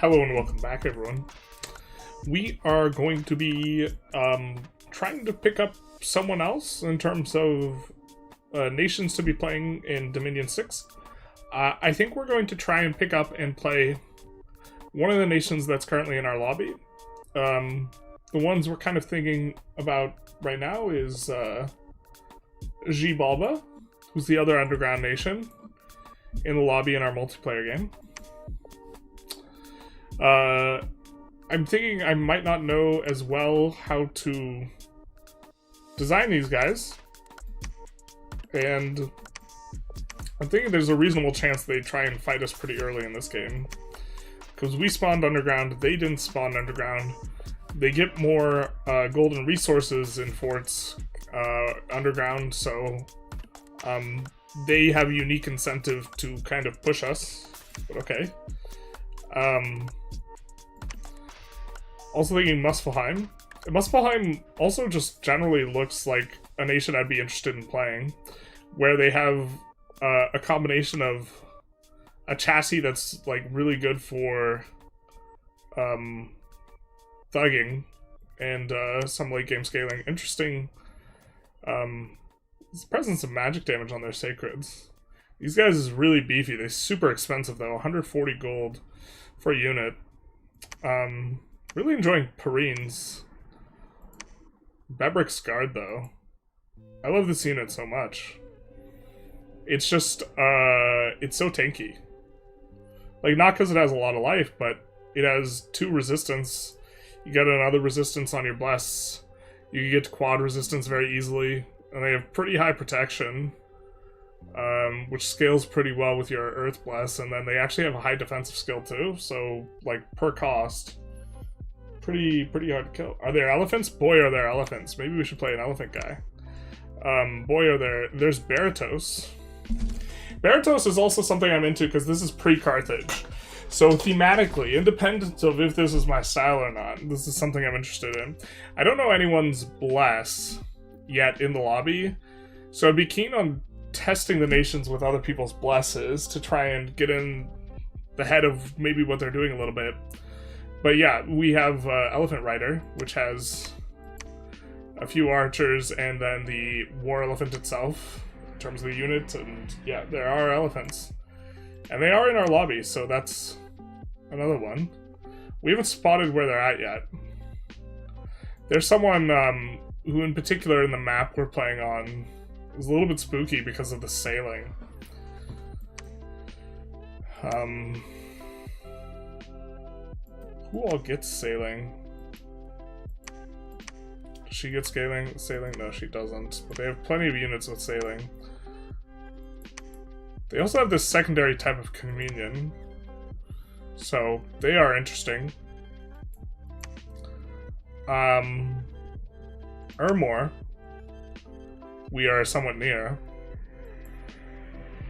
Hello and welcome back, everyone. We are going to be trying to pick up someone else in terms of nations to be playing in Dominion 6. I think we're going to try and pick up and play one of the nations that's currently in our lobby. The ones we're kind of thinking about right now is Xibalba, who's the other underground nation in the lobby in our multiplayer game. I'm thinking I might not know as well how to design these guys, and I'm thinking there's a reasonable chance they try and fight us pretty early in this game, because we spawned underground, they didn't spawn underground. They get more golden resources in forts underground, so they have a unique incentive to kind of push us, but okay. Also thinking Muspelheim. Muspelheim also just generally looks like a nation I'd be interested in playing, where they have a combination of a chassis that's like really good for thugging and some late game scaling. Interesting presence of magic damage on their sacreds. These guys is really beefy. They're super expensive though, 140 gold for a unit. Really enjoying Perrines. Bebrick's Guard, though. I love this unit so much. It's just, it's so tanky. Like, not because it has a lot of life, but it has 2 resistance. You get another resistance on your Bless. You can get quad resistance very easily. And they have pretty high protection, which scales pretty well with your Earth Bless. And then they actually have a high defensive skill, too. So, like, per cost, pretty hard to kill. Are there elephants? Boy, are there elephants. Maybe we should play an elephant guy. Boy, are there's Baratos. Baratos is also something I'm into because this is pre-Carthage. So thematically, independent of if this is my style or not, this is something I'm interested in. I don't know anyone's Bless yet in the lobby, so I'd be keen on testing the nations with other people's Blesses to try and get in the head of maybe what they're doing a little bit. But yeah, we have Elephant Rider, which has a few archers, and then the War Elephant itself, in terms of the unit, and yeah, there are elephants. And they are in our lobby, so that's another one. We haven't spotted where they're at yet. There's someone who in particular in the map we're playing on is a little bit spooky because of the sailing. Who all gets sailing? Does she get sailing? No, she doesn't. But they have plenty of units with sailing. They also have this secondary type of communion. So, they are interesting. Ermor, we are somewhat near.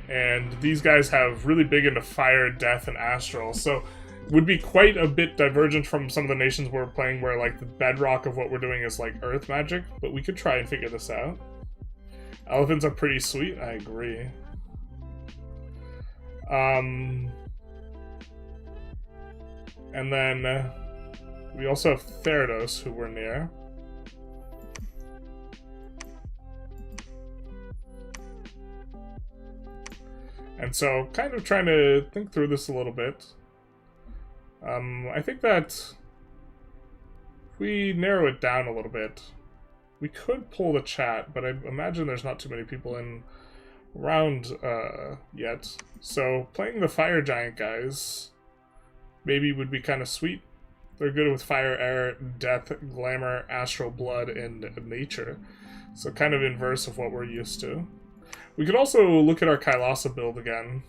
And these guys have really big into fire, death, and astral. So, would be quite a bit divergent from some of the nations we're playing where like the bedrock of what we're doing is like earth magic, but we could try and figure this out. Elephants are pretty sweet, I agree. And then we also have Therados, who we're near. And so kind of trying to think through this a little bit. I think that if we narrow it down a little bit, we could pull the chat, but I imagine there's not too many people in around yet. So playing the Fire Giant guys maybe would be kind of sweet. They're good with fire, air, death, glamour, astral, blood, and nature. So kind of inverse of what we're used to. We could also look at our Kailasa build again.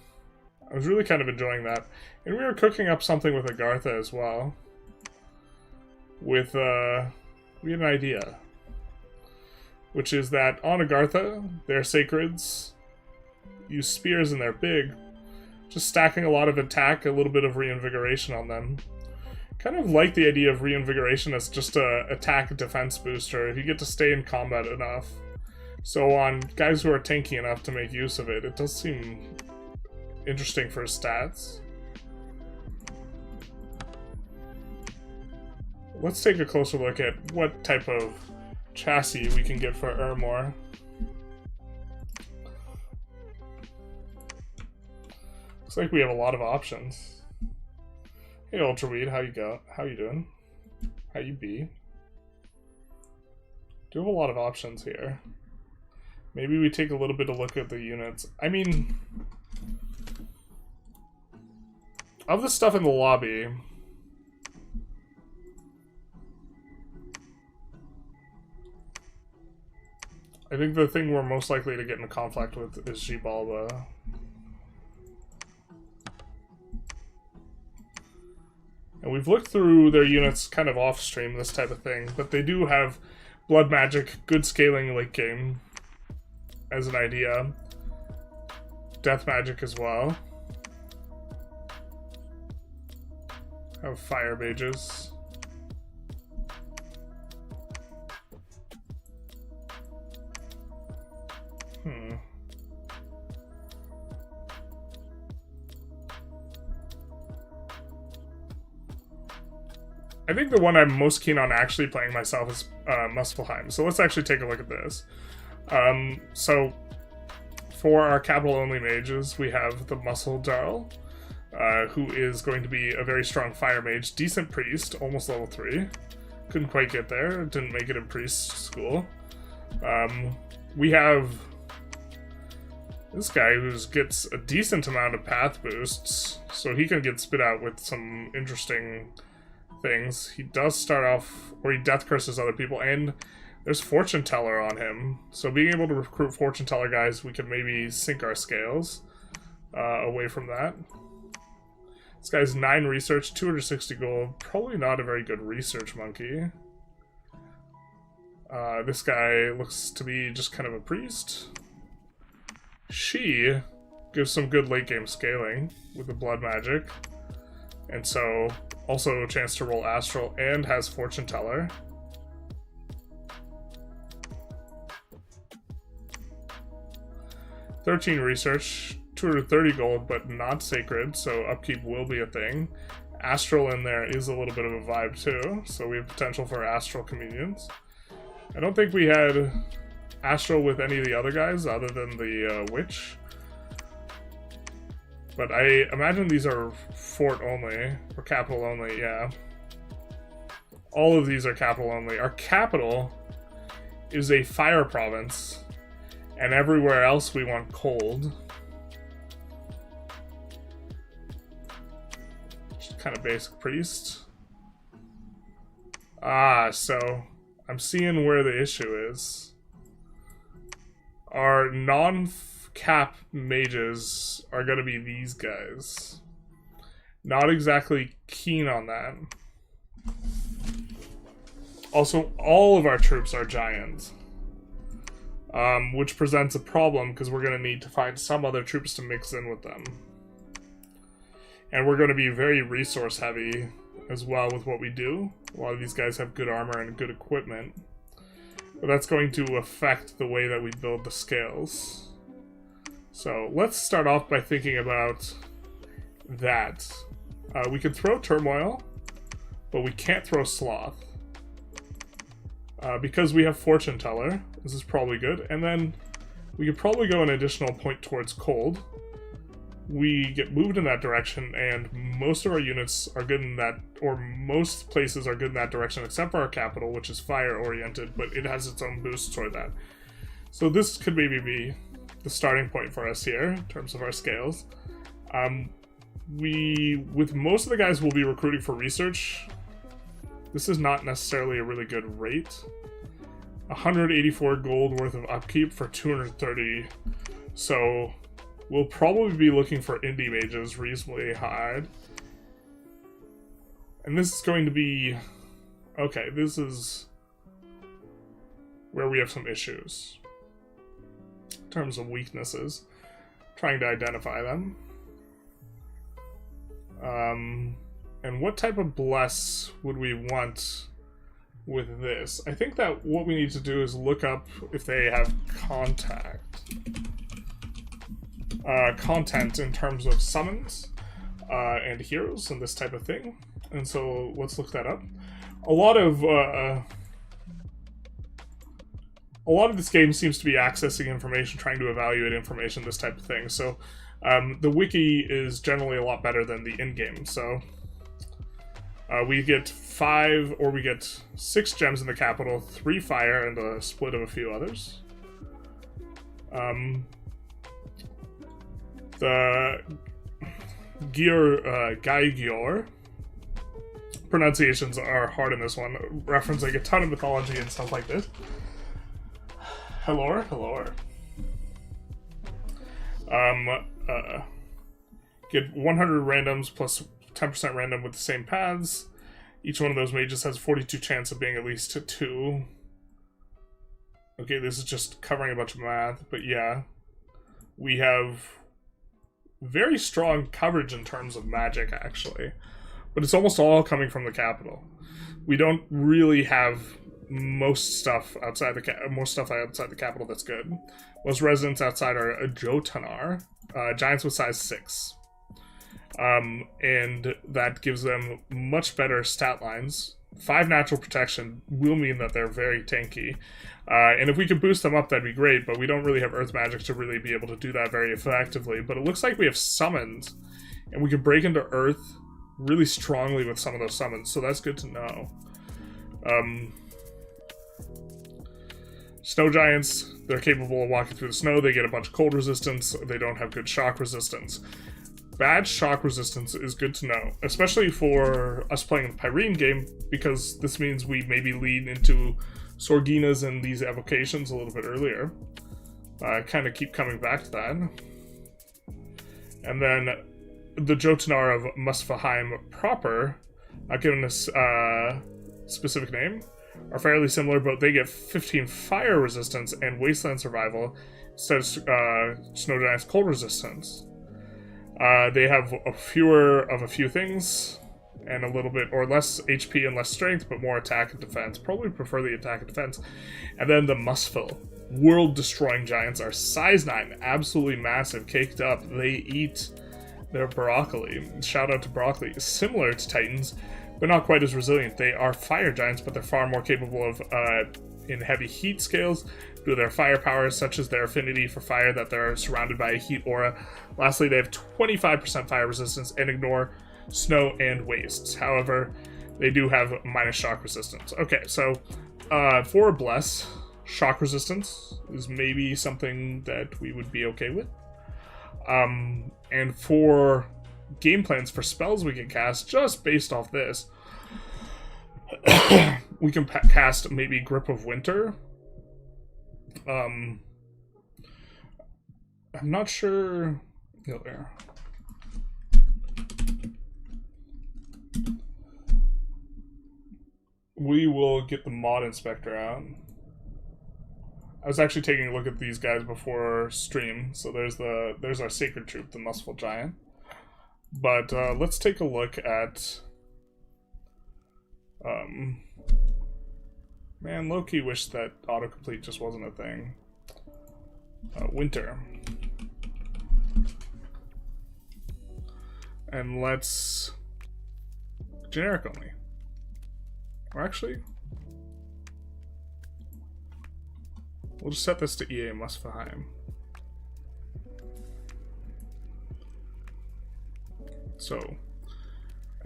I was really kind of enjoying that. And we were cooking up something with Agartha as well. With, we had an idea. Which is that on Agartha, their sacreds use spears and they're big. Just stacking a lot of attack, a little bit of reinvigoration on them. Kind of like the idea of reinvigoration as just a attack defense booster if you get to stay in combat enough. So on guys who are tanky enough to make use of it, it does seem interesting for his stats. let's take a closer look at what type of chassis we can get for Ermor. Looks like we have a lot of options. Hey Ultraweed, how you go? How you doing? How you be? Do have a lot of options here. Maybe we take a little bit of look at the units. I mean, of the stuff in the lobby, I think the thing we're most likely to get in conflict with is Xibalba. And we've looked through their units kind of off-stream, this type of thing, but they do have blood magic, good scaling late game as an idea. Death magic as well. Have fire mages. I think the one I'm most keen on actually playing myself is Muspelheim. So let's actually take a look at this. So for our capital-only mages, we have the Muscle Jarl, who is going to be a very strong fire mage, decent priest, almost level 3. Couldn't quite get there, didn't make it in priest school. We have this guy who gets a decent amount of path boosts, so he can get spit out with some interesting things. He does start off, or he death curses other people, and there's Fortune Teller on him. So being able to recruit Fortune Teller guys, we could maybe sink our scales away from that. This guy's 9 research, 260 gold. Probably not a very good research monkey. This guy looks to be just kind of a priest. She gives some good late game scaling with the blood magic. And so also a chance to roll Astral and has Fortune Teller. $13 research, 230 gold, but not sacred, so upkeep will be a thing. Astral in there is a little bit of a vibe too, so we have potential for Astral Communions. I don't think we had Astral with any of the other guys other than the Witch. But I imagine these are fort only, or capital only, yeah. All of these are capital only. Our capital is a fire province, and everywhere else we want cold. Just kind of basic priest. So I'm seeing where the issue is. Our non-cap mages are going to be these guys. Not exactly keen on that. Also, all of our troops are giants. Which presents a problem because we're going to need to find some other troops to mix in with them. And we're going to be very resource heavy as well with what we do. A lot of these guys have good armor and good equipment. But that's going to affect the way that we build the scales. So let's start off by thinking about that. We could throw Turmoil, but we can't throw Sloth. Because we have Fortune Teller, this is probably good. And then we could probably go an additional point towards Cold. We get moved in that direction, and most of our units are good in that, or most places are good in that direction, except for our capital, which is fire-oriented, but it has its own boost toward that. So this could maybe be the starting point for us here, in terms of our scales. With most of the guys we'll be recruiting for research, this is not necessarily a really good rate. 184 gold worth of upkeep for 230. So we'll probably be looking for indie mages reasonably high. And this is going to be... Okay, this is where we have some issues. In terms of weaknesses. Trying to identify them. And what type of bless would we want with this? I think that what we need to do is look up if they have content in terms of summons and heroes and this type of thing. and so let's look that up. A lot of this game seems to be accessing information, trying to evaluate information, this type of thing. So the wiki is generally a lot better than the in-game. So we get 5 or we get 6 gems in the capital, 3 fire, and a split of a few others. The Gaigior pronunciations are hard in this one, referencing a ton of mythology and stuff like this. Hello. Get 100 randoms plus 10% random with the same paths. Each one of those mages has 42 chance of being at least 2. Okay, this is just covering a bunch of math, but yeah. We have very strong coverage in terms of magic, actually. But it's almost all coming from the capital. We don't really have most stuff outside the capital that's good. Most residents outside are a Jotunar, giants with size 6. And that gives them much better stat lines. 5 natural protection will mean that they're very tanky. And if we could boost them up, that'd be great, but we don't really have earth magic to really be able to do that very effectively. But it looks like we have summons, and we can break into earth really strongly with some of those summons, so that's good to know. Snow giants, they're capable of walking through the snow. They get a bunch of cold resistance. They don't have good shock resistance. Bad shock resistance is good to know, especially for us playing the Pyrene game, because this means we maybe lean into Sorginas and these evocations a little bit earlier. I kind of keep coming back to that. And then the Jotunar of Muspelheim proper, given this specific name, are fairly similar, but they get 15 fire resistance and wasteland survival instead of Snow Giant's cold resistance. They have fewer of a few things, and a little bit, or less HP and less strength, but more attack and defense. Probably prefer the attack and defense. And then the Muspel, world-destroying giants, are size 9, absolutely massive, caked up. They eat their broccoli. Shout out to broccoli. Similar to Titans, but not quite as resilient. They are fire giants, but they're far more capable of, in heavy heat scales, due to their fire powers, such as their affinity for fire, that they're surrounded by a heat aura. Lastly, they have 25% fire resistance and ignore snow and wastes. However, they do have minus shock resistance. Okay, so for Bless, shock resistance is maybe something that we would be okay with. And for game plans for spells we can cast, just based off this, we can cast maybe Grip of Winter. I'm not sure. There. We will get the mod inspector out. I was actually taking a look at these guys before stream, so there's our sacred troop, the Muspel Giant. But let's take a look at man, low-key wish that autocomplete just wasn't a thing. Winter. And let's generic only. Or actually, we'll just set this to EA Muspelheim. So,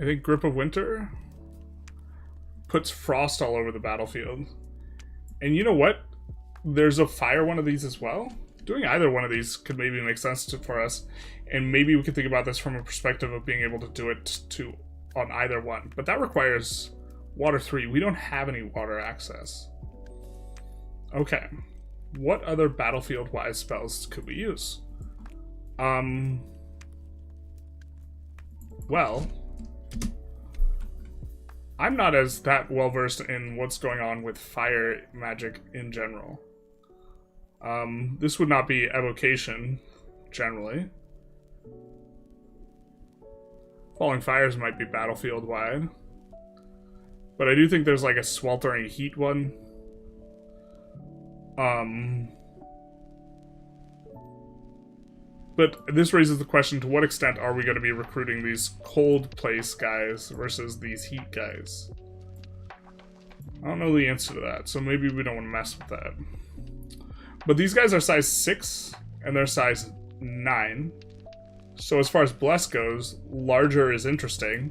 I think Grip of Winter puts frost all over the battlefield. And you know what? There's a fire one of these as well. Doing either one of these could maybe make sense for us. And maybe we could think about this from a perspective of being able to do it on either one. But that requires Water 3. We don't have any water access. Okay. What other battlefield-wise spells could we use? Well, I'm not as that well-versed in what's going on with fire magic in general. This would not be evocation, generally. Falling Fires might be battlefield-wide. But I do think there's like a Sweltering Heat one. But this raises the question, to what extent are we going to be recruiting these cold place guys versus these heat guys? I don't know the answer to that, so maybe we don't want to mess with that. But these guys are size 6, and they're size 9. So as far as bless goes, larger is interesting.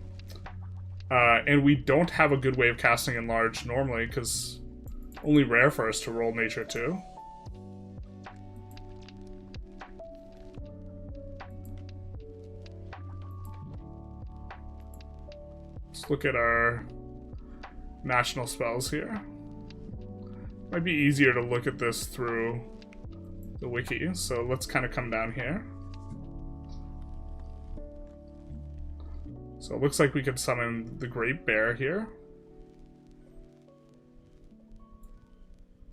And we don't have a good way of casting in large normally, because only rare for us to roll nature 2. Let's look at our national spells here. Might be easier to look at this through the wiki, so let's kind of come down here. So it looks like we could summon the Great Bear here.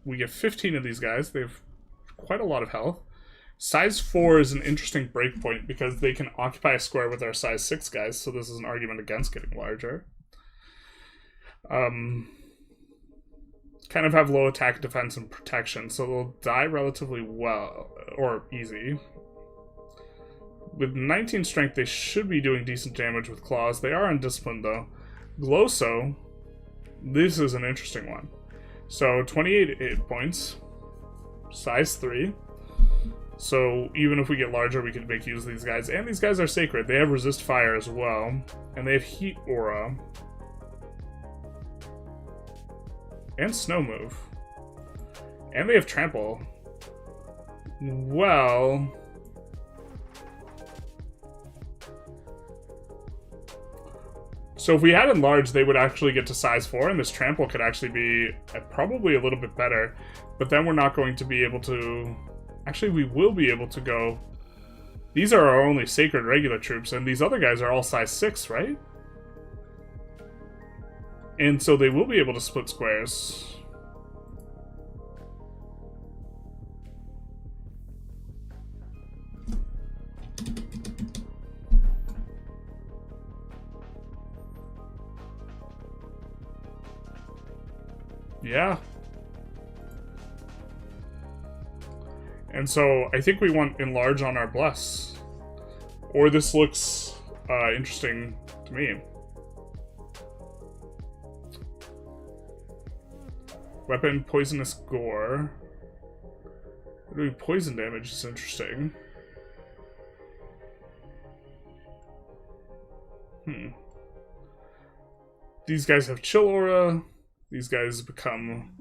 We get 15 of these guys. They have quite a lot of health. Size 4 is an interesting breakpoint because they can occupy a square with our size 6 guys, so this is an argument against getting larger. Kind of have low attack, defense, and protection, so they'll die relatively well, or easy. With 19 strength, they should be doing decent damage with claws. They are undisciplined, though. Glosso, this is an interesting one. So, 28 hit points, size 3. So, even if we get larger, we can make use of these guys. And these guys are sacred. They have resist fire as well. And they have heat aura. And snow move. And they have trample. Well... So if we had enlarged, they would actually get to size 4, and this trample could actually be probably a little bit better. But then we're not going to be able to... Actually, we will be able to go... These are our only sacred regular troops, and these other guys are all size 6, right? And so they will be able to split squares. Yeah. And so I think we want enlarge on our bless. Or this looks interesting to me. Weapon, poisonous gore. Doing poison damage is interesting. These guys have chill aura. These guys become...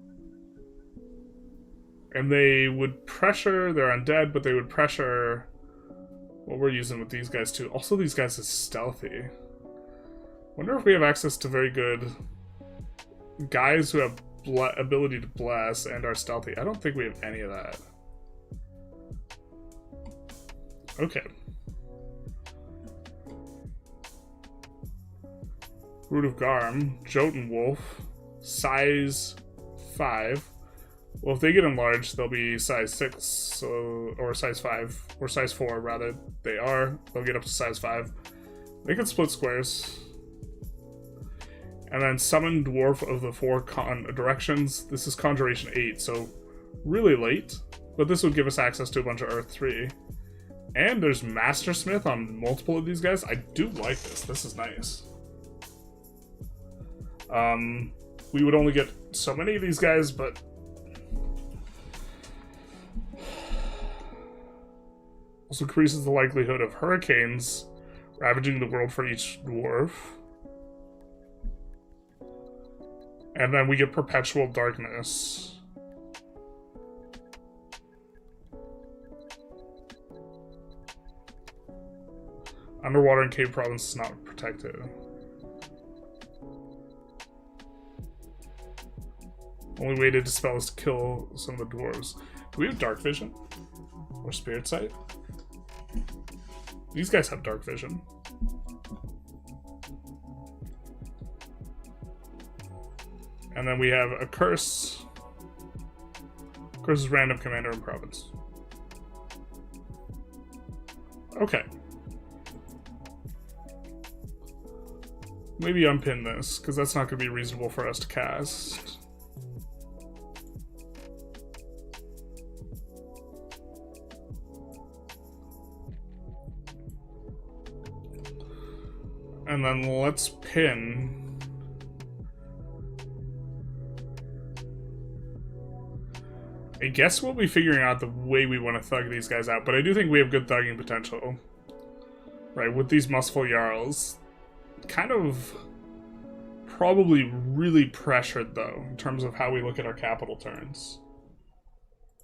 And they would pressure... They're undead, but they would pressure... What we're using with these guys, too. Also, these guys is stealthy. Wonder if we have access to very good... guys who have ability to bless and are stealthy. I don't think we have any of that. Okay. Root of Garm. Jotun Wolf. Size 5. Well, if they get enlarged, they'll be size 6, so, or size 5, or size 4, rather. They'll get up to size 5. They can split squares. And then Summon Dwarf of the 4 Directions. This is Conjuration 8, so really late. But this would give us access to a bunch of Earth 3. And there's Mastersmith on multiple of these guys. I do like this. This is nice. We would only get so many of these guys, but... Also increases the likelihood of hurricanes ravaging the world for each dwarf. And then we get Perpetual Darkness. Underwater and Cave Province is not protected. Only way to dispel is to kill some of the dwarves. Do we have Dark Vision? Or Spirit Sight? These guys have Dark Vision. And then we have a Curse. Curse is random commander in province. Okay. Maybe unpin this, because that's not going to be reasonable for us to cast. And then let's pin. I guess we'll be figuring out the way we want to thug these guys out, but I do think we have good thugging potential. Right, with these Musful Jarls. Kind of probably really pressured, though, in terms of how we look at our capital turns.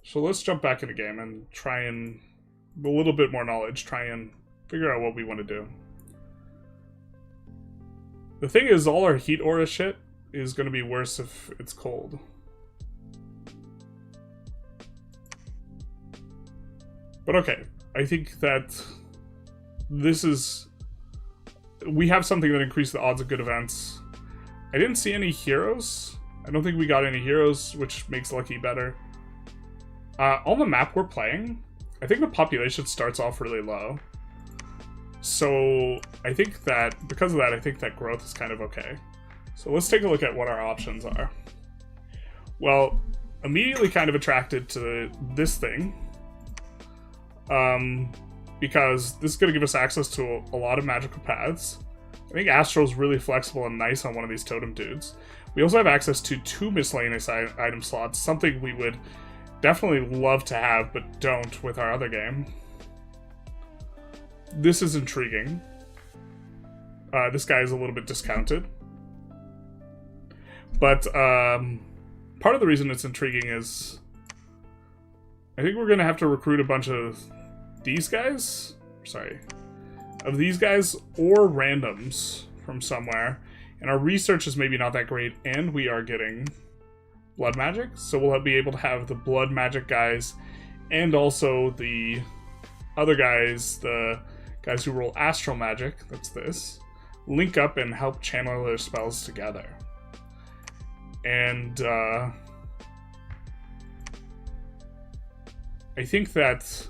So let's jump back in the game and try and, with a little bit more knowledge, try and figure out what we want to do. The thing is, all our heat aura shit is going to be worse if it's cold. But okay, I think that this is... we have something that increased the odds of good events. I didn't see any heroes. I don't think we got any heroes, which makes lucky better. On the map we're playing, I think the population starts off really low. So I think that, because of that, I think that growth is kind of okay. So let's take a look at what our options are. Well, immediately kind of attracted to this thing. Because this is going to give us access to a lot of magical paths. I think Astral's really flexible and nice on one of these totem dudes. We also have access to 2 miscellaneous item slots, something we would definitely love to have, but don't with our other game. This is intriguing. This guy is a little bit discounted. But part of the reason it's intriguing is I think we're going to have to recruit a bunch of these guys, of these guys or randoms from somewhere, and our research is maybe not that great, and we are getting blood magic, so we'll be able to have the blood magic guys and also the other guys, the guys who roll astral magic, that's this, link up and help channel their spells together. And I think that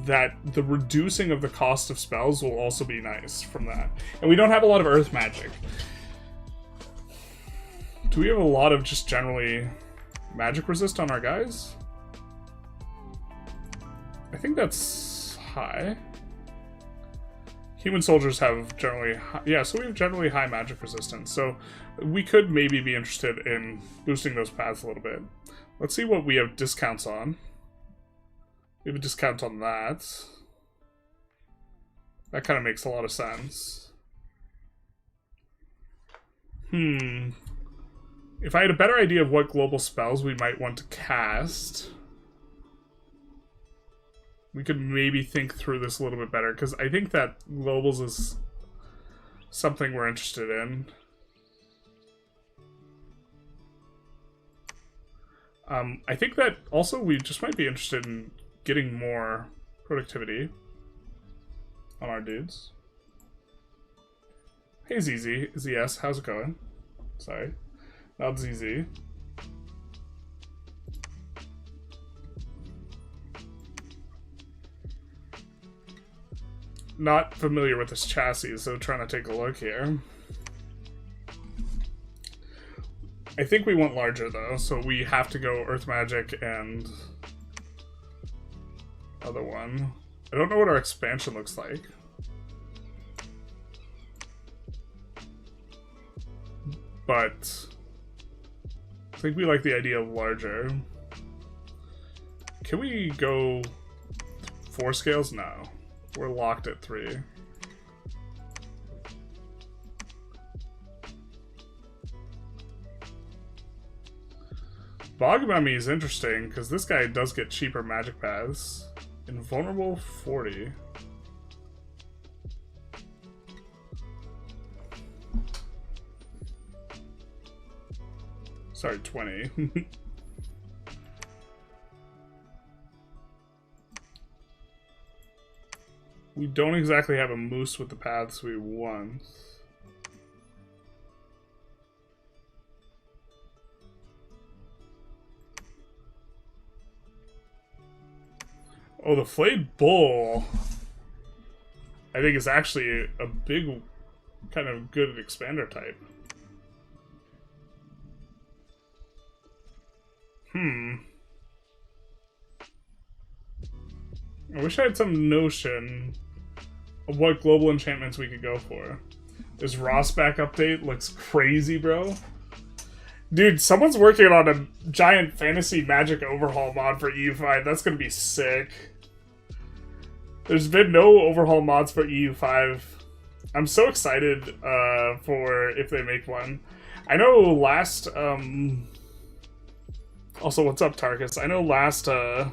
the reducing of the cost of spells will also be nice from that. And we don't have a lot of earth magic. Do we have a lot of just generally magic resist on our guys? I think that's high. Human soldiers have generally high, yeah, so we have generally high magic resistance. So we could maybe be interested in boosting those paths a little bit. Let's see what we have discounts on. We have a discount on that. That kind of makes a lot of sense. If I had a better idea of what global spells we might want to cast, we could maybe think through this a little bit better, because I think that globals is something we're interested in. I think that also we just might be interested in getting more productivity on our dudes. Hey ZZ, ZS, how's it going? Sorry, not ZZ. Not familiar with this chassis, so trying to take a look here. I think we want larger though, so we have to go Earth Magic and other one. I don't know what our expansion looks like. But I think we like the idea of larger. Can we go 4 scales? No. We're locked at 3. Bog Mummy is interesting because this guy does get cheaper magic paths. Invulnerable 40. Sorry, 20. We don't exactly have a moose with the paths we want. Oh, the Flayed Bull, I think, is actually a big, kind of good expander type. I wish I had some notion what global enchantments we could go for. This Rossback update looks crazy, bro. Dude, someone's working on a giant fantasy magic overhaul mod for EU5. That's gonna be sick. There's been no overhaul mods for EU5. I'm so excited for if they make one. I know last... Also, what's up, Tarkus? I know last... Well,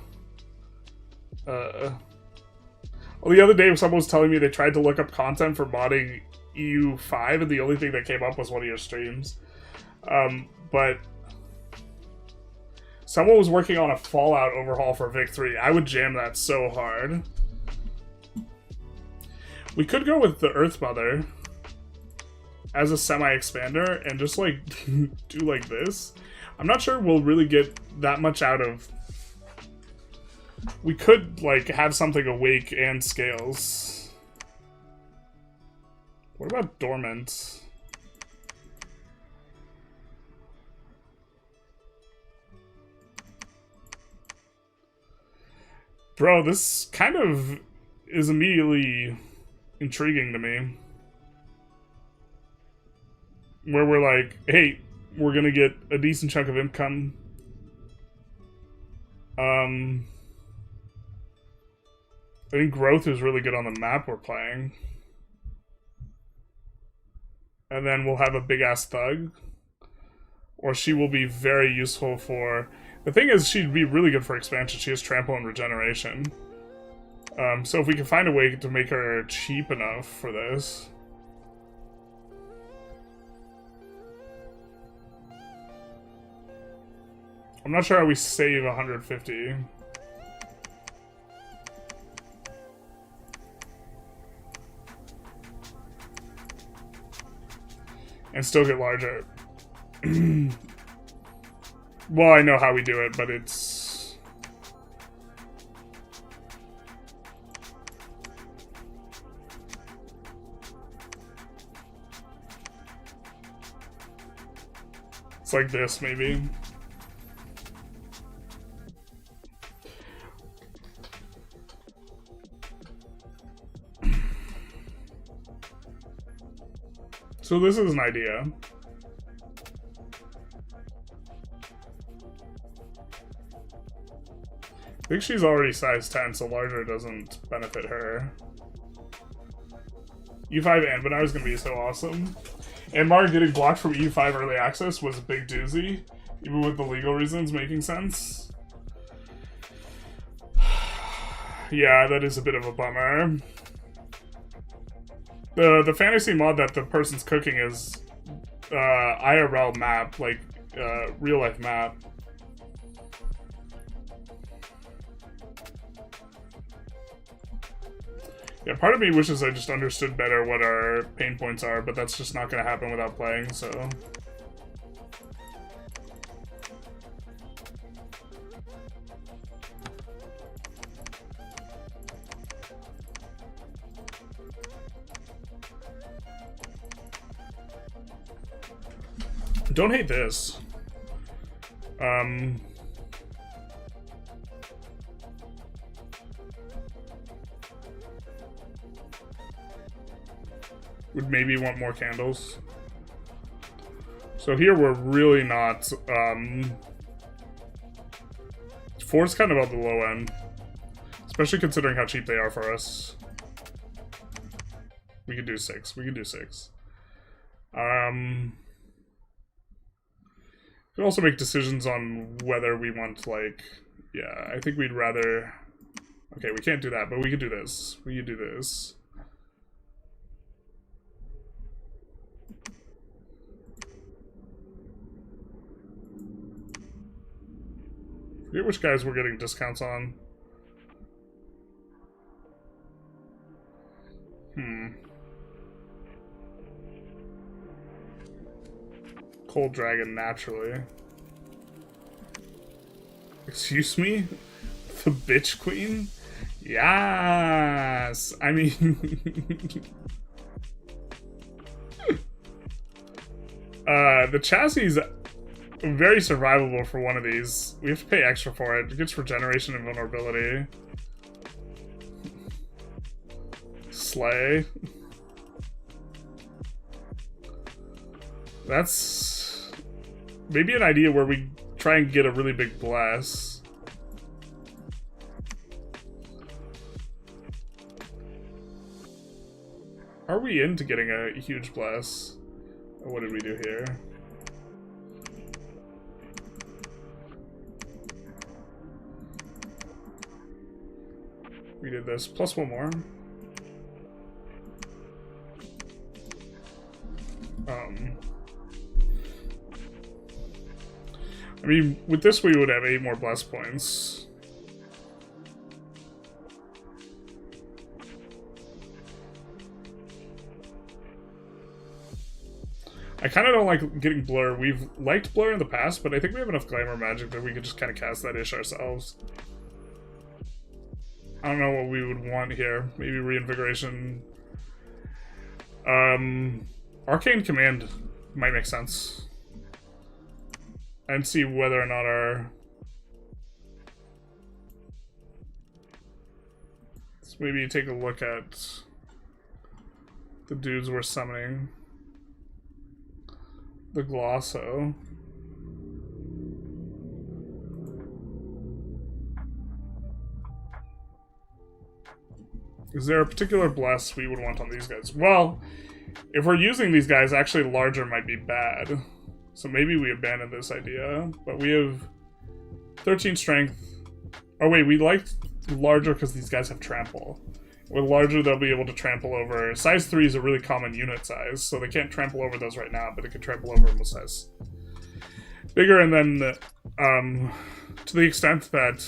the other day someone was telling me they tried to look up content for modding EU5, and the only thing that came up was one of your streams. But someone was working on a Fallout overhaul for Vic 3. I would jam that so hard. We could go with the Earth Mother as a semi-expander and just, like, do like this. I'm not sure we'll really get that much out of... We could, like, have something awake and scales. What about dormant? Bro, this kind of is immediately intriguing to me. Where we're like, hey, we're gonna get a decent chunk of income. I think growth is really good on the map we're playing. And then we'll have a big-ass thug. Or she will be very useful for... The thing is, she'd be really good for expansion. She has trample and regeneration. So if we can find a way to make her cheap enough for this... I'm not sure how we save 150. And still get larger. Well, I know how we do it, but it's... It's like this, maybe. So this is an idea. I think she's already size 10, so larger doesn't benefit her. U5 Anbenar is going to be so awesome. Anbenar getting blocked from EU5 early access was a big doozy, even with the legal reasons making sense. Yeah, that is a bit of a bummer. The fantasy mod that the person's cooking is IRL map, like real life map. Yeah, part of me wishes I just understood better what our pain points are, but that's just not going to happen without playing, so... Don't hate this. Would maybe want more candles. So here we're really not, 4's kind of at the low end. Especially considering how cheap they are for us. We could do 6. We could do 6. We can also make decisions on whether we want, like... Yeah, I think we'd rather... Okay, we can't do that, but we could do this. We could do this. I forget which guys we're getting discounts on. Cold Dragon, naturally. Excuse me? The bitch queen? Yes! I mean... the chassis is very survivable for one of these. We have to pay extra for it. It gets regeneration and vulnerability. Slay. That's maybe an idea where we try and get a really big bless. Are we into getting a huge bless? What did we do here? We did this plus one more. I mean, with this we would have 8 more bless points. I kind of don't like getting Blur. We've liked Blur in the past, but I think we have enough Glamour Magic that we could just kind of cast that ish ourselves. I don't know what we would want here. Maybe Reinvigoration. Arcane Command might make sense. And see whether or not our... Let's maybe take a look at the dudes we're summoning. The Glosso. Is there a particular bless we would want on these guys? Well, if we're using these guys, actually larger might be bad. So maybe we abandon this idea. But we have 13 strength. Oh wait, we liked larger because these guys have trample. With larger, they'll be able to trample over... Size 3 is a really common unit size, so they can't trample over those right now, but they can trample over most size. Bigger, and then, to the extent that...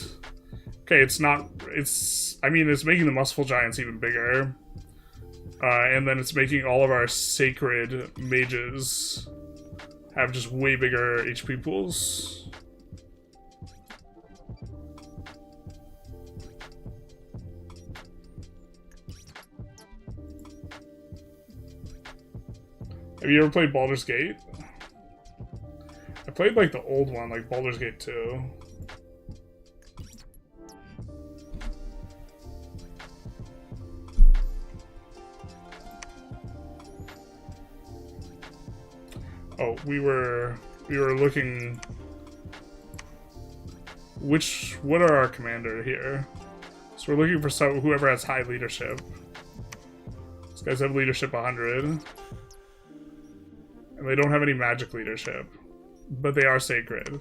Okay, it's not... It's... I mean, it's making the Muscle Giants even bigger. And then it's making all of our Sacred Mages have just way bigger HP pools. Have you ever played Baldur's Gate? I played like the old one, like Baldur's Gate 2. Oh, we were looking. What are our commander here? So we're looking for whoever has high leadership. These guys have leadership 100. And they don't have any magic leadership, but they are sacred.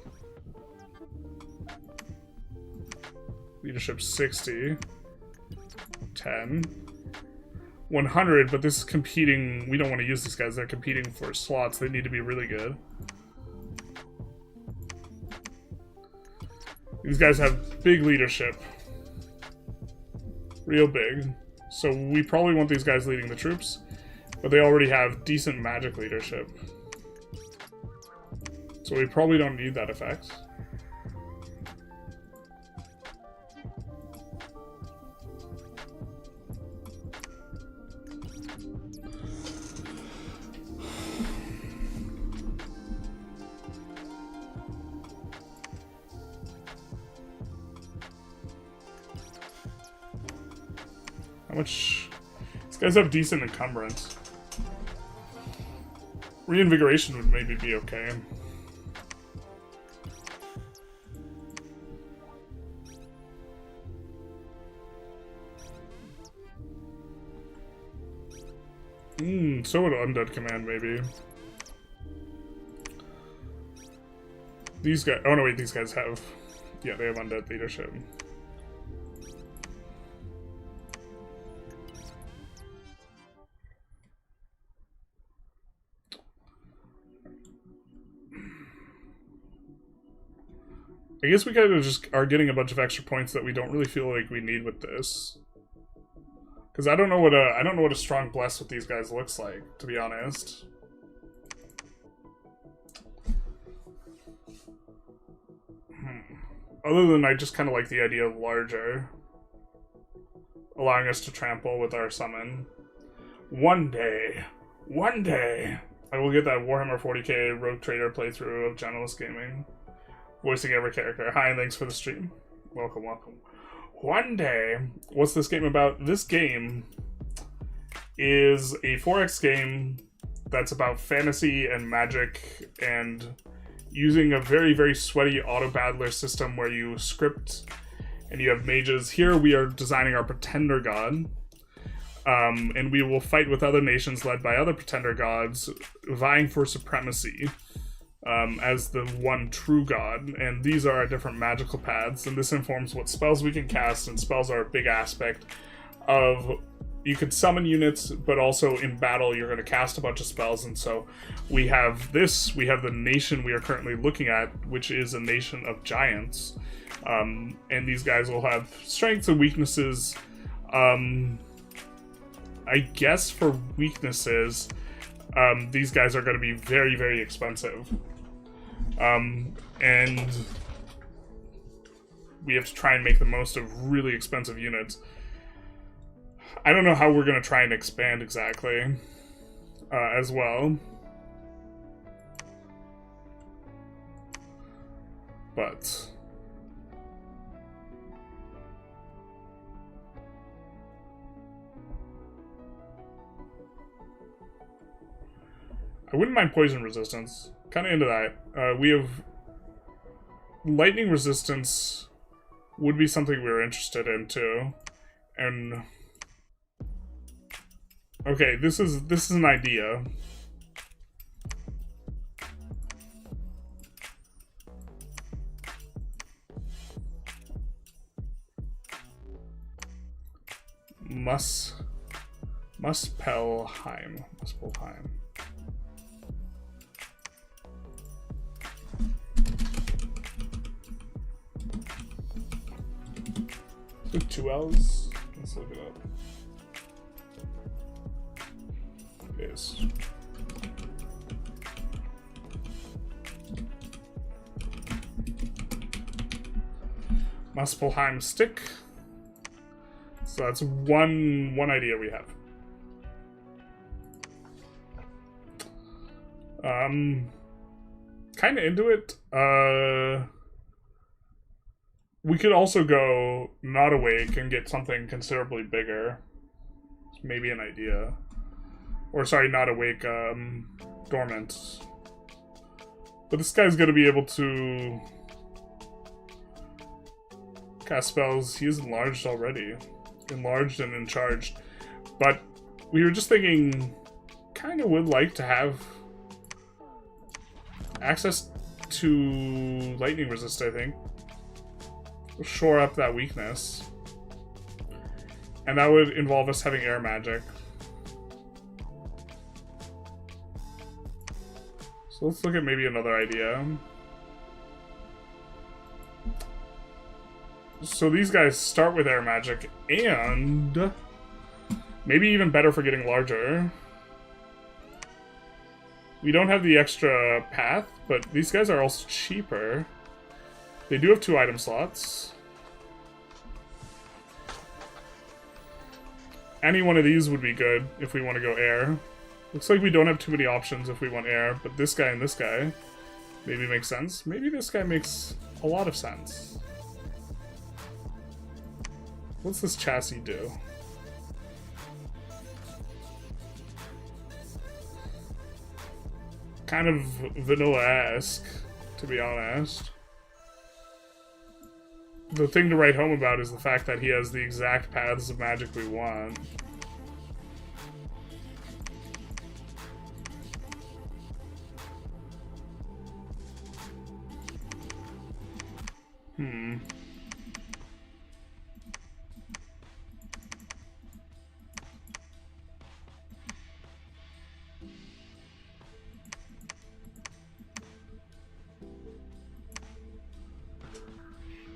Leadership 60. 10. 100, but this is competing. We don't want to use these guys. They're competing for slots. They need to be really good. These guys have big leadership. Real big. So we probably want these guys leading the troops. But they already have decent magic leadership. So we probably don't need that effect. How much... These guys have decent encumbrance. Reinvigoration would maybe be okay. So would Undead Command, maybe. These guys... Oh no, wait, these guys have... Yeah, they have Undead Leadership. I guess we kind of just are getting a bunch of extra points that we don't really feel like we need with this. Because I don't know what a strong bless with these guys looks like, to be honest. Other than I just kind of like the idea of larger, allowing us to trample with our summon. One day, I will get that Warhammer 40k Rogue Trader playthrough of Generalist Gaming. Voicing every character. Hi, and thanks for the stream. Welcome, welcome. One day, what's this game about? This game is a 4X game that's about fantasy and magic and using a very, very sweaty auto-battler system where you script and you have mages. Here we are designing our pretender god, and we will fight with other nations led by other pretender gods, vying for supremacy as the one true god. And these are our different magical paths, and this informs what spells we can cast, and spells are a big aspect of... You can summon units, but also in battle you're going to cast a bunch of spells, and so we have this, we have the nation we are currently looking at, which is a nation of giants, and these guys will have strengths and weaknesses. I guess for weaknesses, these guys are going to be very, very expensive, and we have to try and make the most of really expensive units. I don't know how we're going to try and expand exactly, as well. But... I wouldn't mind poison resistance. Kind of into that. We have... Lightning resistance would be something we were interested in, too. And... Okay, this is an idea. Muspelheim. With 2 L's? Let's look it up. Is Muspelheim stick. So that's one idea we have. Kind of into it. We could also go not awake and get something considerably bigger. It's maybe an idea. Or, sorry, not awake, dormant. But this guy's gonna be able to cast spells. He is enlarged already. Enlarged and encharged. But we were just thinking, kinda would like to have access to lightning resist, I think. We'll shore up that weakness. And that would involve us having air magic. So let's look at maybe another idea. So these guys start with air magic, and maybe even better for getting larger. We don't have the extra path, but these guys are also cheaper. They do have 2 item slots. Any one of these would be good if we want to go air. Looks like we don't have too many options if we want air, but this guy and this guy maybe makes sense. Maybe this guy makes a lot of sense. What's this chassis do? Kind of vanilla-esque, to be honest. The thing to write home about is the fact that he has the exact paths of magic we want.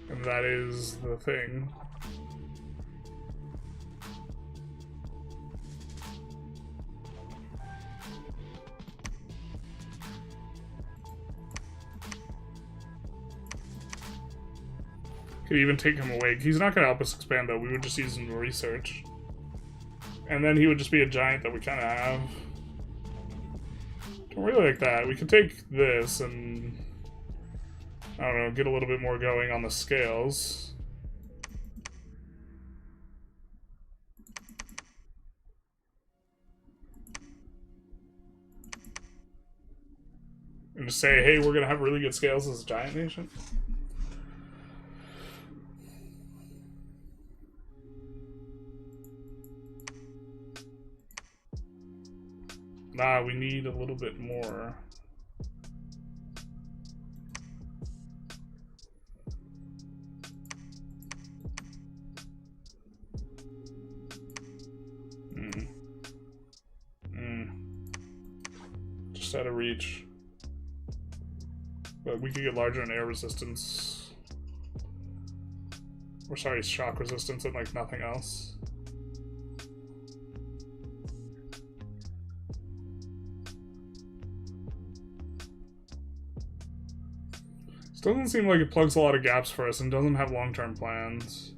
And that is the thing. Could even take him away. He's not going to help us expand, though. We would just use him to research. And then he would just be a giant that we kind of have. Don't really like that. We could take this and... I don't know, get a little bit more going on the scales. And just say, hey, we're gonna have really good scales as a giant nation. Nah, we need a little bit more. Just out of reach. But we could get larger in air resistance. Or sorry, shock resistance and like nothing else. This doesn't seem like it plugs a lot of gaps for us and doesn't have long-term plans.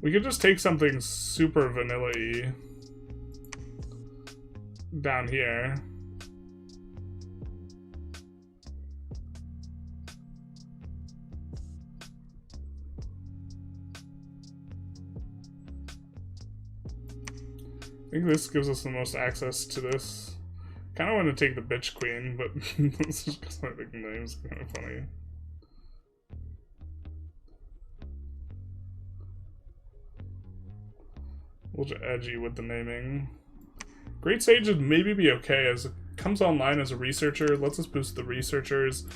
We could just take something super vanilla-y down here. I think this gives us the most access to this. Kind of want to take the bitch queen, but this is because I think the name's kind of funny. A little edgy with the naming. Great Sage would maybe be okay as it comes online as a researcher, lets us boost the researchers,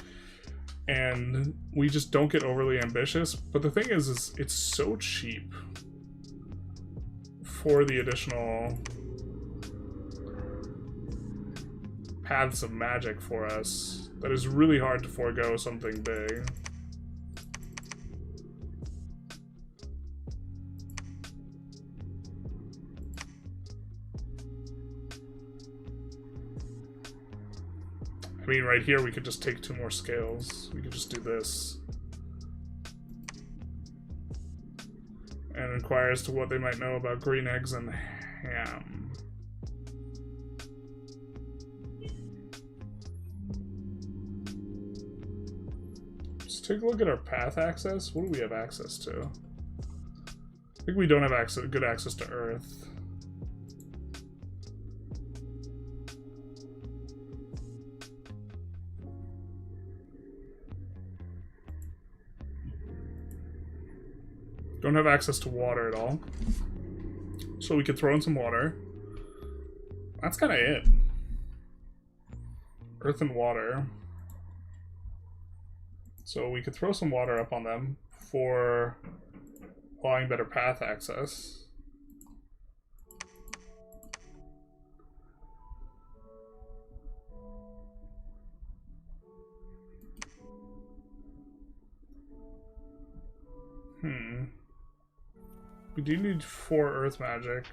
and we just don't get overly ambitious. But the thing is it's so cheap for the additional paths of magic for us that is really hard to forego something big. I mean, right here we could just take 2 more scales. We could just do this. And inquire as to what they might know about green eggs and ham. Let's take a look at our path access. What do we have access to? I think we don't have good access to Earth. Don't have access to water at all. So we could throw in some water. That's kind of it. Earth and water. So we could throw some water up on them for allowing better path access. We do need 4 earth magic.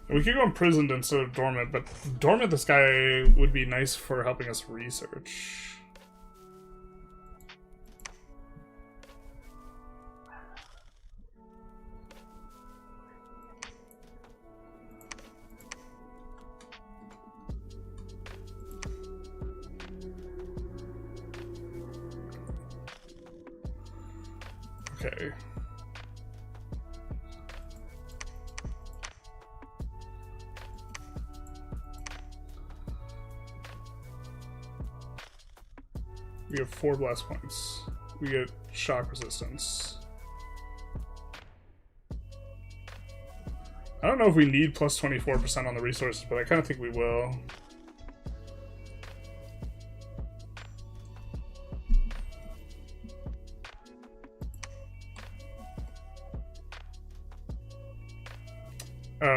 And we could go imprisoned instead of dormant, but dormant this guy would be nice for helping us research. Okay. We have 4 blast points. We get shock resistance. I don't know if we need plus 24% on the resources, but I kind of think we will.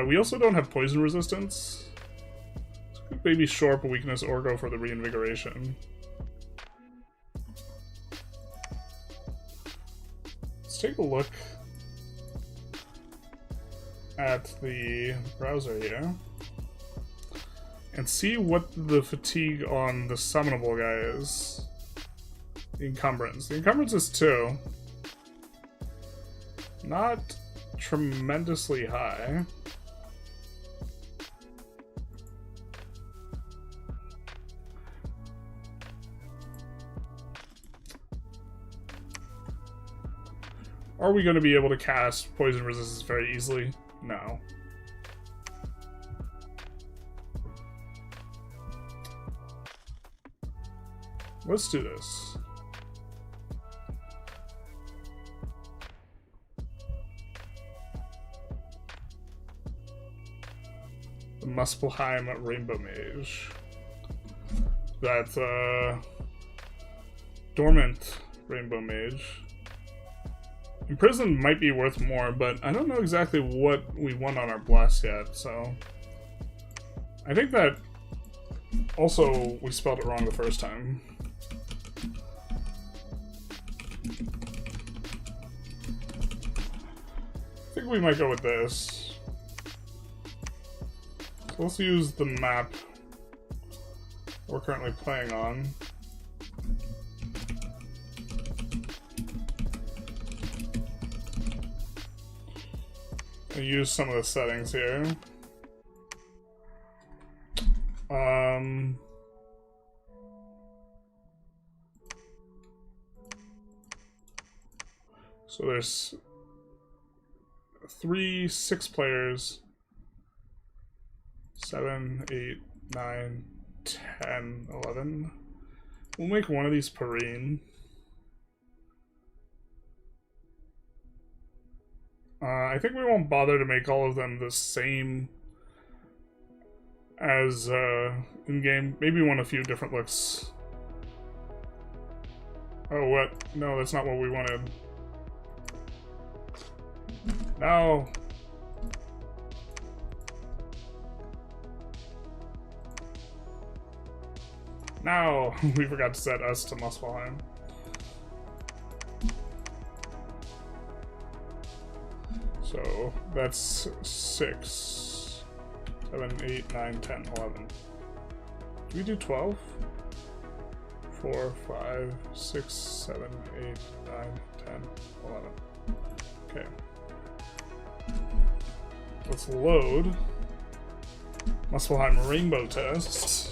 We also don't have poison resistance. So we could maybe shore up a weakness or go for the reinvigoration. Let's take a look at the browser here and see what the fatigue on the summonable guy is. The encumbrance. The encumbrance is 2. Not tremendously high. Are we going to be able to cast poison resistance very easily? No. Let's do this. The Muspelheim Rainbow Mage. That's dormant Rainbow Mage. Imprisoned might be worth more, but I don't know exactly what we want on our blast yet, so... I think that... Also, we spelled it wrong the first time. I think we might go with this. So let's use the map we're currently playing on. I'll use some of the settings here. So there's 6 players, 7, 8, 9, 10, 11. We'll make one of these Perrine. I think we won't bother to make all of them the same as in-game. Maybe one a few different looks. Oh, what? No, that's not what we wanted. No! No! We forgot to set us to Muspelheim. So that's 6, 7, 8, 9, 10, 11. Do we do 12? 4, 5, 6, 7, 8, 9, 10, 11. Okay. Let's load Muspelheim Rainbow Test,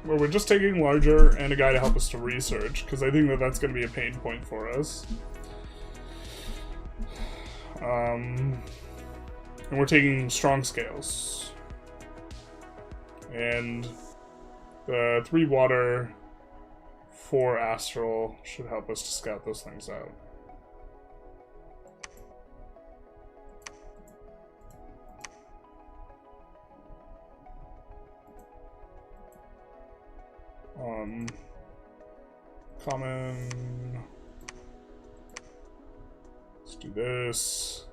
where we're just taking larger and a guy to help us to research, because I think that that's going to be a pain point for us. And we're taking strong scales. And the 3 water, 4 astral should help us to scout those things out. Common. Let's do this.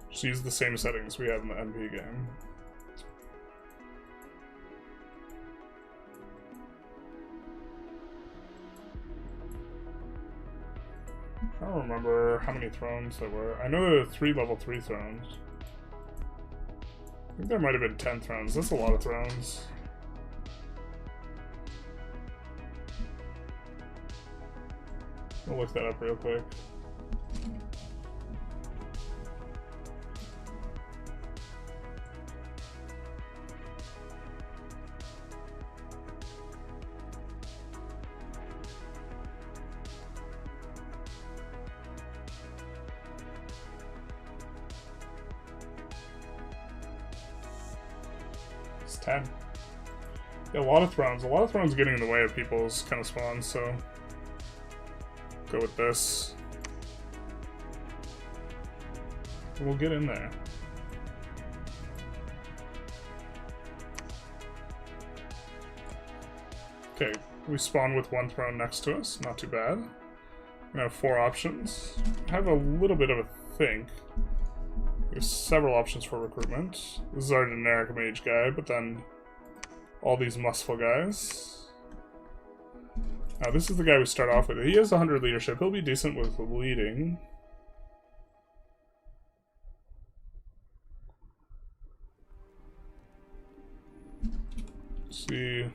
Just use the same settings we have in the MP game. I don't remember how many thrones there were. I know there were 3 level 3 thrones. I think there might have been 10 thrones. That's a lot of thrones. I'll look that up real quick. It's 10. Yeah, a lot of thrones. A lot of thrones getting in the way of people's kind of spawns, so go with this. And we'll get in there. Okay, we spawn with 1 throne next to us. Not too bad. We have 4 options. I have a little bit of a think. There's several options for recruitment. This is our generic mage guy, but then all these Muspel guys. Now, this is the guy we start off with. He has 100 leadership. He'll be decent with leading. Let's see.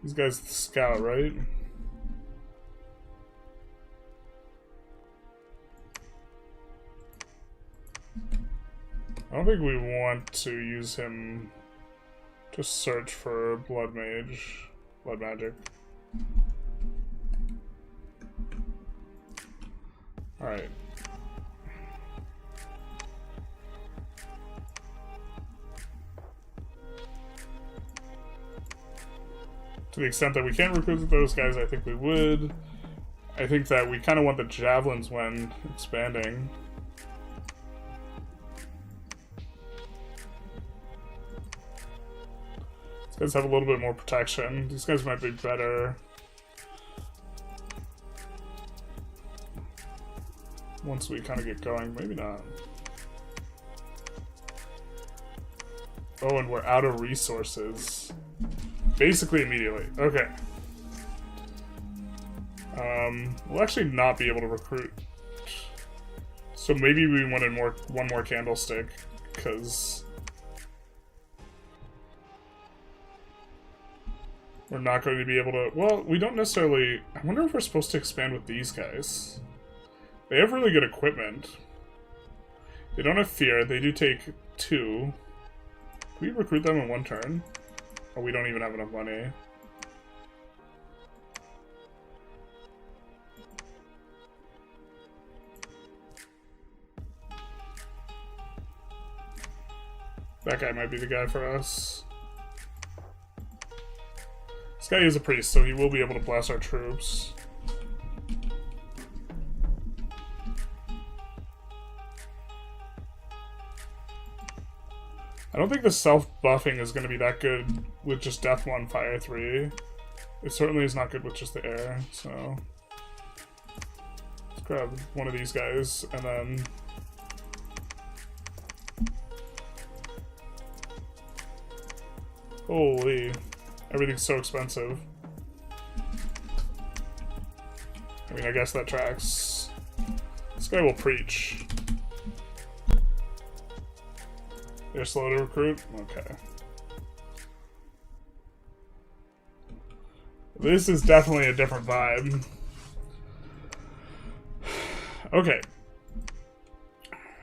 These guys the scout, right? I don't think we want to use him to search for blood magic. Alright. To the extent that we can't recruit those guys, I think we would. I think that we kind of want the javelins when expanding. These guys have a little bit more protection. These guys might be better once we kind of get going. Maybe not. Oh, and we're out of resources. Basically immediately. Okay. We'll actually not be able to recruit. So maybe we wanted one more candlestick, because we're not going to be able to... Well, we don't necessarily... I wonder if we're supposed to expand with these guys. They have really good equipment. They don't have fear. They do take 2. Can we recruit them in 1 turn? Oh, we don't even have enough money. That guy might be the guy for us. This guy is a priest, so he will be able to bless our troops. I don't think the self-buffing is going to be that good with just Death 1, Fire 3. It certainly is not good with just the air, so... Let's grab one of these guys, and then... Holy. Everything's so expensive. I mean, I guess that tracks. This guy will preach. They're slow to recruit? Okay. This is definitely a different vibe. Okay.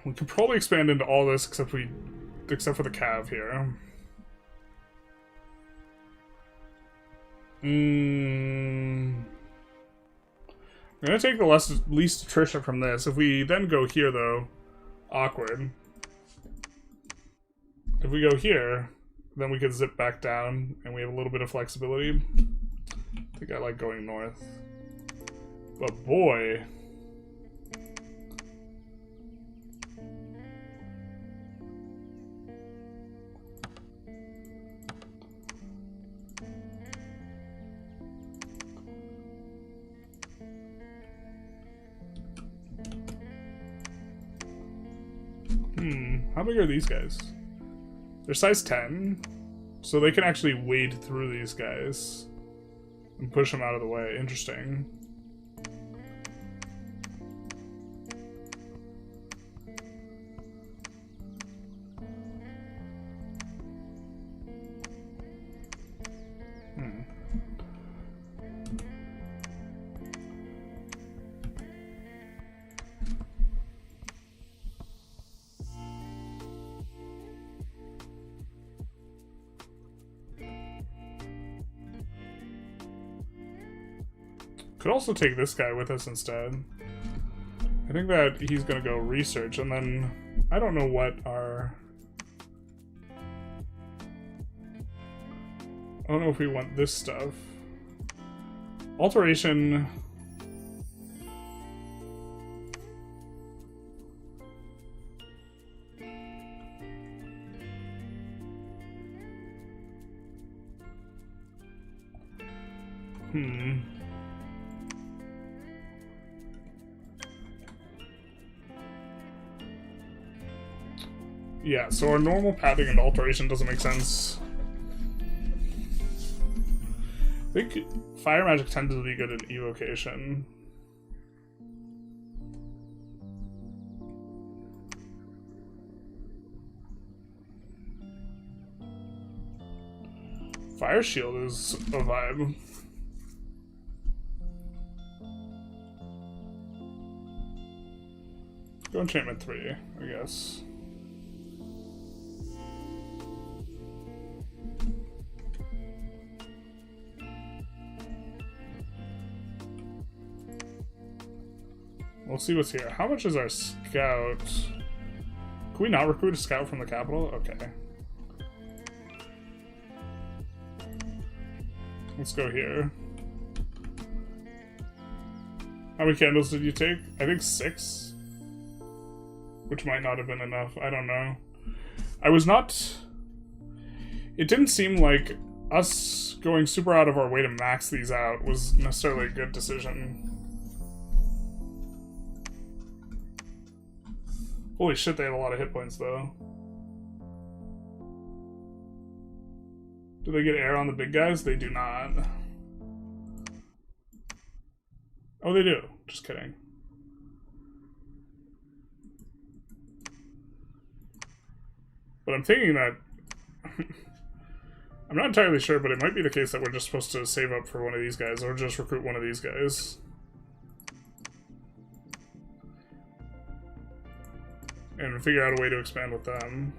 We could probably expand into all this except for the cav here. I'm gonna take the least attrition from this. If we then go here, though, awkward. If we go here, then we can zip back down, and we have a little bit of flexibility. I think I like going north. But boy... How big are these guys? They're size 10, so they can actually wade through these guys and push them out of the way. Interesting. Could also take this guy with us instead. I think that he's gonna go research, and then I don't know what our... I don't know if we want this stuff. Alteration... Yeah, so our normal pathing and alteration doesn't make sense. I think fire magic tends to be good in evocation. Fire shield is a vibe. Go enchantment 3, I guess. We'll see what's here. How much is our scout? Can we not recruit a scout from the capital? Okay. Let's go here. How many candles did you take? I think 6. Which might not have been enough. I don't know. I was not... It didn't seem like us going super out of our way to max these out was necessarily a good decision. Holy shit, they have a lot of hit points, though. Do they get air on the big guys? They do not. Oh, they do. Just kidding. But I'm thinking that... I'm not entirely sure, but it might be the case that we're just supposed to save up for one of these guys, or just recruit one of these guys. And figure out a way to expand with them.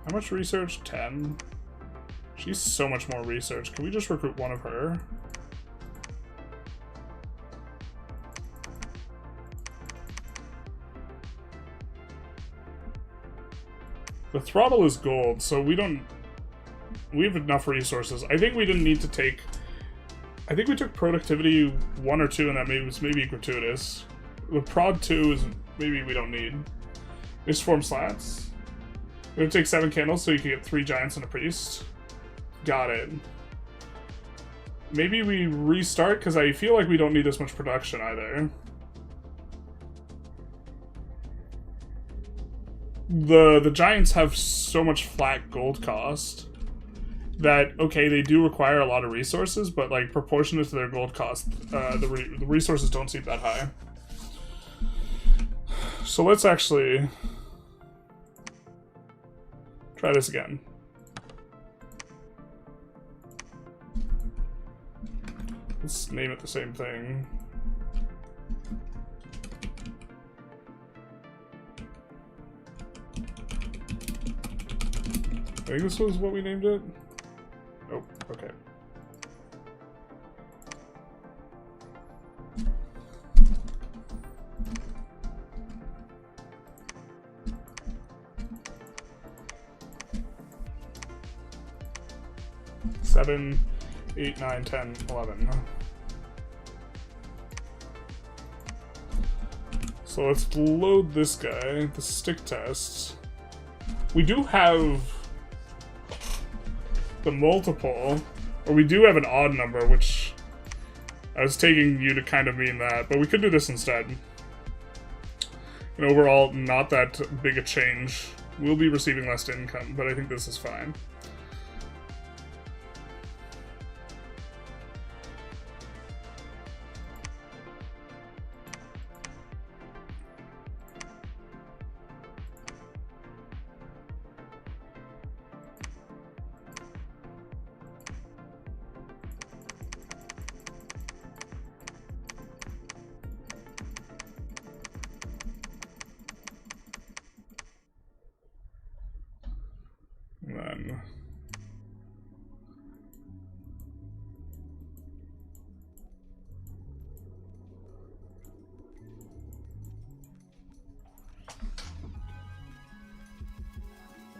How much research? 10? She's so much more research. Can we just recruit one of her? The throttle is gold, so we have enough resources. I think we didn't need to take... I think we took productivity 1 or 2, and that was maybe gratuitous. The prod 2 is maybe we don't need. Misform slats. We're gonna take 7 candles so you can get 3 giants and a priest. Got it. Maybe we restart, because I feel like we don't need this much production either. The giants have so much flat gold cost that, okay, they do require a lot of resources, but like proportionate to their gold cost, the resources don't seem that high. So let's actually try this again. Let's name it the same thing. I think this was what we named it. Oh, okay. Seven, 8, 9, 10, 11. So let's load this guy, the stick test. We do have the multiple, or we do have an odd number, which I was taking you to kind of mean that, but we could do this instead. And overall, not that big a change. We'll be receiving less income, but I think this is fine. Then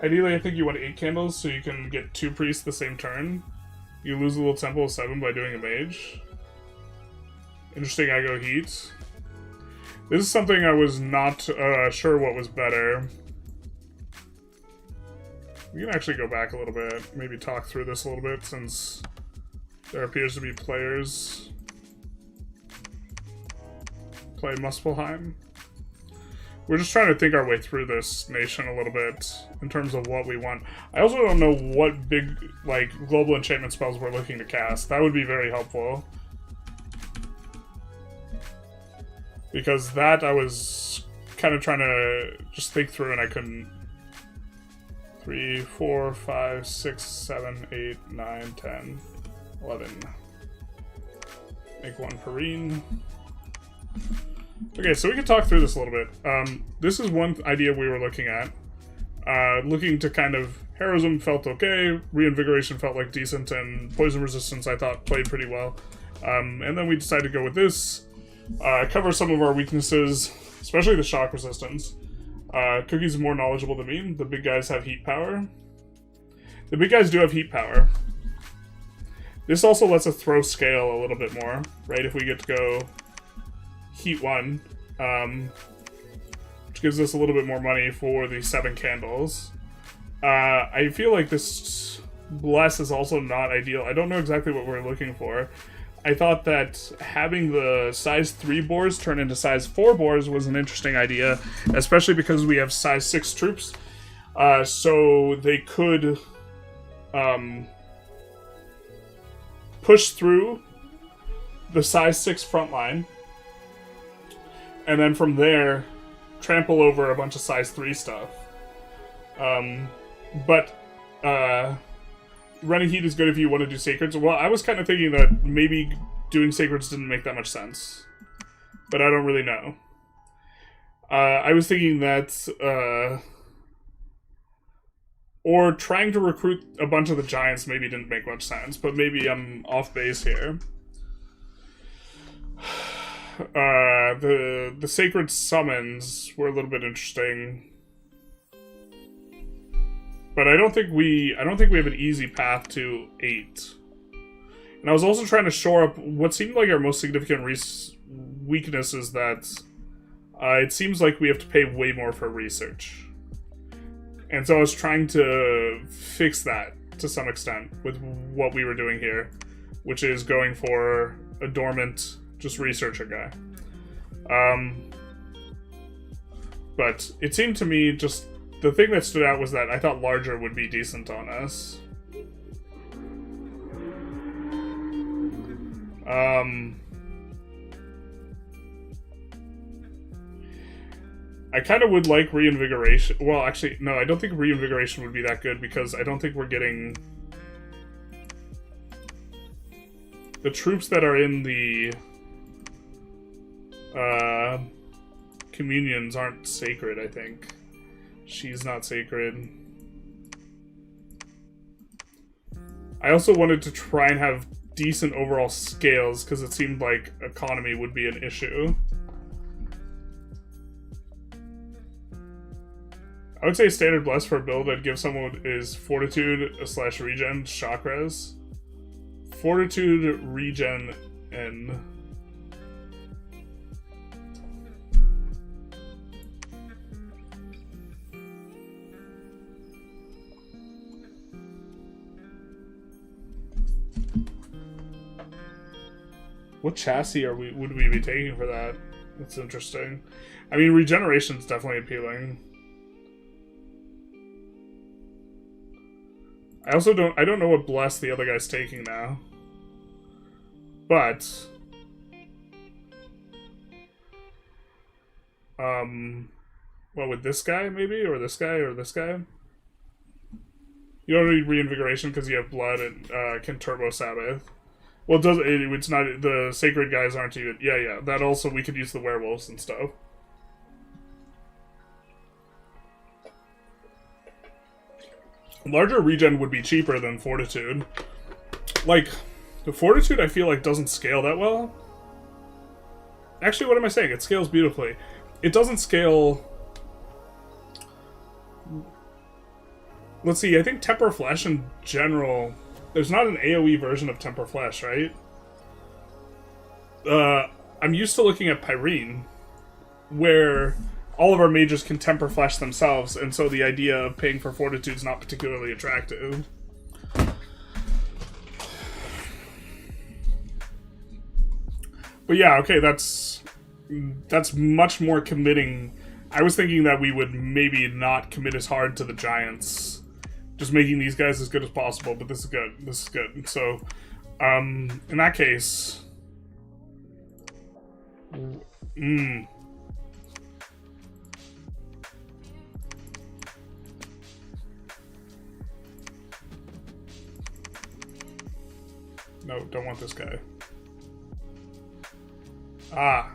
ideally, I think you want 8 candles so you can get 2 priests the same turn. You lose a little temple of 7 by doing a mage. Interesting, I go heat. This is something I was not sure what was better. We can actually go back a little bit, maybe talk through this a little bit, since there appears to be players play Muspelheim. We're just trying to think our way through this nation a little bit in terms of what we want. I also don't know what big, like, global enchantment spells we're looking to cast. That would be very helpful. Because that I was kind of trying to just think through and I couldn't. 3, 4, 5, 6, 7, 8, 9, 10, 11. Make 1 Perrine. Okay, so we can talk through this a little bit. This is one idea we were looking at. Looking to kind of heroism felt okay, reinvigoration felt like decent, and poison resistance I thought played pretty well. And then we decided to go with this, cover some of our weaknesses, especially the shock resistance. Cookie's more knowledgeable than me. The big guys have heat power. The big guys do have heat power. This also lets us throw scale a little bit more, right? If we get to go heat 1, which gives us a little bit more money for the 7 candles. I feel like this bless is also not ideal. I don't know exactly what we're looking for. I thought that having the size 3 boars turn into size 4 boars was an interesting idea, especially because we have size 6 troops. So they could push through the size 6 front line, and then from there trample over a bunch of size 3 stuff. But running heat is good if you want to do sacreds. Well, I was kind of thinking that maybe doing sacreds didn't make that much sense, but I don't really know. I was thinking that or trying to recruit a bunch of the giants maybe didn't make much sense, but maybe I'm off base here. The sacred summons were a little bit interesting, but I don't think we have an easy path to 8. And I was also trying to shore up what seemed like our most significant weakness is that it seems like we have to pay way more for research. And so I was trying to fix that to some extent with what we were doing here, which is going for a dormant, just researcher guy. But it seemed to me just the thing that stood out was that I thought larger would be decent on us. I kind of would like reinvigoration. Well, actually, no, I don't think reinvigoration would be that good because I don't think we're getting... The troops that are in the communions aren't sacred, I think. She's not sacred. I also wanted to try and have decent overall scales because it seemed like economy would be an issue. I would say standard bless for a build I'd give someone is fortitude / regen shock res. Fortitude, regen, and what chassis would we be taking for that? That's interesting. I mean, regeneration's definitely appealing. I don't know what bless the other guy's taking now. But what would this guy maybe? Or this guy or this guy? You don't need reinvigoration because you have blood and can turbo Sabbath. Well, it's not, the sacred guys aren't even, yeah, that also, we could use the werewolves and stuff. Larger regen would be cheaper than fortitude. Like, the fortitude I feel like doesn't scale that well. Actually, what am I saying? It scales beautifully. It doesn't scale... Let's see, I think Temper Flesh in general... There's not an AoE version of Temper Flesh, right? I'm used to looking at Pyrene, where all of our mages can Temper Flesh themselves, and so the idea of paying for Fortitude is not particularly attractive. But yeah, okay, that's much more committing. I was thinking that we would maybe not commit as hard to the giants, just making these guys as good as possible, but this is good. This is good. So, in that case... No, don't want this guy. Ah.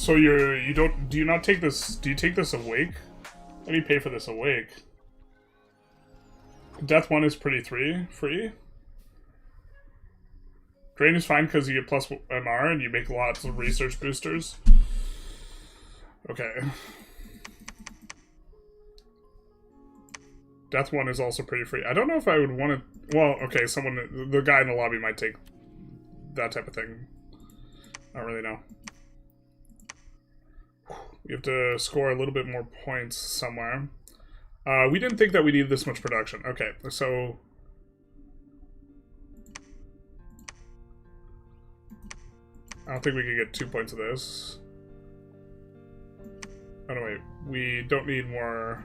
So you don't, do you not take this, do you take this awake? How do you pay for this awake? Death 1 is pretty free. Drain is fine because you get plus MR and you make lots of research boosters. Okay. Death 1 is also pretty free. I don't know if I would want to... Well, okay, someone... The guy in the lobby might take that type of thing. I don't really know. We have to score a little bit more points somewhere. We didn't think that we needed this much production. Okay, so... I don't think we could get 2 points of this. Oh no, wait. We don't need more...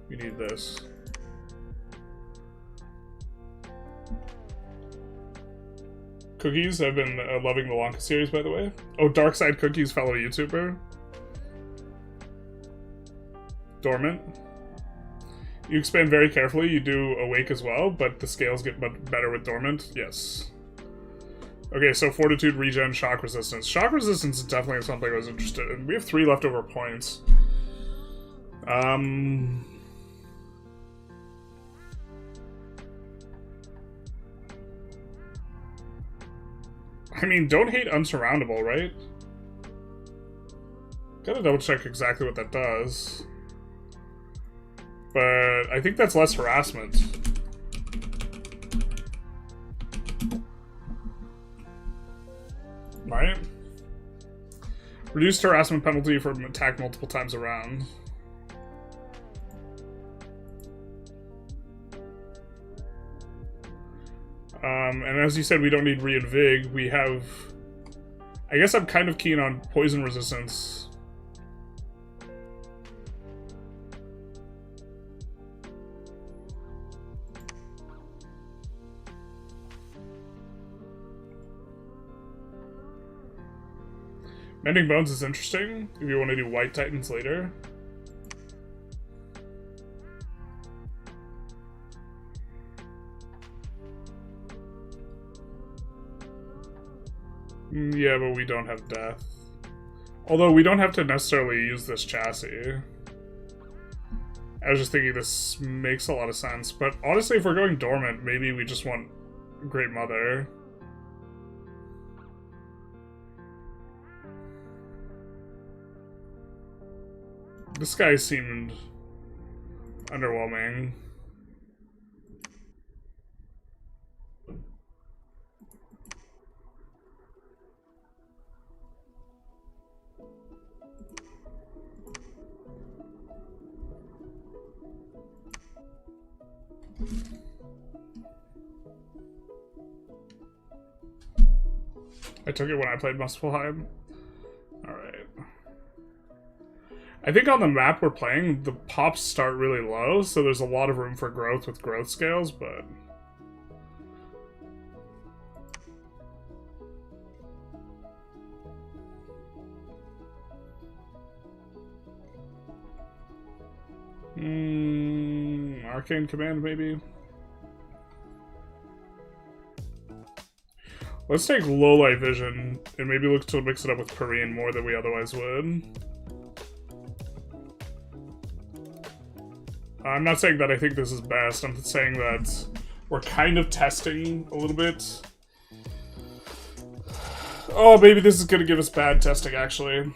We need this. Cookies, I've been loving the Lanka series, by the way. Oh, Dark Side Cookies, fellow YouTuber. Dormant. You expand very carefully. You do Awake as well, but the scales get better with Dormant. Yes. Okay, so Fortitude, Regen, Shock Resistance. Shock Resistance is definitely something I was interested in. We have 3 leftover points. I mean, don't hate Unsurroundable, right? Gotta double check exactly what that does. But I think that's less harassment. Right? Reduced harassment penalty for attack multiple times around. And as you said, we don't need Reinvig. We have... I guess I'm kind of keen on poison resistance. Mending Bones is interesting, if you want to do White Titans later. Yeah, but we don't have Death. Although we don't have to necessarily use this chassis. I was just thinking this makes a lot of sense, but honestly, if we're going Dormant, maybe we just want Great Mother. This guy seemed underwhelming. I took it when I played Muspelheim. Alright. I think on the map we're playing, the pops start really low, so there's a lot of room for growth with growth scales, but... Arcane Command, maybe? Let's take low light vision and maybe look to mix it up with Korean more than we otherwise would. I'm not saying that I think this is best, I'm saying that we're kind of testing a little bit. Oh, maybe this is gonna give us bad testing, actually.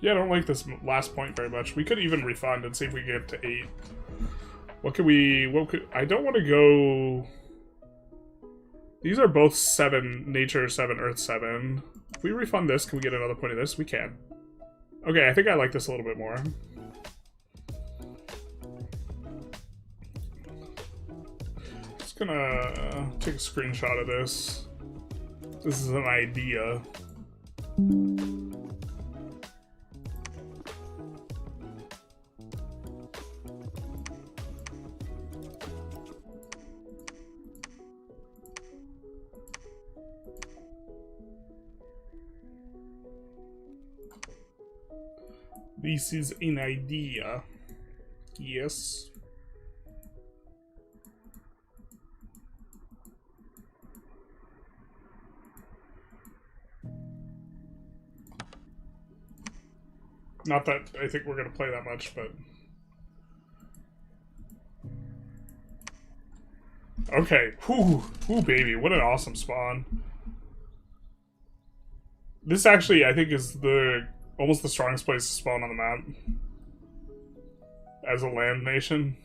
Yeah, I don't like this last point very much. We could even refund and see if we get to 8. What could we... I don't want to go... These are both 7. Nature 7, Earth 7. If we refund this, can we get another point of this? We can. Okay, I think I like this a little bit more. Just gonna take a screenshot of this. This is an idea. This is an idea. Yes. Not that I think we're going to play that much, but... Okay. Whew, baby. What an awesome spawn. This actually, I think, is almost the strongest place to spawn on the map. As a land nation.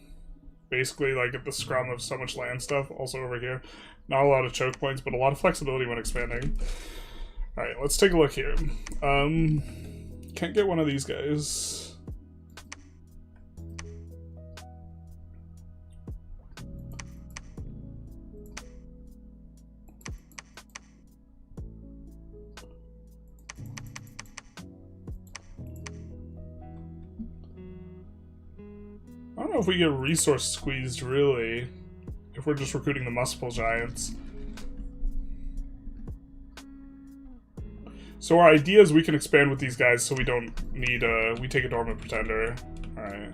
Basically, like, at the scrum of so much land stuff. Also over here. Not a lot of choke points, but a lot of flexibility when expanding. Alright, let's take a look here. Can't get one of these guys. I don't know if we get resource squeezed, really, if we're just recruiting the Muspel Giants. So our idea is we can expand with these guys so we don't need, we take a Dormant Pretender. Alright.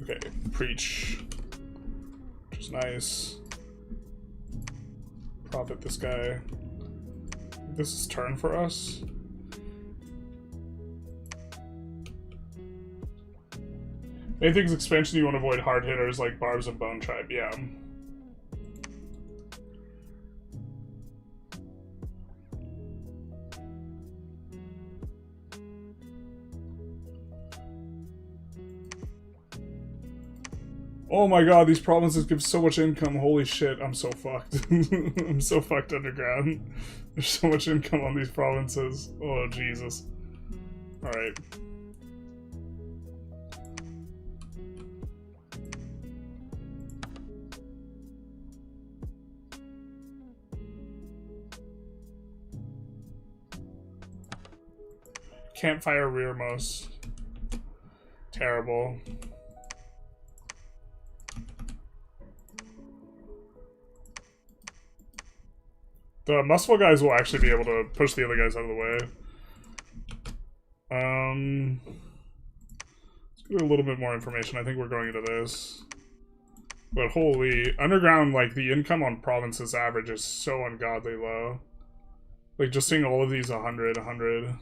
Okay, Preach. Which is nice. Profit this guy. This is turn for us. Anything's expansion, you want to avoid hard hitters like Barbs and Bone Tribe, yeah. Oh my god, these provinces give so much income, holy shit, I'm so fucked. I'm so fucked underground. There's so much income on these provinces. Oh, Jesus. Alright. Campfire rearmost. Terrible. The Muspel guys will actually be able to push the other guys out of the way. Let's get a little bit more information. I think we're going into this. But holy, underground, like, the income on provinces average is so ungodly low. Like, just seeing all of these 100, 100.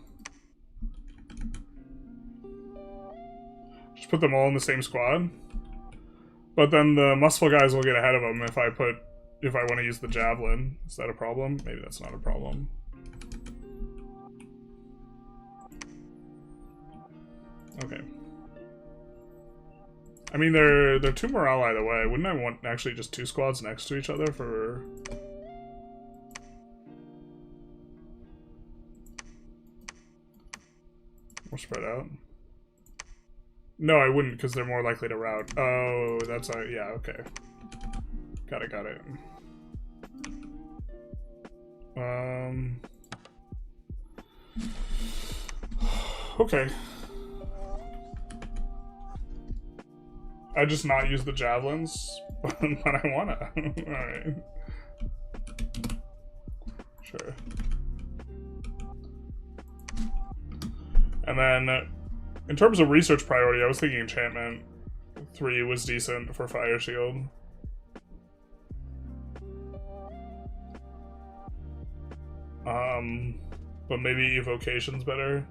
Just put them all in the same squad. But then the Muspel guys will get ahead of them if I want to use the Javelin. Is that a problem? Maybe that's not a problem. Okay. I mean, they're 2 morale either way. Wouldn't I want actually just 2 squads next to each other for... more spread out? No, I wouldn't, because they're more likely to rout. Oh, that's a... yeah, okay. Got it. Okay. I just not use the javelins, but I wanna. Alright. Sure. And then, in terms of research priority, I was thinking enchantment 3 was decent for Fire Shield. But maybe evocation's better.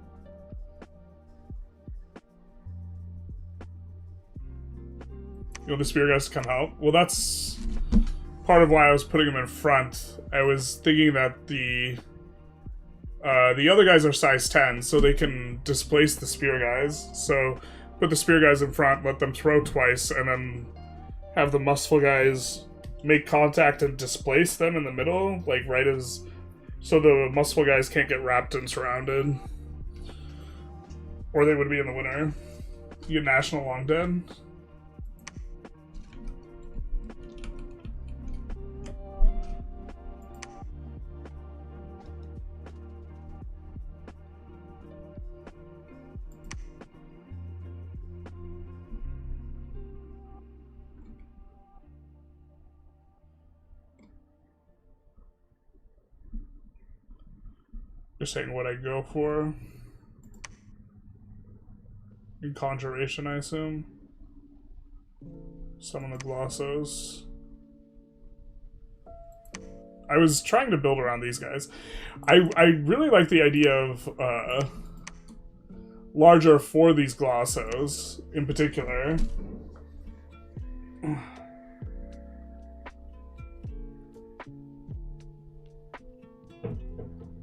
You want the spear guys to come help? Well, that's part of why I was putting them in front. I was thinking that the other guys are size 10, so they can displace the spear guys. So put the spear guys in front, let them throw twice, and then have the Muspel guys make contact and displace them in the middle, like right as... so the Muspel guys can't get wrapped and surrounded. Or they would be in the winner. You get National Long Dead. You're saying what I go for? In Conjuration, I assume. Summon the Glossos. I was trying to build around these guys. I really like the idea of larger for these Glossos in particular.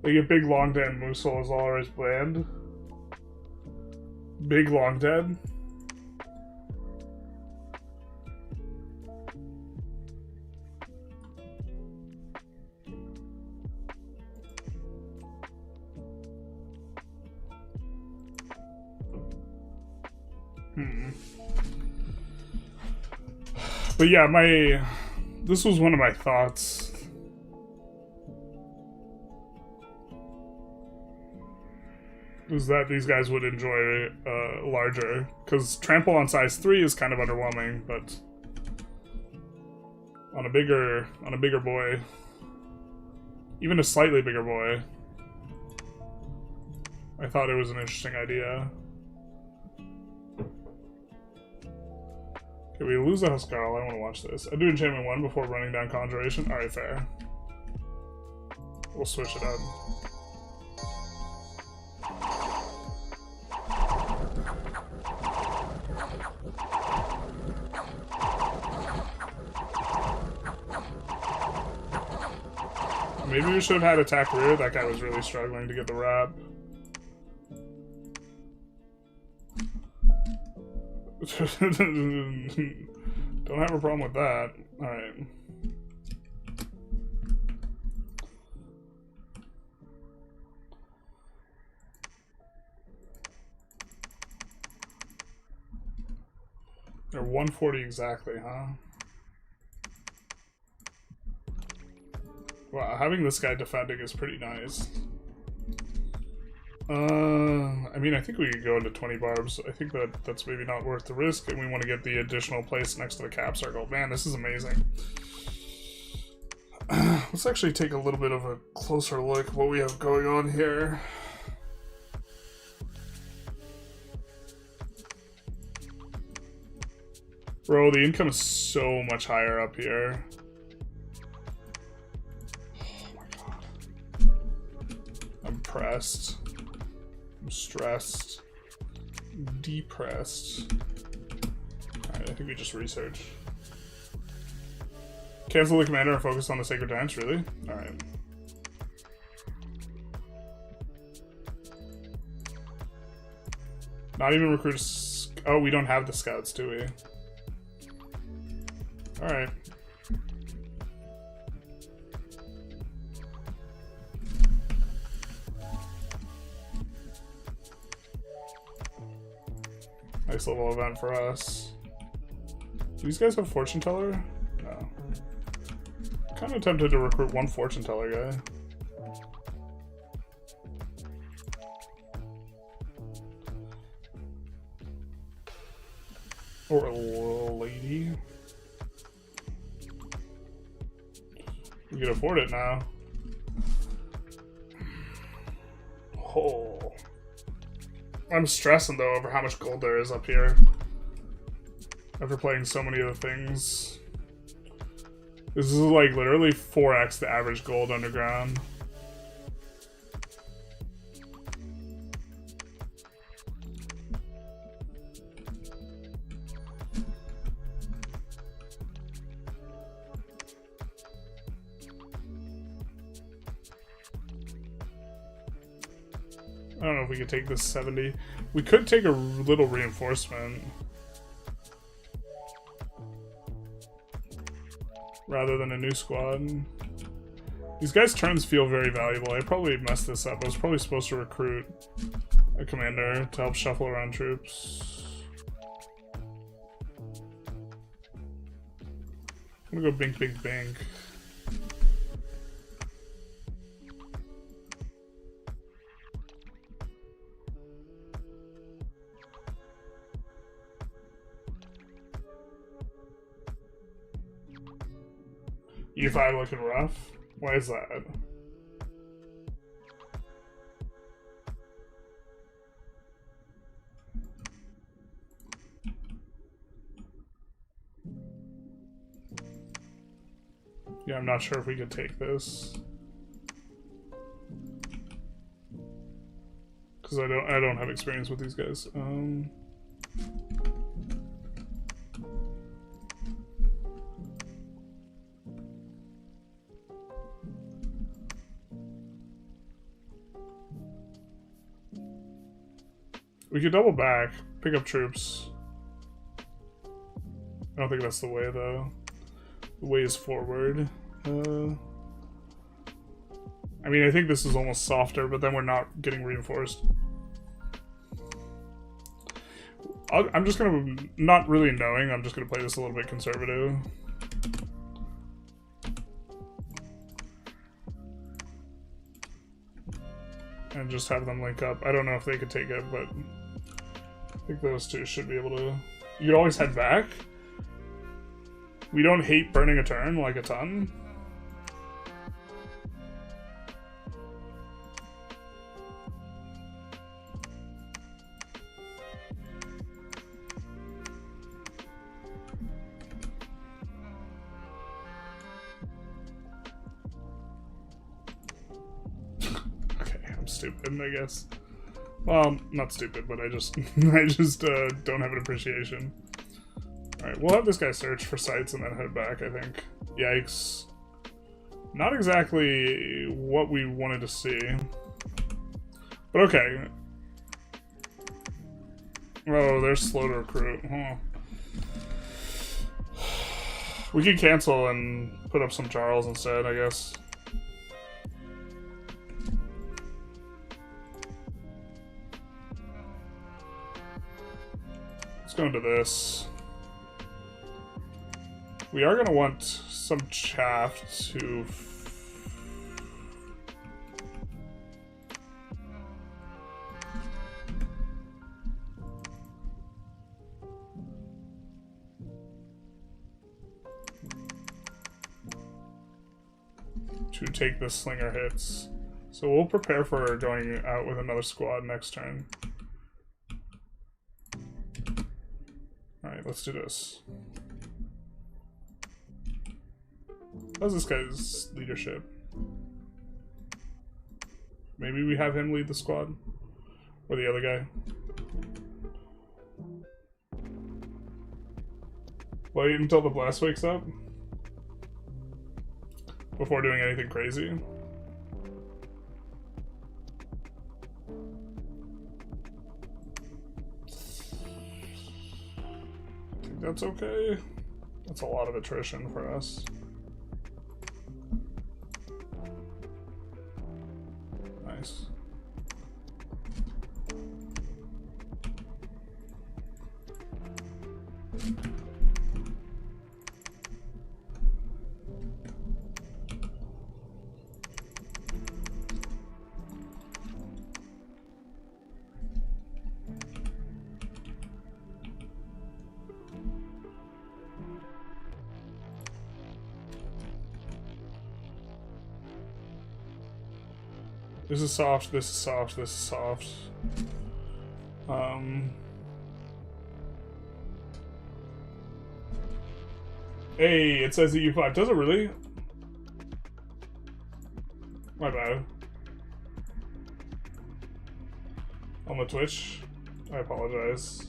They get big long dead Musil is always bland. Big long dead. But yeah, this was one of my thoughts. Is that these guys would enjoy larger, because trample on size 3 is kind of underwhelming, but on a bigger boy, even a slightly bigger boy, I thought it was an interesting idea. Okay, we lose the Huskarl. I want to watch this. I do enchantment 1 before running down Conjuration. Alright, fair. We'll switch it up. Maybe we should have had attack rear. That guy was really struggling to get the wrap. Don't have a problem with that. Alright. They're 140 exactly, huh? Wow, having this guy defending is pretty nice. I mean, I think we could go into 20 barbs. I think that's maybe not worth the risk, and we want to get the additional place next to the cap circle. Man, this is amazing. Let's actually take a little bit of a closer look at what we have going on here. Bro, the income is so much higher up here. Oh my god. I'm pressed. I'm stressed. Depressed. Alright, I think we just research. Cancel the commander and focus on the sacred dance, really? Alright. Not even recruit. Oh, we don't have the scouts, do we? Alright. Nice little event for us. Do these guys have fortune teller? No. Kind of tempted to recruit one fortune teller guy. Or a lady. We can afford it now. Oh. I'm stressing though over how much gold there is up here. After playing so many other things. This is like literally 4x the average gold underground. I don't know if we could take this 70. We could take a little reinforcement. Rather than a new squad. These guys' turns feel very valuable. I probably messed this up. I was probably supposed to recruit a commander to help shuffle around troops. I'm gonna go bink, bink, bink. E5 looking rough? Why is that? Yeah, I'm not sure if we could take this. Because I don't have experience with these guys. We could double back, pick up troops. I don't think that's the way, though. The way is forward. I mean, I think this is almost softer, but then we're not getting reinforced. I'm just gonna, not really knowing, I'm just gonna play this a little bit conservative. And just have them link up. I don't know if they could take it, but I think those two should be able to. You could always head back. We don't hate burning a turn like a ton. Stupid, I guess. Well, not stupid, but I just don't have an appreciation. Alright, we'll have this guy search for sites and then head back, I think. Yikes. Not exactly what we wanted to see. But okay. Oh, they're slow to recruit. Huh. We could cancel and put up some Charles instead, I guess. Go into this. We are going to want some chaff to take the slinger hits. So we'll prepare for going out with another squad next turn. Alright, let's do this. How's this guy's leadership? Maybe we have him lead the squad? Or the other guy? Wait until the blast wakes up? Before doing anything crazy? That's okay. That's a lot of attrition for us. Nice. This is soft, this is soft, this is soft. Hey, it says EU5. Does it really? My bad. On the Twitch? I apologize.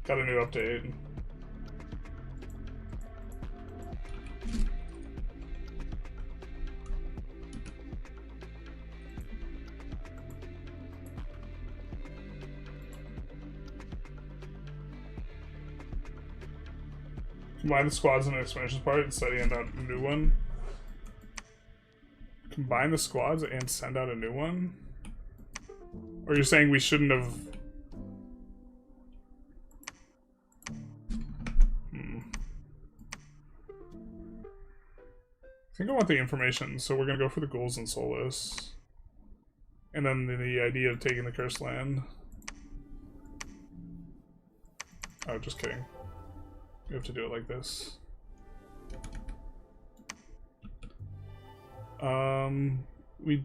Got a new update. Combine the squads in an expansion part and send out a new one. Combine the squads and send out a new one? Or you're saying we shouldn't have... I think I want the information, so we're gonna go for the ghouls and Solus. And then the idea of taking the cursed land. Oh, just kidding. We have to do it like this. We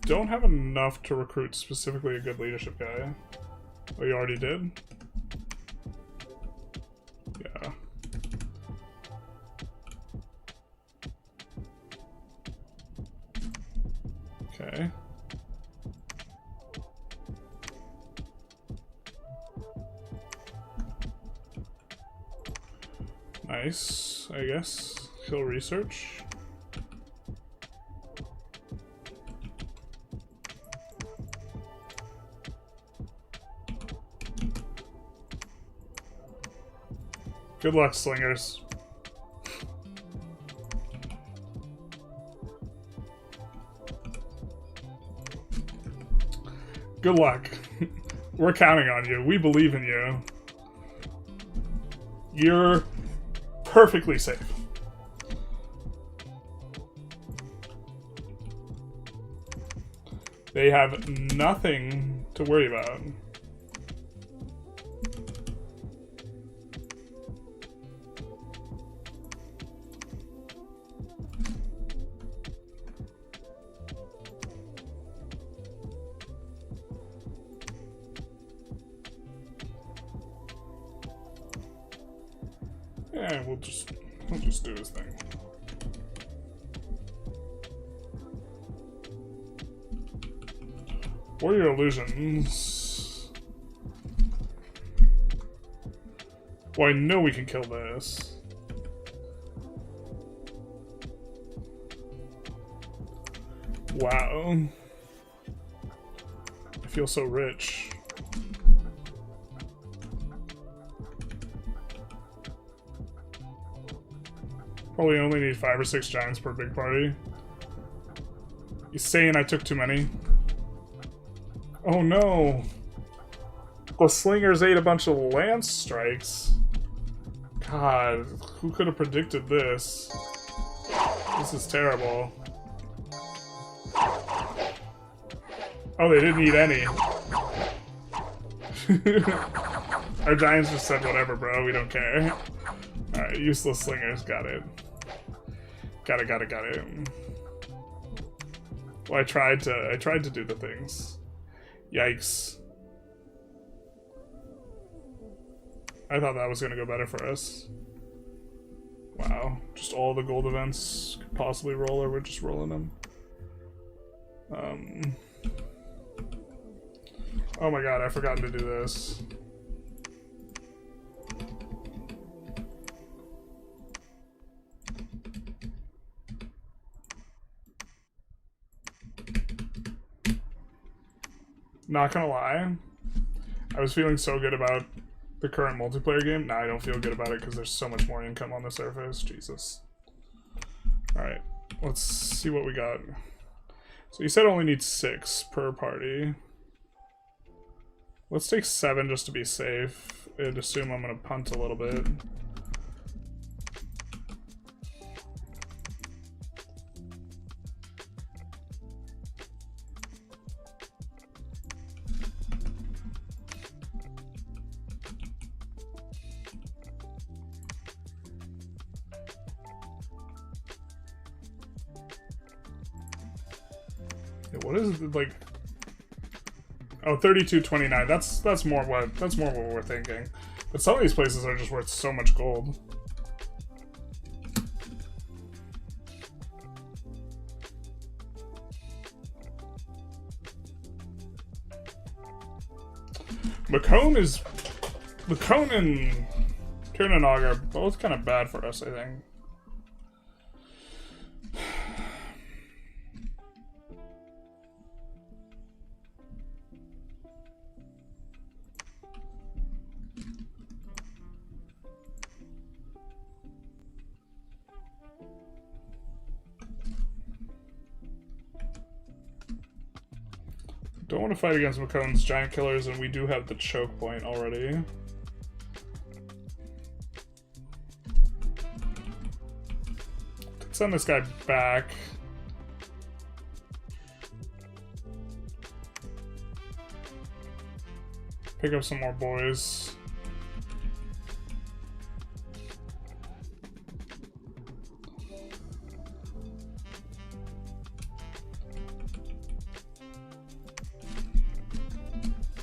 don't have enough to recruit specifically a good leadership guy. Oh, you already did? Yeah. nice, I guess. Kill research. Good luck, slingers. Good luck. We're counting on you. We believe in you. You're perfectly safe. They have nothing to worry about. Yeah, we'll just do his thing. Warrior illusions. Well, I know we can kill this. Wow. I feel so rich. Probably only need 5 or 6 giants per big party. You saying I took too many? Oh no! The slingers ate a bunch of lance strikes. God, who could have predicted this? This is terrible. Oh, they didn't eat any. Our giants just said whatever, bro. We don't care. Alright, useless slingers. Got it. Got it. Well, I tried to do the things. Yikes. I thought that was gonna go better for us. Wow. Just all the gold events could possibly roll, or we're just rolling them. Oh my god, I've forgotten to do this. Not gonna lie, I was feeling so good about the current multiplayer game. Now I don't feel good about it because there's so much more income on the surface. Jesus. Alright, let's see what we got. So you said only need 6 per party. Let's take 7 just to be safe and assume I'm gonna punt a little bit. What is it, like? Oh, 32.29. That's more what we're thinking. But some of these places are just worth so much gold. Macone and Quinine are both kind of bad for us, I think. Don't want to fight against Macone's giant killers, and we do have the choke point already. Could send this guy back. Pick up some more boys.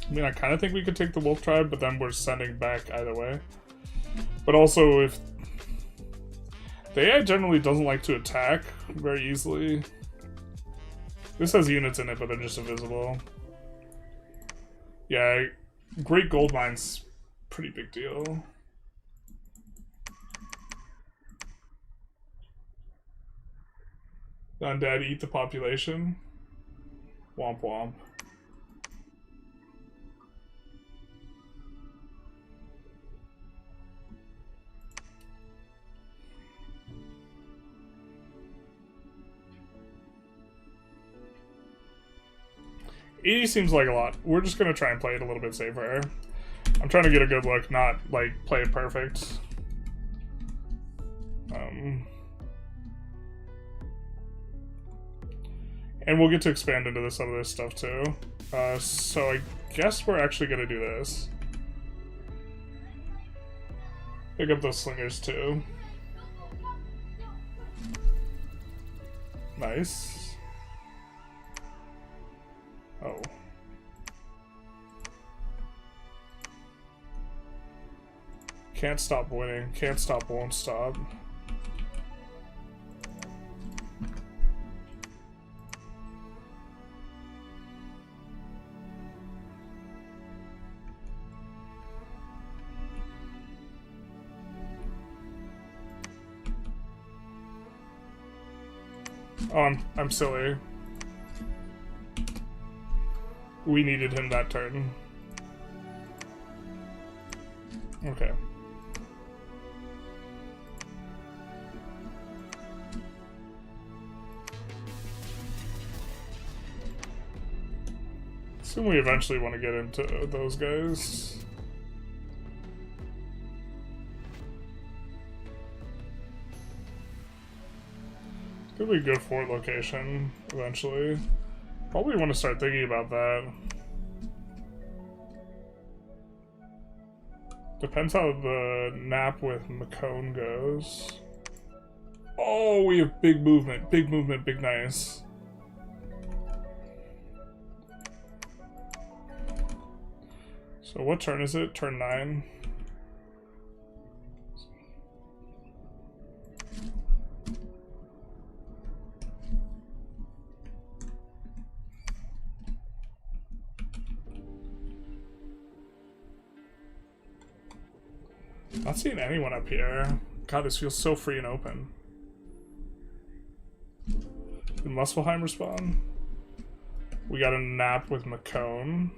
I mean, I kind of think we could take the wolf tribe, but then we're sending back either way. But also, if the AI generally doesn't like to attack very easily. This has units in it, but they're just invisible. Yeah, Great Gold Mine's pretty big deal. The undead eat the population. Womp womp. $80 seems like a lot. We're just gonna try and play it a little bit safer. I'm trying to get a good look, not like play it perfect. And we'll get to expand into some of this stuff too. So I guess we're actually gonna do this. Pick up those slingers too. Nice. Oh. Can't stop winning. Can't stop, won't stop. Oh, I'm silly. We needed him that turn. Okay. Assume we eventually want to get into those guys. Could be a good fort location eventually. Probably want to start thinking about that. Depends how the nap with Macone goes. Oh, we have big movement, big nice. So what turn is it? Turn 9. Not seeing anyone up here. God, this feels so free and open. Did Muspelheim respond? We got a nap with Macone.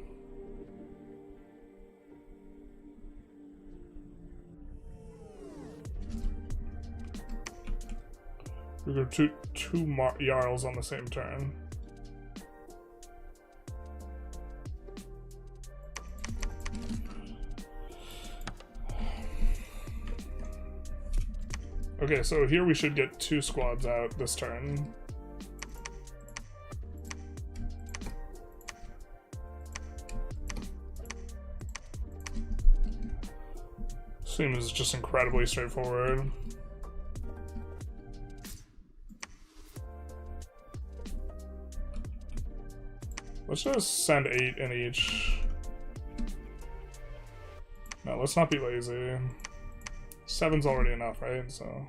We got two Jarls on the same turn. Okay, so here we should get 2 squads out this turn. Seems just incredibly straightforward. Let's just send 8 in each. No, let's not be lazy. 7's already enough, right? So.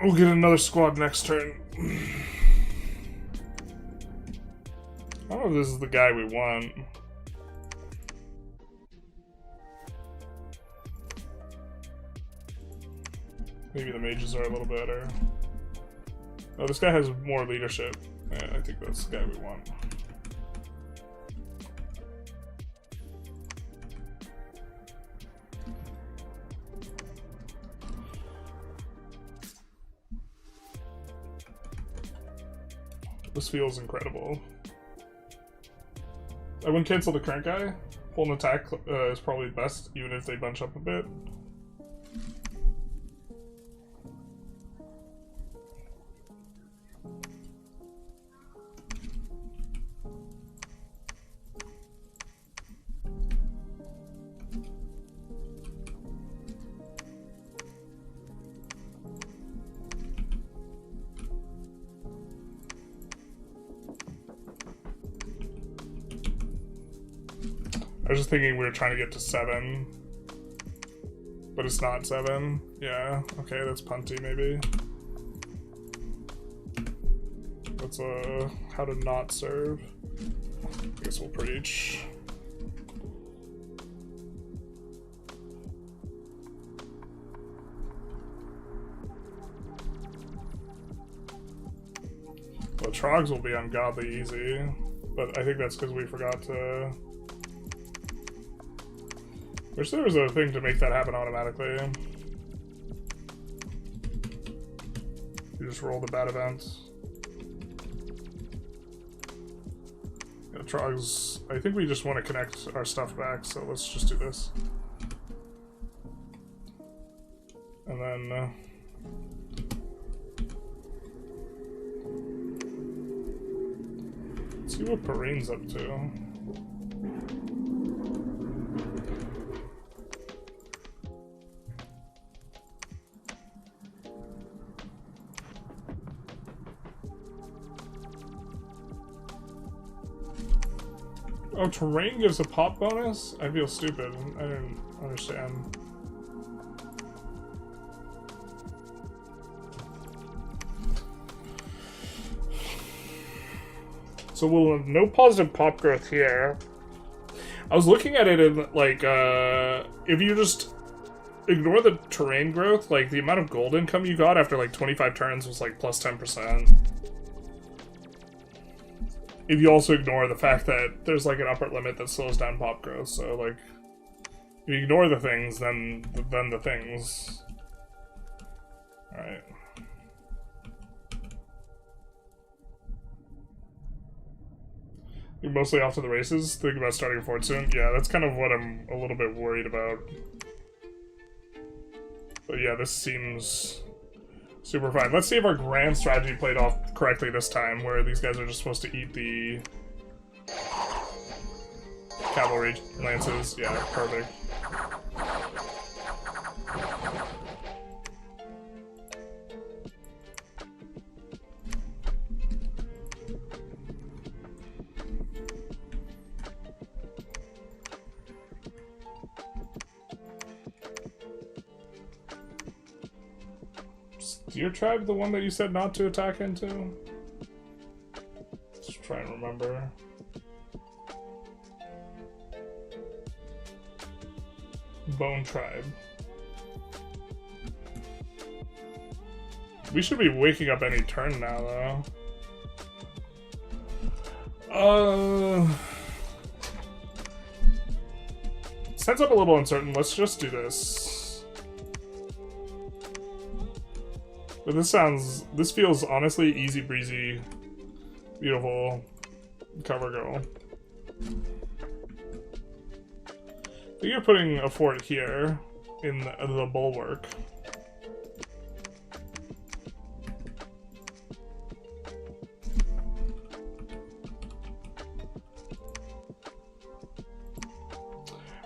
We'll get another squad next turn. I don't know if this is the guy we want. Maybe the mages are a little better. Oh, this guy has more leadership. Yeah, I think that's the guy we want. This feels incredible. I wouldn't cancel the current guy. Hold an attack is probably best, even if they bunch up a bit. I was just thinking we were trying to get to 7. But it's not 7. Yeah, okay, that's punty maybe. That's how to not serve. I guess we'll preach. The trogs will be ungodly easy, but I think that's because we forgot to... Wish there was a thing to make that happen automatically. You just roll the bad events. Yeah, trogs, I think we just want to connect our stuff back, so let's just do this. And then... let's see what Perine's up to. Oh, terrain gives a pop bonus? I feel stupid. I didn't understand. So we'll have no positive pop growth here. I was looking at it and like, if you just ignore the terrain growth, like the amount of gold income you got after like 25 turns was like plus 10%. If you also ignore the fact that there's like an upper limit that slows down pop growth, so like, if you ignore the things, then the things. Alright. You're mostly off to the races? Think about starting a fort soon? Yeah, that's kind of what I'm a little bit worried about. But yeah, this seems super fine. Let's see if our grand strategy played off correctly this time, where these guys are just supposed to eat the cavalry lances. Yeah, perfect. Is your tribe the one that you said not to attack into? Let's try and remember. Bone tribe. We should be waking up any turn now, though. Sets up a little uncertain. Let's just do this. But this feels honestly easy breezy, beautiful cover girl. I think you're putting a fort here in the bulwark.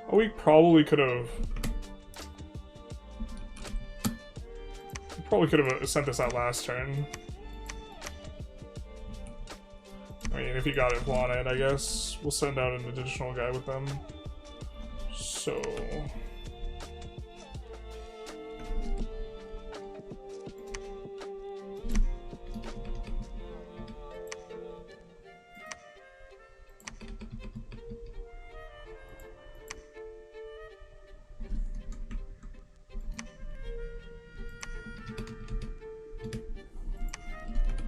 Oh, we probably could have. Probably could have sent this out last turn. I mean, if you got it wanted, I guess we'll send out an additional guy with them. So.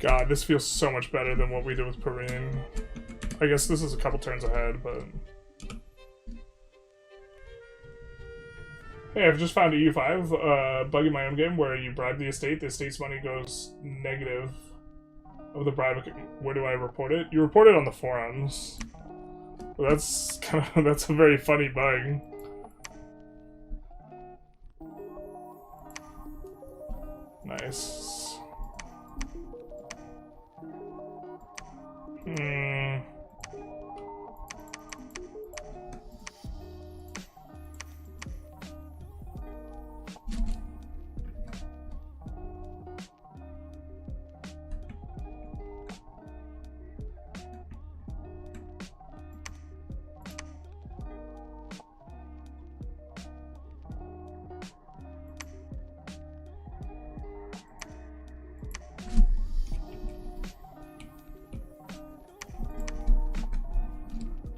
God, this feels so much better than what we did with Perrine. I guess this is a couple turns ahead, but... Hey, I've just found a U5 bug in my own game where you bribe the estate's money goes negative of the bribe. Where do I report it? You report it on the forums. Well, that's kind of, that's a very funny bug. Nice.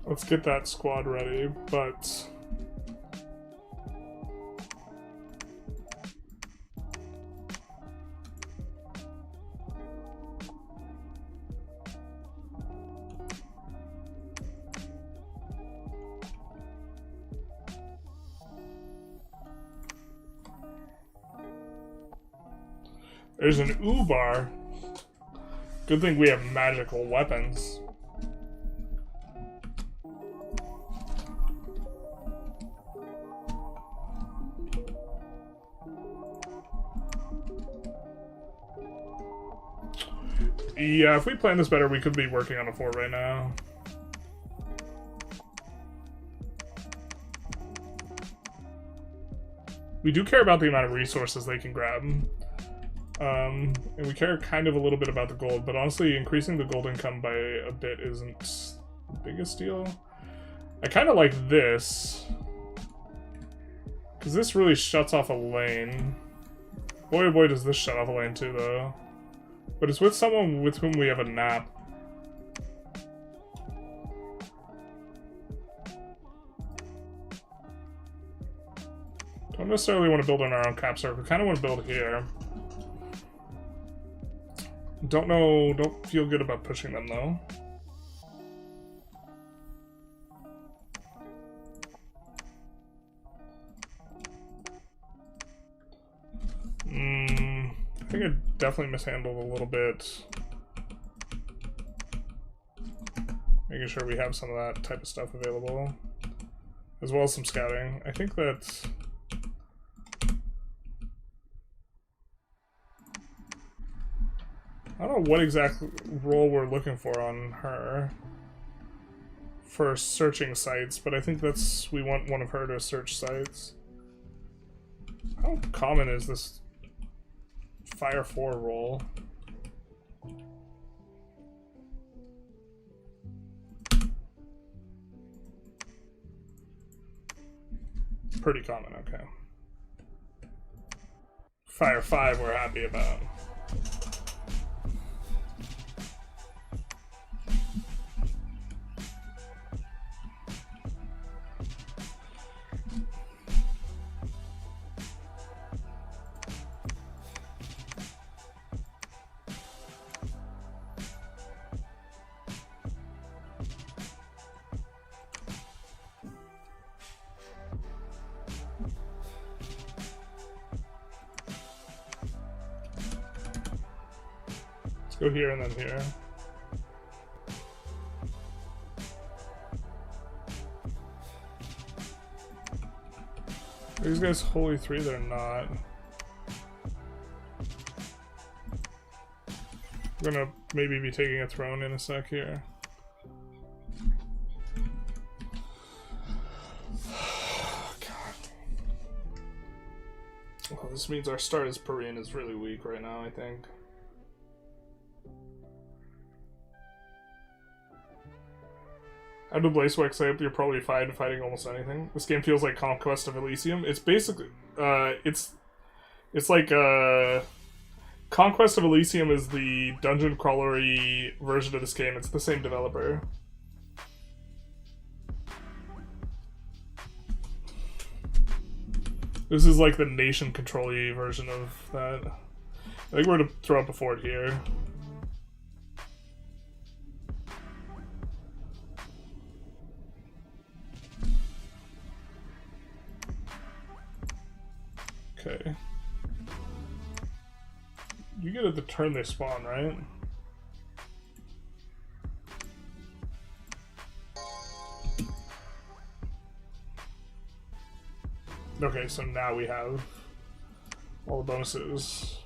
Let's get that squad ready, but... There's an U-bar. Good thing we have magical weapons. Yeah, if we plan this better, we could be working on a fort right now. We do care about the amount of resources they can grab. And we care kind of a little bit about the gold, but honestly, increasing the gold income by a bit isn't the biggest deal. I kind of like this, because this really shuts off a lane. Boy, oh boy, does this shut off a lane too, though. But it's with someone with whom we have a nap. Don't necessarily want to build on our own cap circle. We kind of want to build here. Don't feel good about pushing them, though. I think I definitely mishandled a little bit. Making sure we have some of that type of stuff available. As well as some scouting. I think that... I don't know what exact role we're looking for on her for searching sites, but I think that's... we want one of her to search sites. How common is this Fire 4 role? Pretty common, okay. Fire 5 we're happy about. Go here and then here. Are these guys Holy 3? They're not. We're gonna maybe be taking a throne in a sec here. God. Well, this means our start as Perrine is really weak right now, I think. How do Blazewick say you're probably fine fighting almost anything? This game feels like Conquest of Elysium. It's basically, it's like, Conquest of Elysium is the dungeon crawlery version of this game. It's the same developer. This is like the nation control-y version of that. I think we're gonna throw up a fort here. You get it the turn they spawn, right? Okay, so now we have all the bonuses.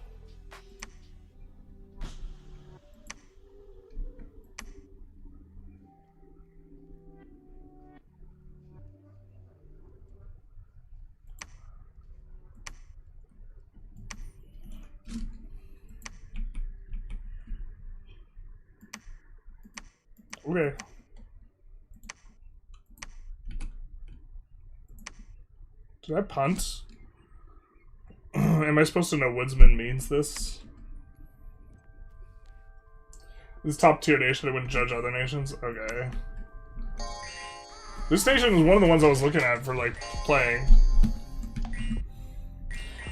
Okay. Did I punt? Am I supposed to know woodsman means this? This top tier nation, I wouldn't judge other nations? Okay. This nation was one of the ones I was looking at for, like, playing.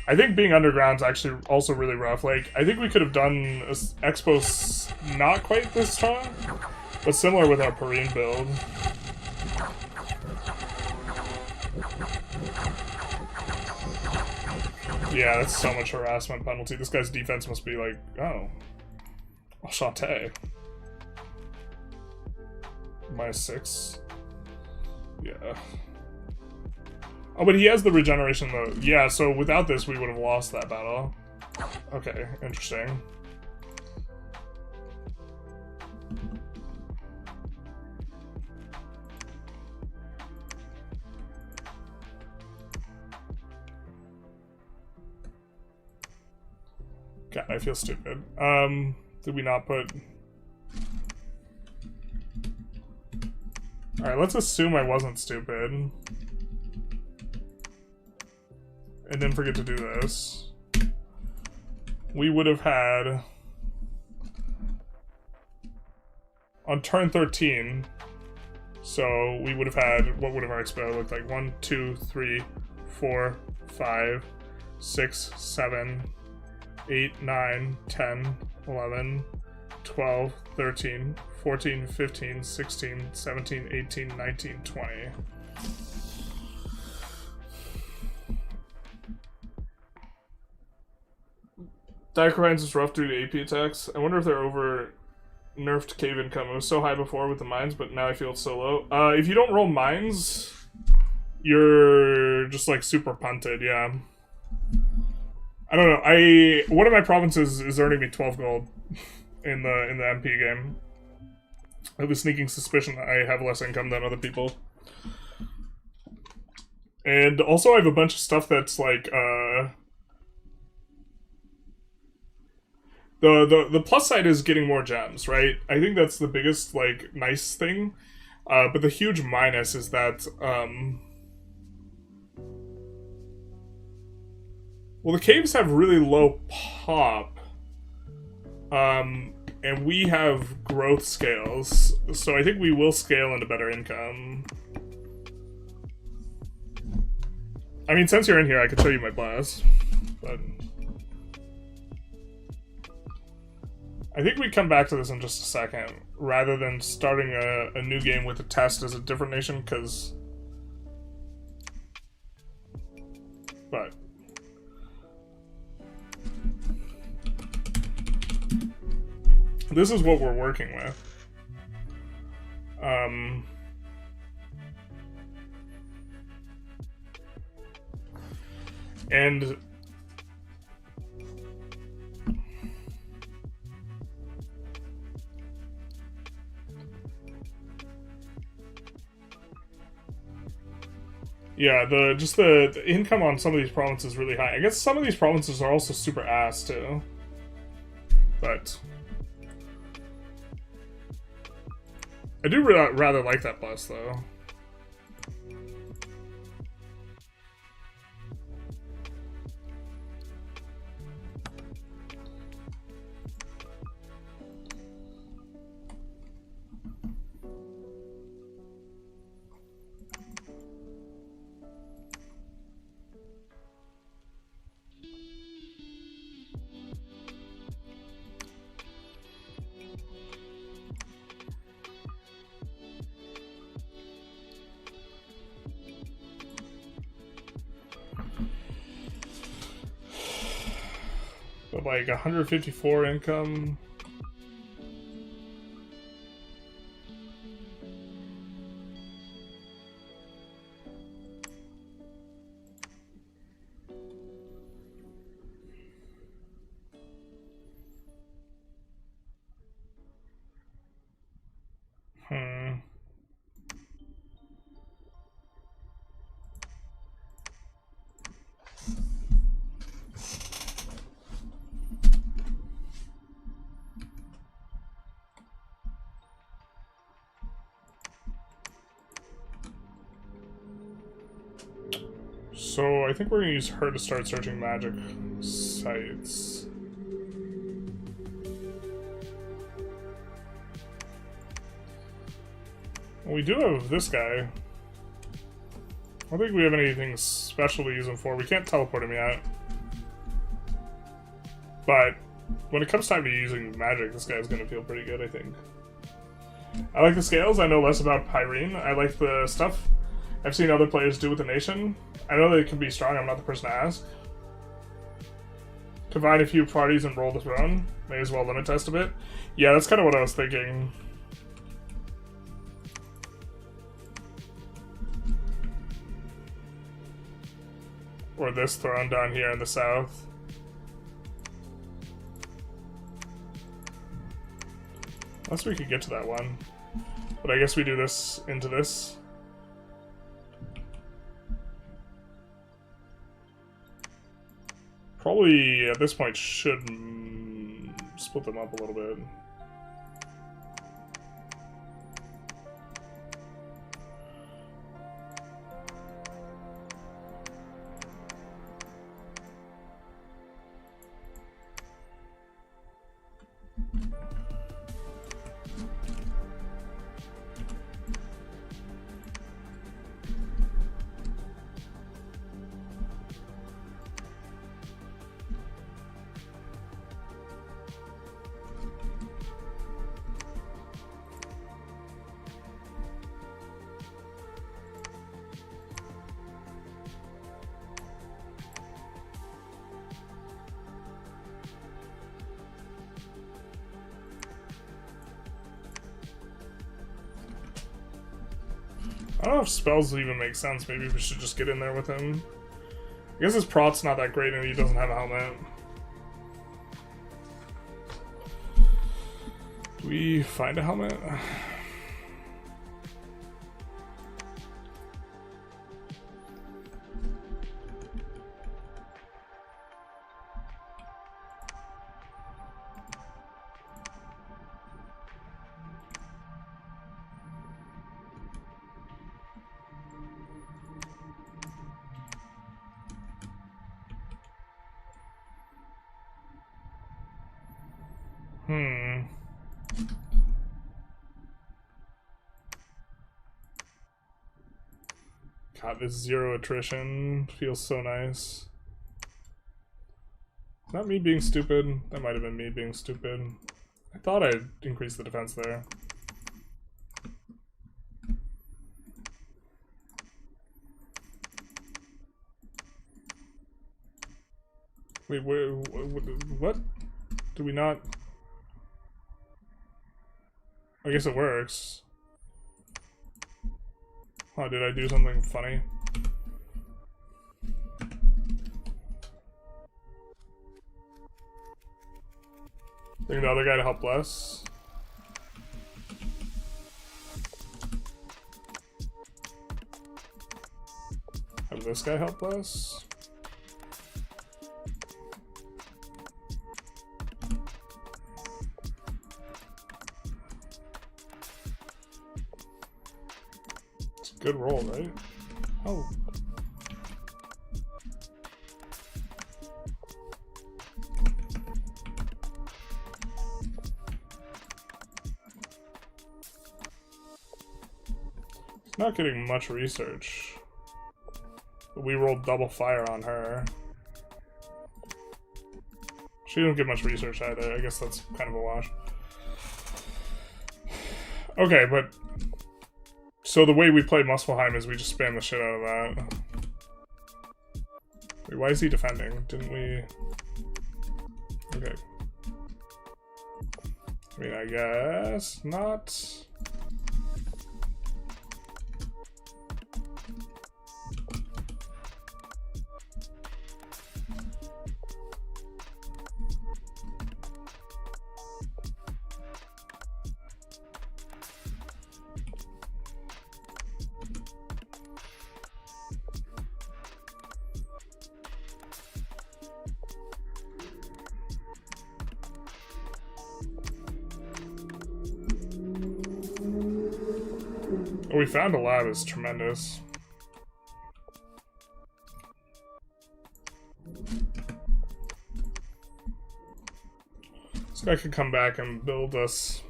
I think being underground is actually also really rough. Like, I think we could have done Expos not quite this strong, but similar with our Perrine build. Yeah, that's so much harassment penalty. This guy's defense must be like, oh, enchanté. -6. Yeah. Oh, but he has the regeneration though. Yeah, so without this, we would have lost that battle. Okay, interesting. God, I feel stupid. Did we not put... Alright, let's assume I wasn't stupid. And didn't forget to do this. We would have had... On turn 13, so we would have had... What would have our expo looked like? 1, 2, 3, 4, 5, 6, 7... 8, 9, 10, 11, 12, 13, 14, 15, 16, 17, 18, 19, 20. Diachromines is rough due to AP attacks. I wonder if they're over nerfed cave income. It was so high before with the mines, but now I feel it's so low. If you don't roll mines, you're just like super punted, yeah. I don't know. One of my provinces is earning me 12 gold in the MP game. I have a sneaking suspicion that I have less income than other people. And also I have a bunch of stuff that's like the plus side is getting more gems, right? I think that's the biggest like nice thing. But the huge minus is that well, the caves have really low pop, and we have growth scales, so I think we will scale into better income. I mean, since you're in here, I could show you my blast, but... I think we come back to this in just a second, rather than starting a new game with a test as a different nation, because... But... This is what we're working with. And yeah, the income on some of these provinces is really high. I guess some of these provinces are also super ass too. But I do rather like that bus, though. But like 154 income. So I think we're gonna use her to start searching magic sites. Well, we do have this guy. I don't think we have anything special to use him for. We can't teleport him yet. But when it comes time to using magic, this guy's gonna feel pretty good, I think. I like the scales. I know less about Pyrene. I like the stuff I've seen other players do with the nation. I know they can be strong. I'm not the person to ask. Combine a few parties and roll the throne. May as well limit test a bit. Yeah, that's kind of what I was thinking. Or this throne down here in the south. Unless we could get to that one. But I guess we do this into this. Probably, at this point, should split them up a little bit. I don't know if spells even make sense. Maybe we should just get in there with him. I guess his prot's not that great and he doesn't have a helmet. Do we find a helmet? God, this zero attrition feels so nice. Not me being stupid. That might have been me being stupid. I thought I'd increase the defense there. Wait, what? Do we not? I guess it works. Oh, did I do something funny? Bring the other guy to help less. Have this guy help less. Good roll, right? Oh. It's not getting much research. But we rolled double fire on her. She didn't get much research either. I guess that's kind of a wash. Okay, but so the way we play Muspelheim is we just spam the shit out of that. Wait, why is he defending? Didn't we... Okay. I mean, I guess not. What we found a lab is tremendous. This guy could come back and build us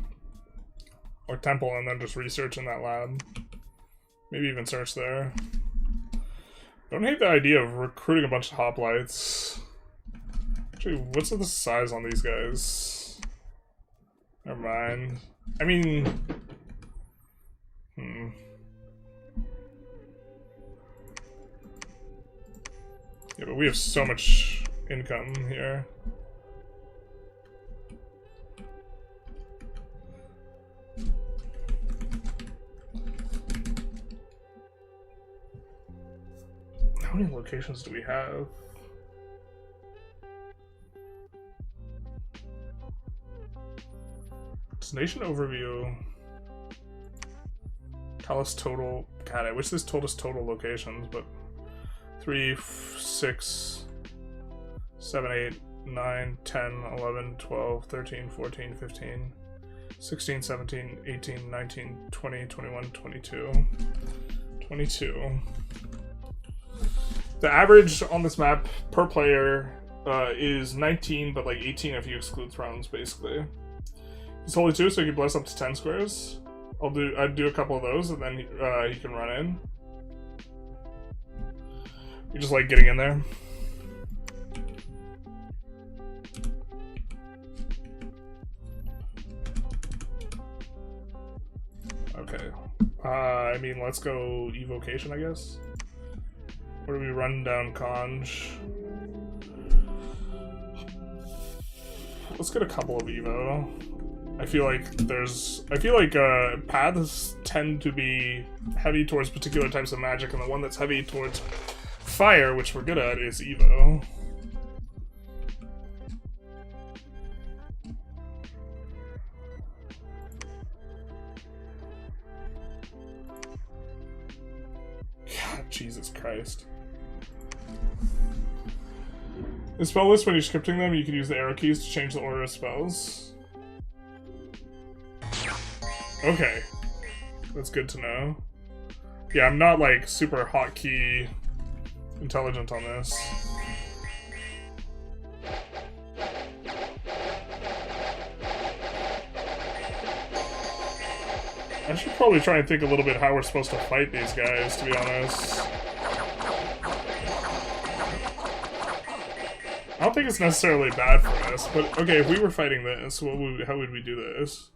a temple and then just research in that lab. Maybe even search there. Don't hate the idea of recruiting a bunch of hoplites. Actually, what's the size on these guys? Never mind. I mean... Yeah, but we have so much income here. How many locations do we have? Destination overview. Tell us total. God, I wish this told us total locations, but 3, 6, 7, 8, 9, 10, 11, 12, 13, 14, 15, 16, 17, 18, 19, 20, 21, 22. 22. The average on this map per player is 19, but like 18 if you exclude thrones, basically. He's holy too, so he can bless up to 10 squares. I'd do a couple of those, and then he can run in. You just like getting in there. Okay. I mean, let's go evocation, I guess. Where do we run down Conj? Let's get a couple of evo. I feel like paths tend to be heavy towards particular types of magic, and the one that's heavy towards fire, which we're good at, is evo. God, Jesus Christ. In spell list, when you're scripting them, you can use the arrow keys to change the order of spells. Okay. That's good to know. Yeah, I'm not, like, super hotkey intelligent on this. I should probably try and think a little bit how we're supposed to fight these guys, to be honest. I don't think it's necessarily bad for us, but okay, if we were fighting this, how would we do this?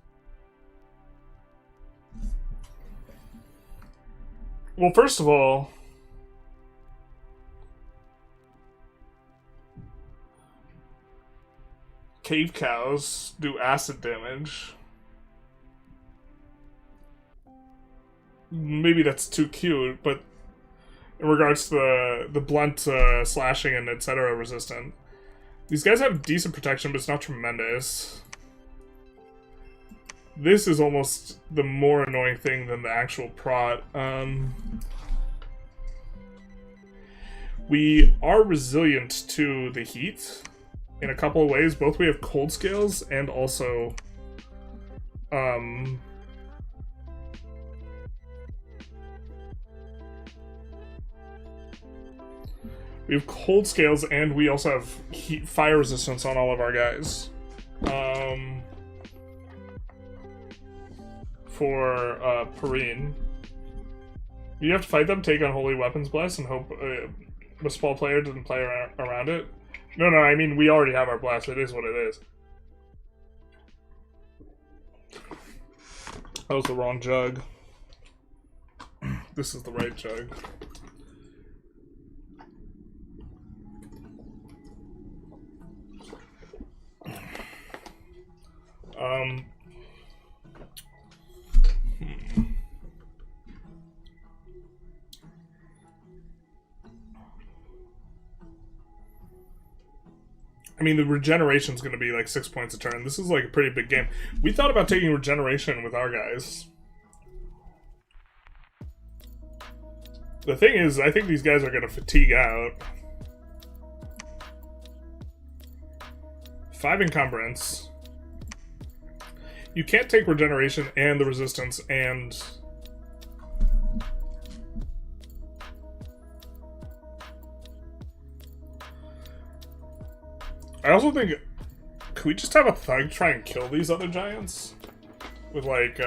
Well, first of all, cave cows do acid damage. Maybe that's too cute, but in regards to the blunt slashing and etc. resistant, these guys have decent protection, but it's not tremendous. This is almost the more annoying thing than the actual prot. We are resilient to the heat in a couple of ways. Both we have cold scales and also we have cold scales, and we also have fire resistance on all of our guys. For Perrine, you have to fight them, take on Holy Weapons Bless, and hope the small player doesn't play around it. No, I mean, we already have our Bless. It is what it is. That was the wrong jug. This is the right jug. I mean, the regeneration's going to be like 6 points a turn. This is like a pretty big game. We thought about taking regeneration with our guys. The thing is, I think these guys are going to fatigue out. 5 encumbrance. You can't take regeneration and the resistance and... I also think... Could we just have a thug try and kill these other giants? With like,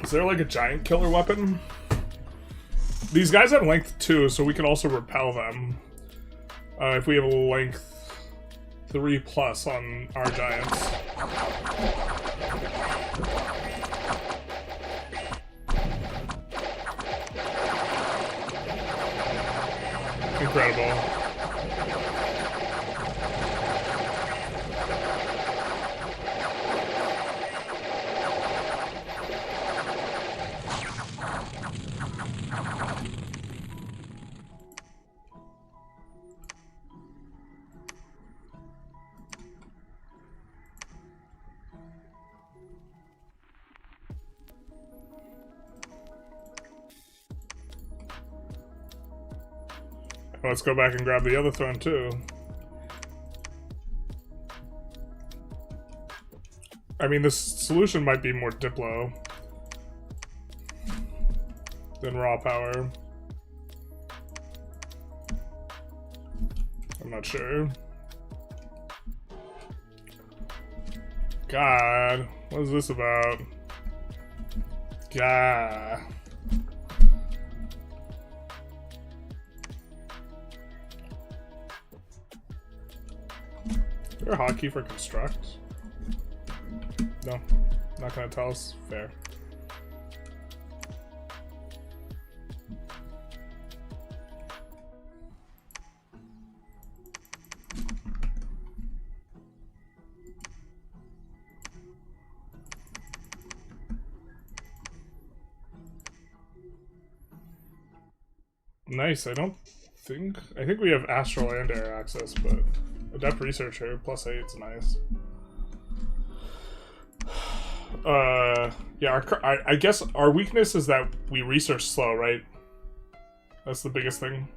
Is there like a giant killer weapon? These guys have length 2, so we can also repel them. If we have a length 3+ on our giants. Incredible. Let's go back and grab the other throne too. I mean, this solution might be more Diplo than raw power. I'm not sure. God, what is this about? God. Is there a hotkey for construct? No, not gonna tell us. Fair. Nice. I think we have astral and air access, but adept researcher +8 is nice. Yeah, I guess our weakness is that we research slow, right? That's the biggest thing.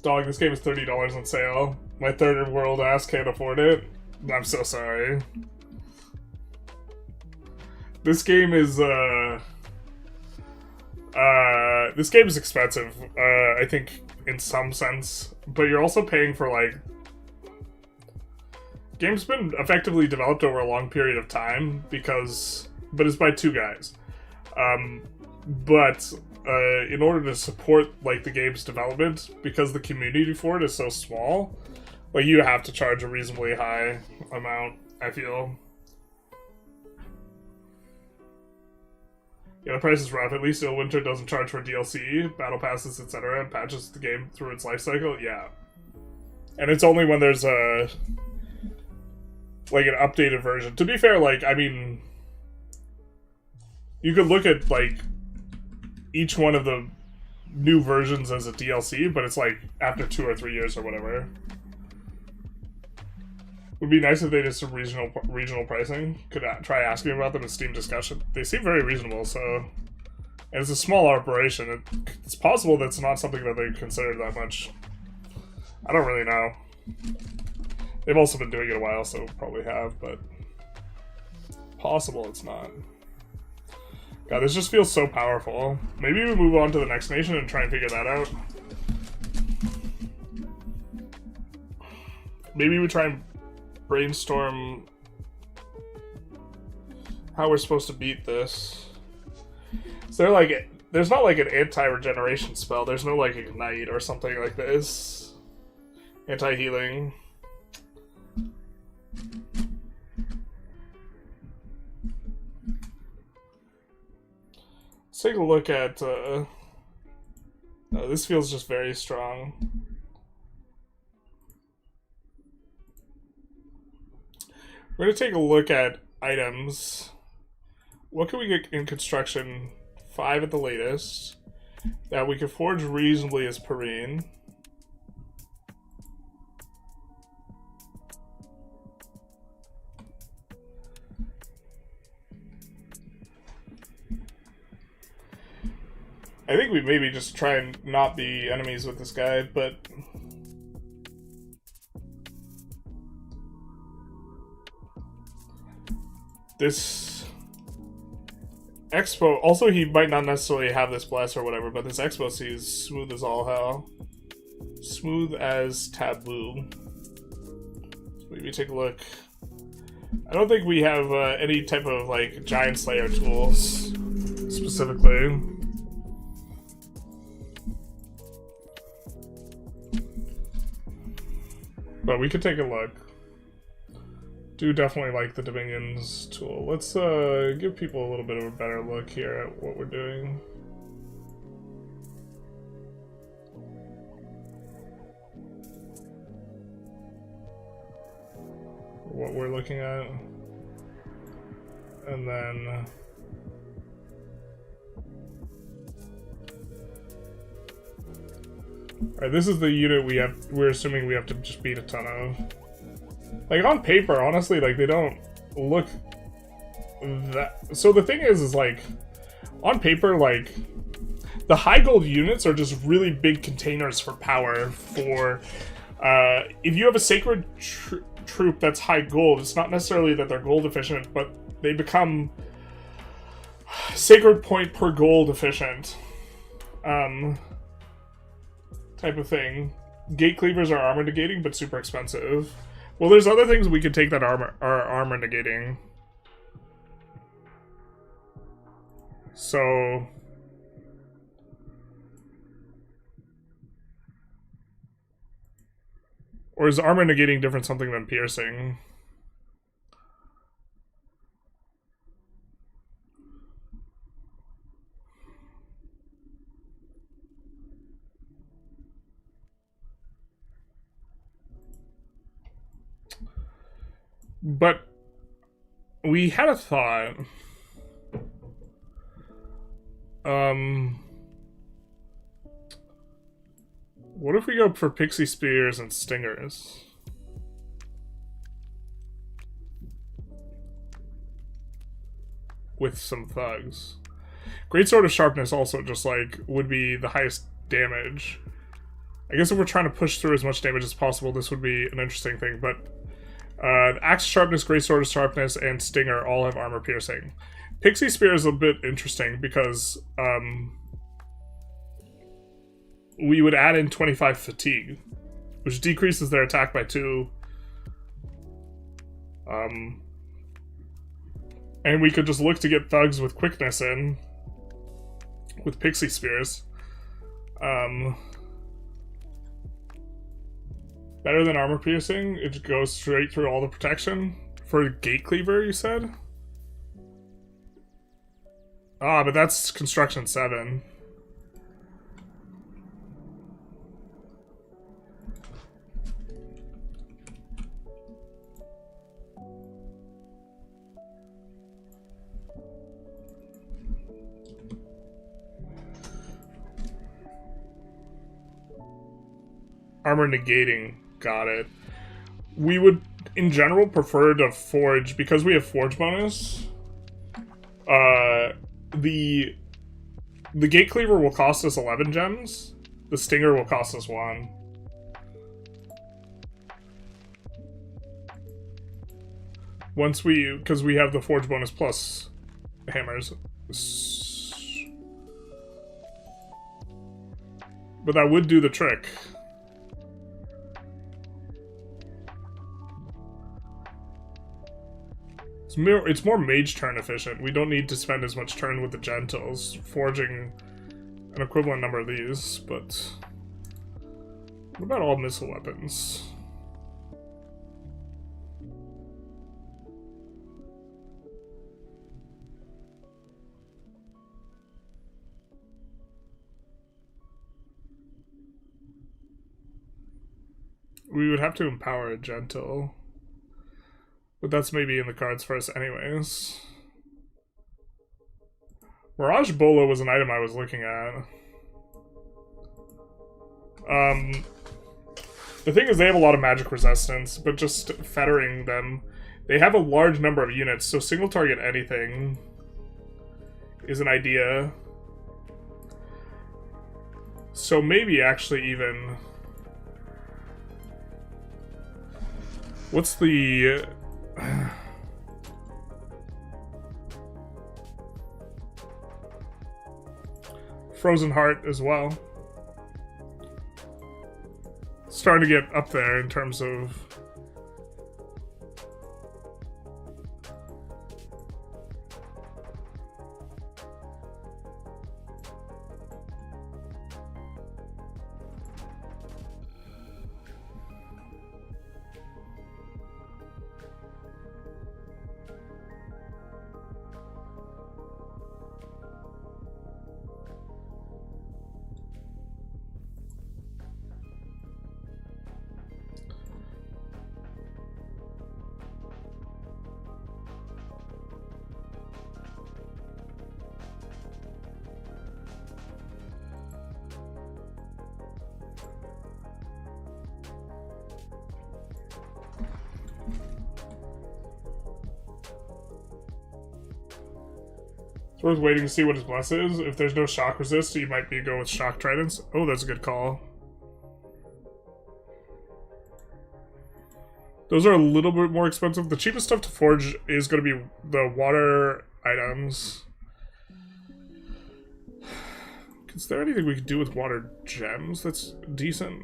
Dog, this game is $30 on sale. My third world ass can't afford it. I'm so sorry. This game is, this game is expensive, I think, in some sense. But you're also paying for, like... Game's been effectively developed over a long period of time, because... But it's by 2 guys. In order to support like the game's development, because the community for it is so small, like you have to charge a reasonably high amount, I feel. Yeah, the price is rough. At least Winter doesn't charge for DLC, battle passes, etc., and patches the game through its life cycle. Yeah, and it's only when there's a like an updated version. To be fair, like I mean, you could look at like each one of the new versions as a DLC, but it's like after 2 or 3 years or whatever. Would be nice if they did some regional pricing. Could try asking about them in Steam discussion. They seem very reasonable, so... And it's a small operation. It's possible that's not something that they consider that much. I don't really know. They've also been doing it a while, so probably have, but... Possible it's not. God, this just feels so powerful. Maybe we move on to the next nation and try and figure that out. Maybe we try and brainstorm how we're supposed to beat this. Is there like, there's not like an anti-regeneration spell. There's no like ignite or something like this. Anti-healing. Let's take a look at... oh, this feels just very strong. We're going to take a look at items. What can we get in construction? 5 at the latest. That we can forge reasonably as Perrine. I think we maybe just try and not be enemies with this guy, but... This... Expo... Also, he might not necessarily have this bless or whatever, but this Expo sees smooth as all hell. Smooth as taboo. Maybe take a look. I don't think we have any type of, like, Giant Slayer tools, specifically. But we could take a look. Do definitely like the Dominions tool. Let's give people a little bit of a better look here at what we're doing. What we're looking at. And then... Alright, this is the unit we're assuming we have to just beat a ton of. Like, on paper, honestly, like, they don't look that... So the thing is like, on paper, like, the high gold units are just really big containers for power for... if you have a sacred troop that's high gold, it's not necessarily that they're gold efficient, but they become sacred point per gold efficient. Type of thing. Gate cleavers are armor negating, but super expensive. Well, there's other things we could take that are armor negating. So... Or is armor negating different something than piercing? But we had a thought. What if we go for pixie spears and stingers? With some thugs. Great Sword of Sharpness also just like would be the highest damage. I guess if we're trying to push through as much damage as possible, this would be an interesting thing, but Axe Sharpness, Great Sword of Sharpness, and Stinger all have armor piercing. Pixie Spear is a bit interesting because we would add in 25 fatigue, which decreases their attack by 2. And we could just look to get thugs with quickness in with Pixie Spears. Better than armor piercing, it goes straight through all the protection. For Gate Cleaver, you said? Ah, but that's Construction 7. Armor negating, got it. We would, in general, prefer to forge, because we have forge bonus, the Gate Cleaver will cost us 11 gems, the Stinger will cost us 1. Once we, because we have the forge bonus plus hammers. But that would do the trick. It's more mage turn efficient. We don't need to spend as much turn with the Gentles, forging an equivalent number of these, but... What about all missile weapons? we would have to empower a gentle. But that's maybe in the cards for us anyways. Mirage Bolo was an item I was looking at. The thing is they have a lot of magic resistance, but just fettering them, they have a large number of units, so single target anything is an idea. So maybe actually even... What's the... Frozen Heart as well. Starting to get up there in terms of... It's worth waiting to see what his bless is. If there's no shock resist, you might be go with shock tridents. Oh, that's a good call. Those are a little bit more expensive. The cheapest stuff to forge is going to be the water items. Is there anything we could do with water gems that's decent?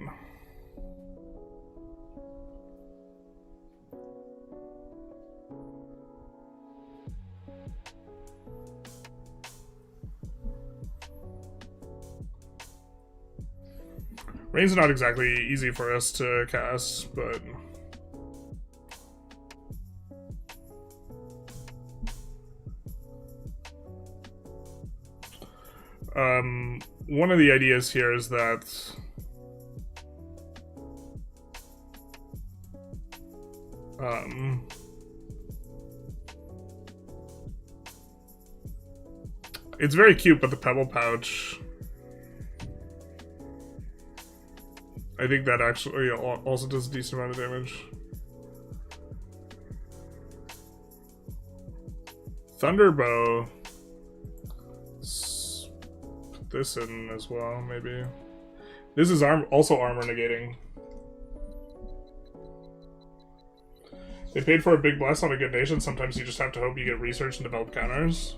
Rain's not exactly easy for us to cast, but... one of the ideas here is that... it's very cute, but the pebble pouch... I think that actually also does a decent amount of damage. Thunderbow. Let's put this in as well, maybe. This is also armor negating. They paid for a big bless on a good nation. Sometimes you just have to hope you get research and develop counters.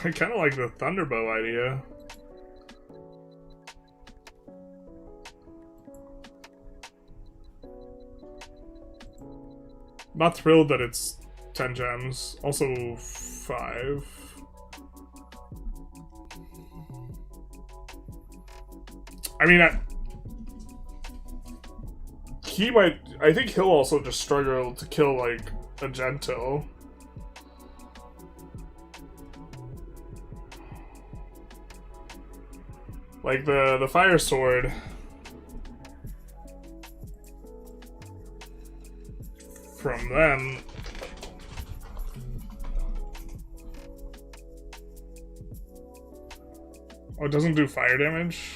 I kind of like the Thunderbow idea. Not thrilled that it's 10 gems. Also 5. I mean, he might... I think he'll also just struggle to kill, like, a gentle. Like, the fire sword... from them. Oh, it doesn't do fire damage?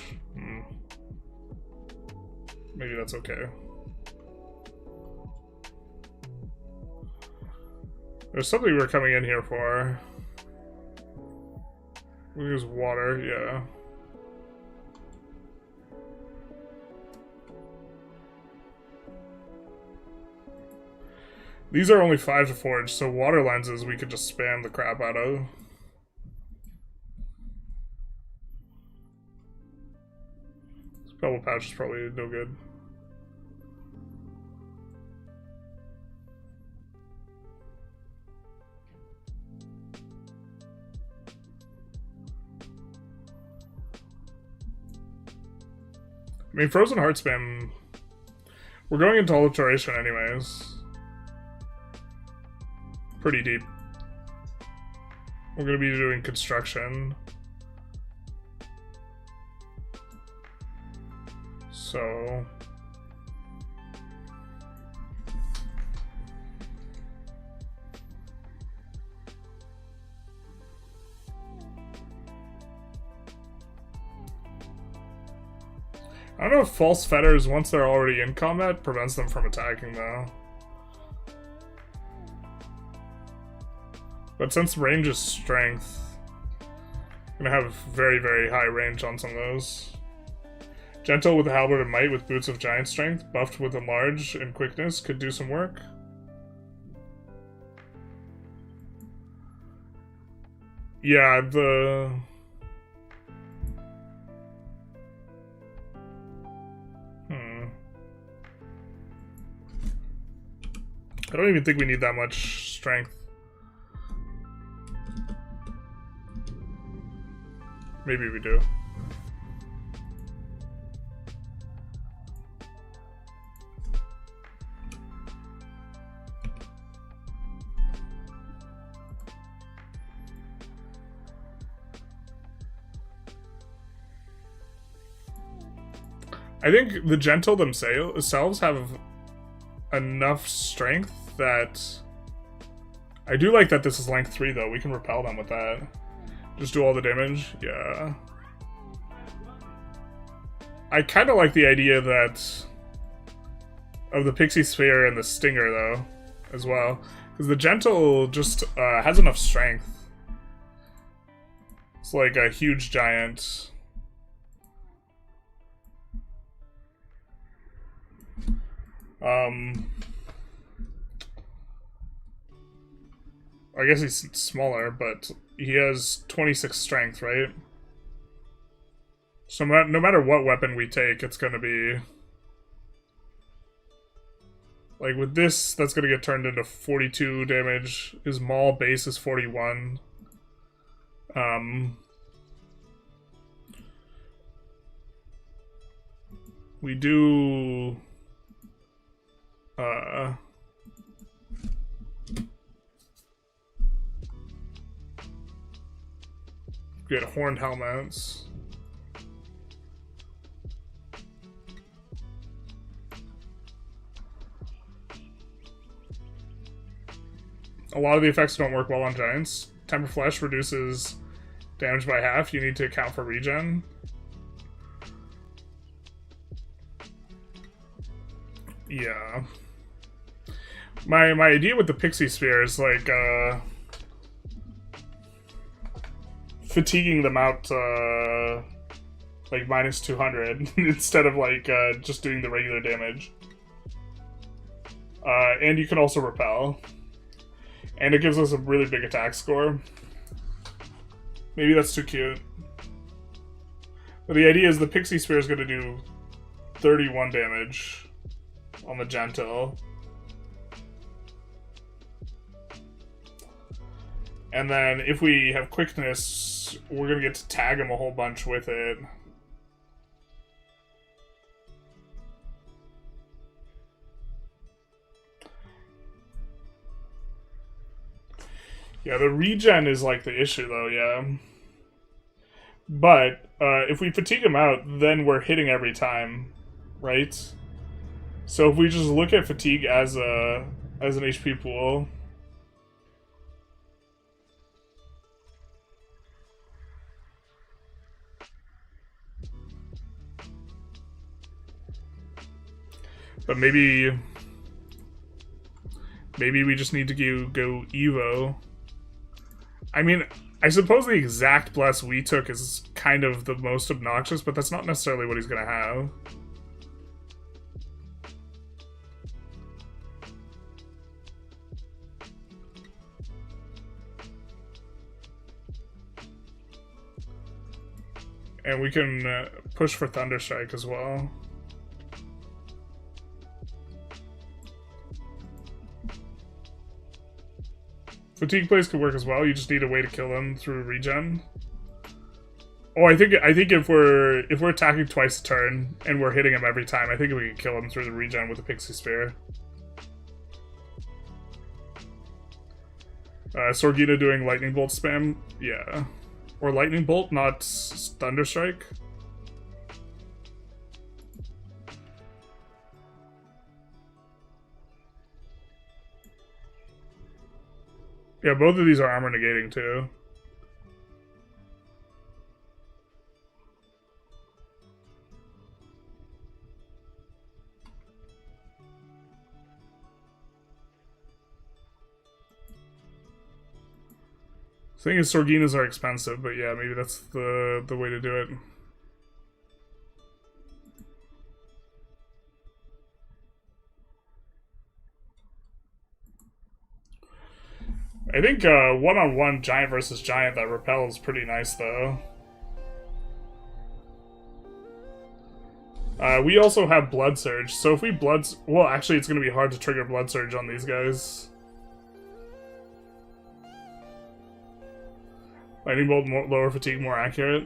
Maybe that's okay. There's something we're coming in here for. We use water, yeah. These are only 5 to forge, so water lenses we could just spam the crap out of. This pebble pouch is probably no good. I mean, Frozen Heart spam... We're going into Alteration anyways. Pretty deep. We're going to be doing construction. So... I don't know if false fetters, once they're already in combat, prevents them from attacking, though. But since range is strength, I'm gonna have very, very high range on some of those. Gentle with a halberd and might with boots of giant strength, buffed with enlarge and quickness could do some work. Yeah, the... I don't even think we need that much strength. Maybe we do. I think the gentle themselves have enough strength that... I do like that this is length 3 though. We can repel them with that. Just do all the damage. Yeah. I kind of like the idea that... of the Pixie Sphere and the Stinger though, as well. Because the gentle just has enough strength. It's like a huge giant. I guess he's smaller, but he has 26 strength, right? So no matter what weapon we take, it's gonna be... Like, with this, that's gonna get turned into 42 damage. His maul base is 41. We do... get horned helmets. A lot of the effects don't work well on giants. Temper Flesh reduces damage by half. You need to account for regen. Yeah. My idea with the Pixie Sphere is like fatiguing them out like minus 200 instead of like just doing the regular damage. And you can also repel. And it gives us a really big attack score. Maybe that's too cute. But the idea is the Pixie Sphere is going to do 31 damage on the gentle. And then if we have quickness, we're going to get to tag him a whole bunch with it. Yeah, the regen is like the issue though, yeah. But if we fatigue him out, then we're hitting every time, right? So if we just look at fatigue as an HP pool... But maybe we just need to go Evo. I mean, I suppose the exact bless we took is kind of the most obnoxious, but that's not necessarily what he's gonna have. And we can push for Thunderstrike as well. Fatigue plays could work as well. You just need a way to kill them through regen. Oh, I think if we're attacking twice a turn and we're hitting him every time, I think we can kill him through the regen with the Pixie Spear. Sorgita doing Lightning Bolt spam? Yeah. Or Lightning Bolt, not Thunderstrike. Yeah, both of these are armor negating too. The thing is, Sorginas are expensive, but yeah, maybe that's the way to do it. I think one-on-one giant versus giant that repels pretty nice though. We also have Blood Surge, so if we well, actually, it's going to be hard to trigger Blood Surge on these guys. Lightning Bolt, lower fatigue, more accurate.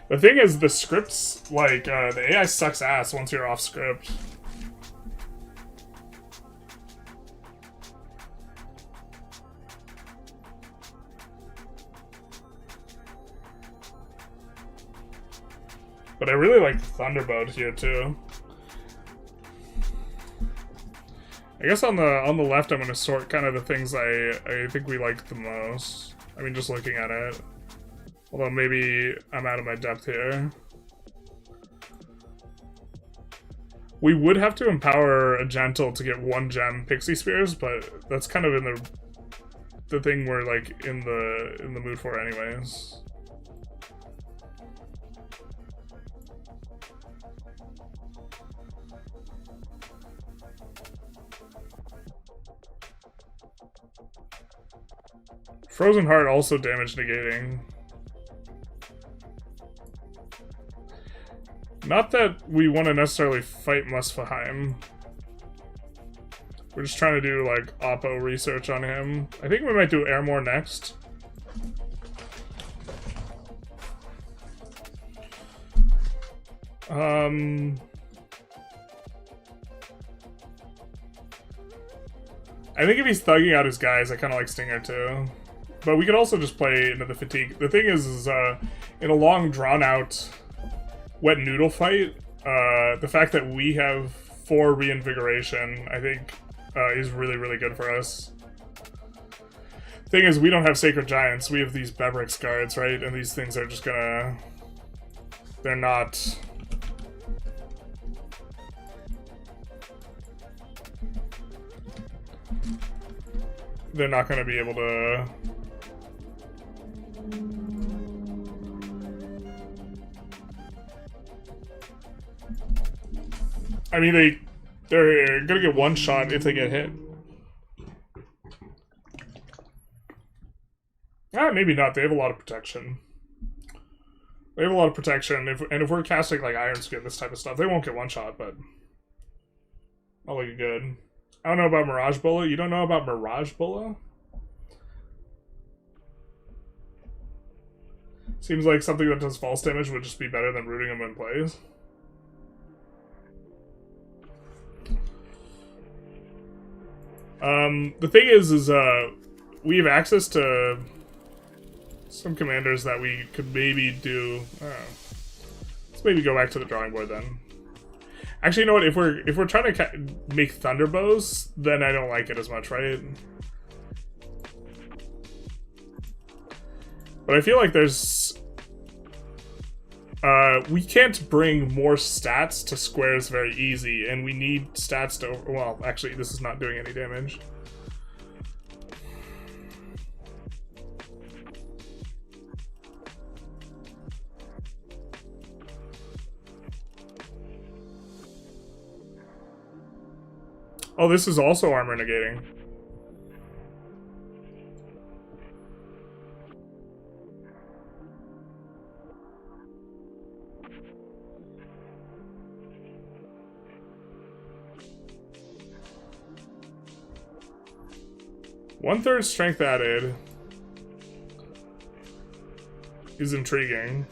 The thing is, the scripts, like, the AI sucks ass once you're off script. But I really like Thunderbolt here too. I guess on the left, I'm gonna sort kind of the things I think we like the most. I mean, just looking at it. Although maybe I'm out of my depth here. We would have to empower a Gentle to get 1 gem Pixie Spears, but that's kind of in the thing we're like in the mood for anyways. Frozen Heart also damage negating. Not that we want to necessarily fight Muspelheim. We're just trying to do like Oppo research on him. I think we might do Airmore next. I think if he's thugging out his guys, I kind of like Stinger too. But we could also just play into the fatigue. The thing is in a long, drawn-out wet noodle fight, the fact that we have 4 reinvigoration, I think, is really, really good for us. Thing is, we don't have Sacred Giants. We have these Bebrix guards, right? And these things are just gonna... They're not... They're not gonna be able to... I mean, they're gonna get 1 shot if they get hit. Ah, maybe not. They have a lot of protection. They have a lot of protection. If we're casting like Iron Skin, this type of stuff, they won't get 1 shot, but I'll look good. I don't know about Mirage Bullet. You don't know about Mirage Bullet? Seems like something that does false damage would just be better than rooting him in plays. The thing is we have access to some commanders that we could maybe do. Let's maybe go back to the drawing board then. Actually, you know what? If we're trying to make Thunderbows, then I don't like it as much, right? But I feel like there's... we can't bring more stats to squares very easy, and we need stats to... Well, actually, this is not doing any damage. Oh, this is also armor negating. One-third strength added is intriguing.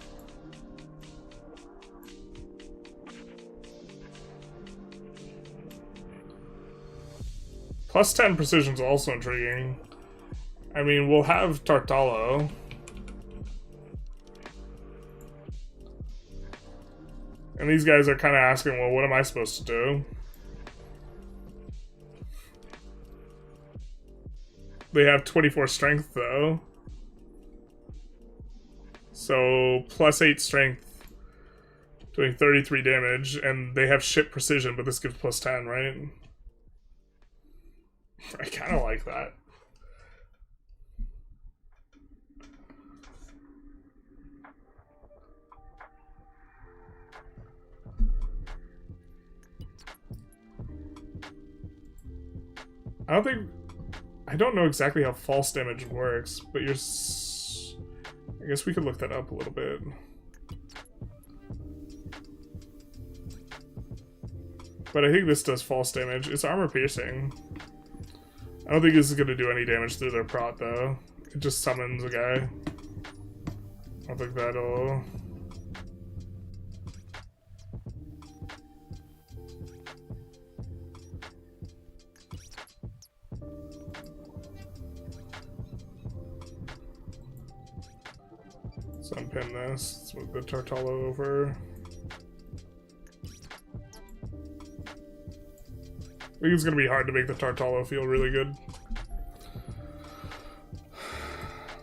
Plus 10 precision is also intriguing. I mean, we'll have Tartalo. And these guys are kind of asking, well, what am I supposed to do? They have 24 strength, though. So, plus 8 strength, doing 33 damage, and they have ship precision, but this gives plus 10, right? I kind of like that. I don't know exactly how false damage works, but I guess we could look that up a little bit. But I think this does false damage. It's armor piercing. I don't think this is going to do any damage through their prot, though. It just summons a guy. I don't think that'll... Let's unpin this. Let's move the Tartalo over. I think it's going to be hard to make the Tartalo feel really good.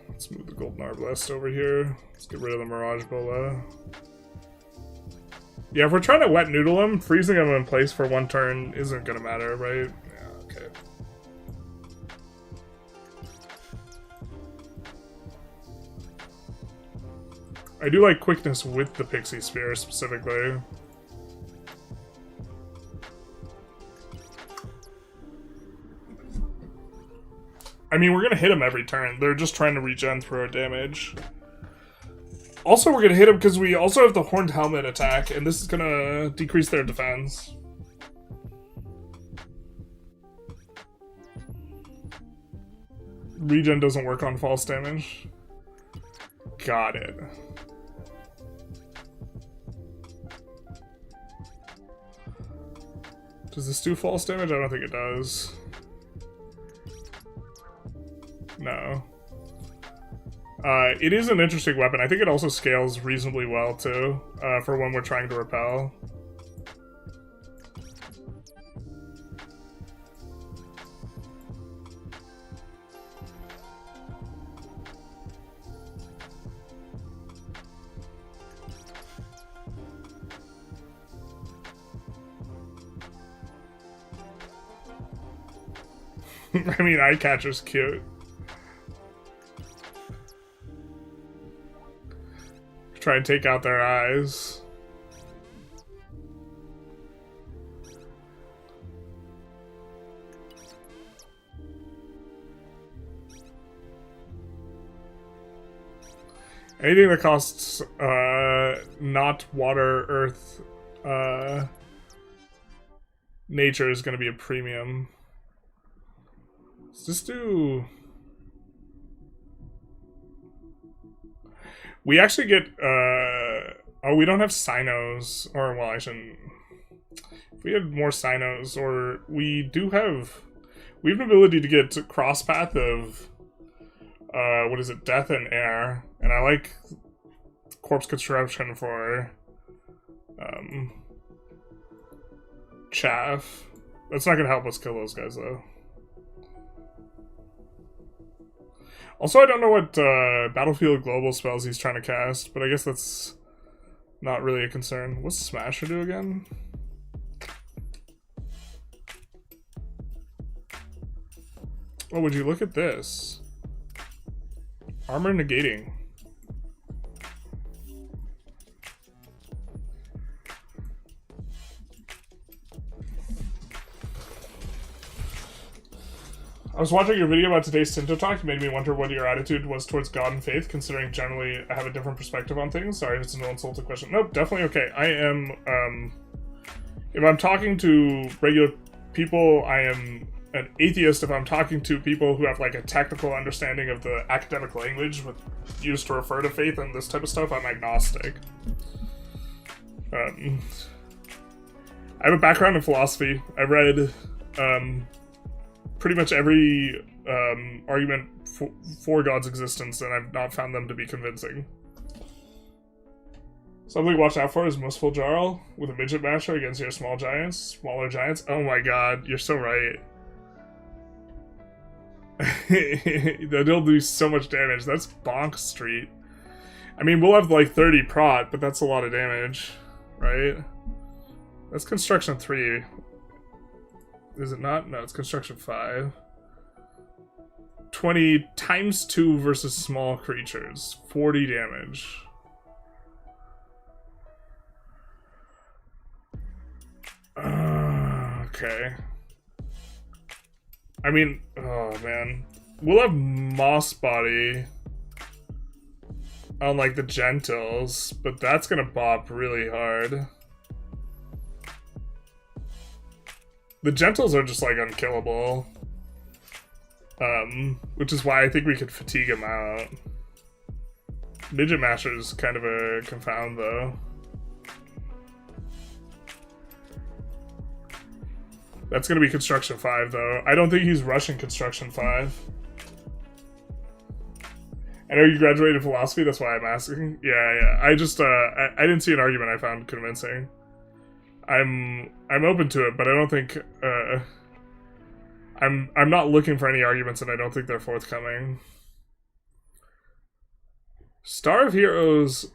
Let's move the Golden Arbalest over here. Let's get rid of the Mirage Bola. Yeah, if we're trying to wet noodle him, freezing him in place for one turn isn't going to matter, right? Yeah, okay. I do like quickness with the Pixie Spear, specifically. I mean, we're gonna hit him every turn. They're just trying to regen through our damage. Also, we're gonna hit him because we also have the Horned Helmet attack, and this is gonna decrease their defense. Regen doesn't work on false damage. Got it. Does this do false damage? I don't think it does. No. It is an interesting weapon. I think it also scales reasonably well, too, for when we're trying to repel. I mean, Eyecatcher's cute. Try and take out their eyes. Anything that costs not water, earth, nature is going to be a premium. Let's just do... We actually get, oh, we don't have Sinos, or, well, I shouldn't, if we had more Sinos, or, we have an ability to get cross path of, what is it, death and air, and I like corpse construction for, chaff. That's not gonna help us kill those guys, though. Also, I don't know what Battlefield Global spells he's trying to cast, but I guess that's not really a concern. What's Smasher do again? Oh, would you look at this? Armor negating. I was watching your video about today's Tinto Talk. It made me wonder what your attitude was towards God and faith, considering generally I have a different perspective on things. Sorry if it's an insulting question. Nope, definitely okay. I am, if I'm talking to regular people, I am an atheist. If I'm talking to people who have, like, a technical understanding of the academic language used to refer to faith and this type of stuff, I'm agnostic. I have a background in philosophy. I read, pretty much every argument for God's existence, and I've not found them to be convincing. Something to watch out for is Muspelheim with a midget masher against your smaller giants. Oh my god, you're so right. They'll do so much damage. That's Bonk Street. I mean, we'll have like 30 prot, but that's a lot of damage, right? That's construction 3. Is it not? No, it's construction 5. 20 times 2 versus small creatures. 40 damage. Okay. I mean, oh man. We'll have Moss Body on like the Gentles, but that's gonna bop really hard. The Gentles are just like unkillable. Which is why I think we could fatigue them out. Midget Masher is kind of a confound though. That's gonna be construction 5 though. I don't think he's rushing construction 5. I know you graduated philosophy, that's why I'm asking. Yeah. I just I didn't see an argument I found convincing. I'm open to it, but I don't think I'm not looking for any arguments, and I don't think they're forthcoming. Star of Heroes.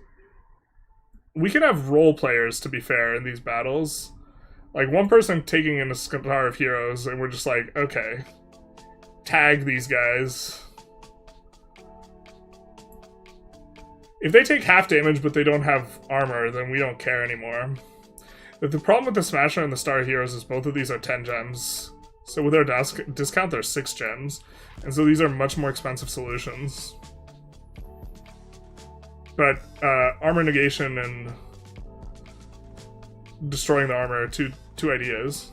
We can have role players, to be fair, in these battles. Like, one person taking in a Star of Heroes, and we're just like, okay, tag these guys. If they take half damage, but they don't have armor, then we don't care anymore. But the problem with the Smasher and the Star of Heroes is both of these are 10 gems. So with our discount, they're 6 gems. And so these are much more expensive solutions. But armor negation and destroying the armor are two ideas.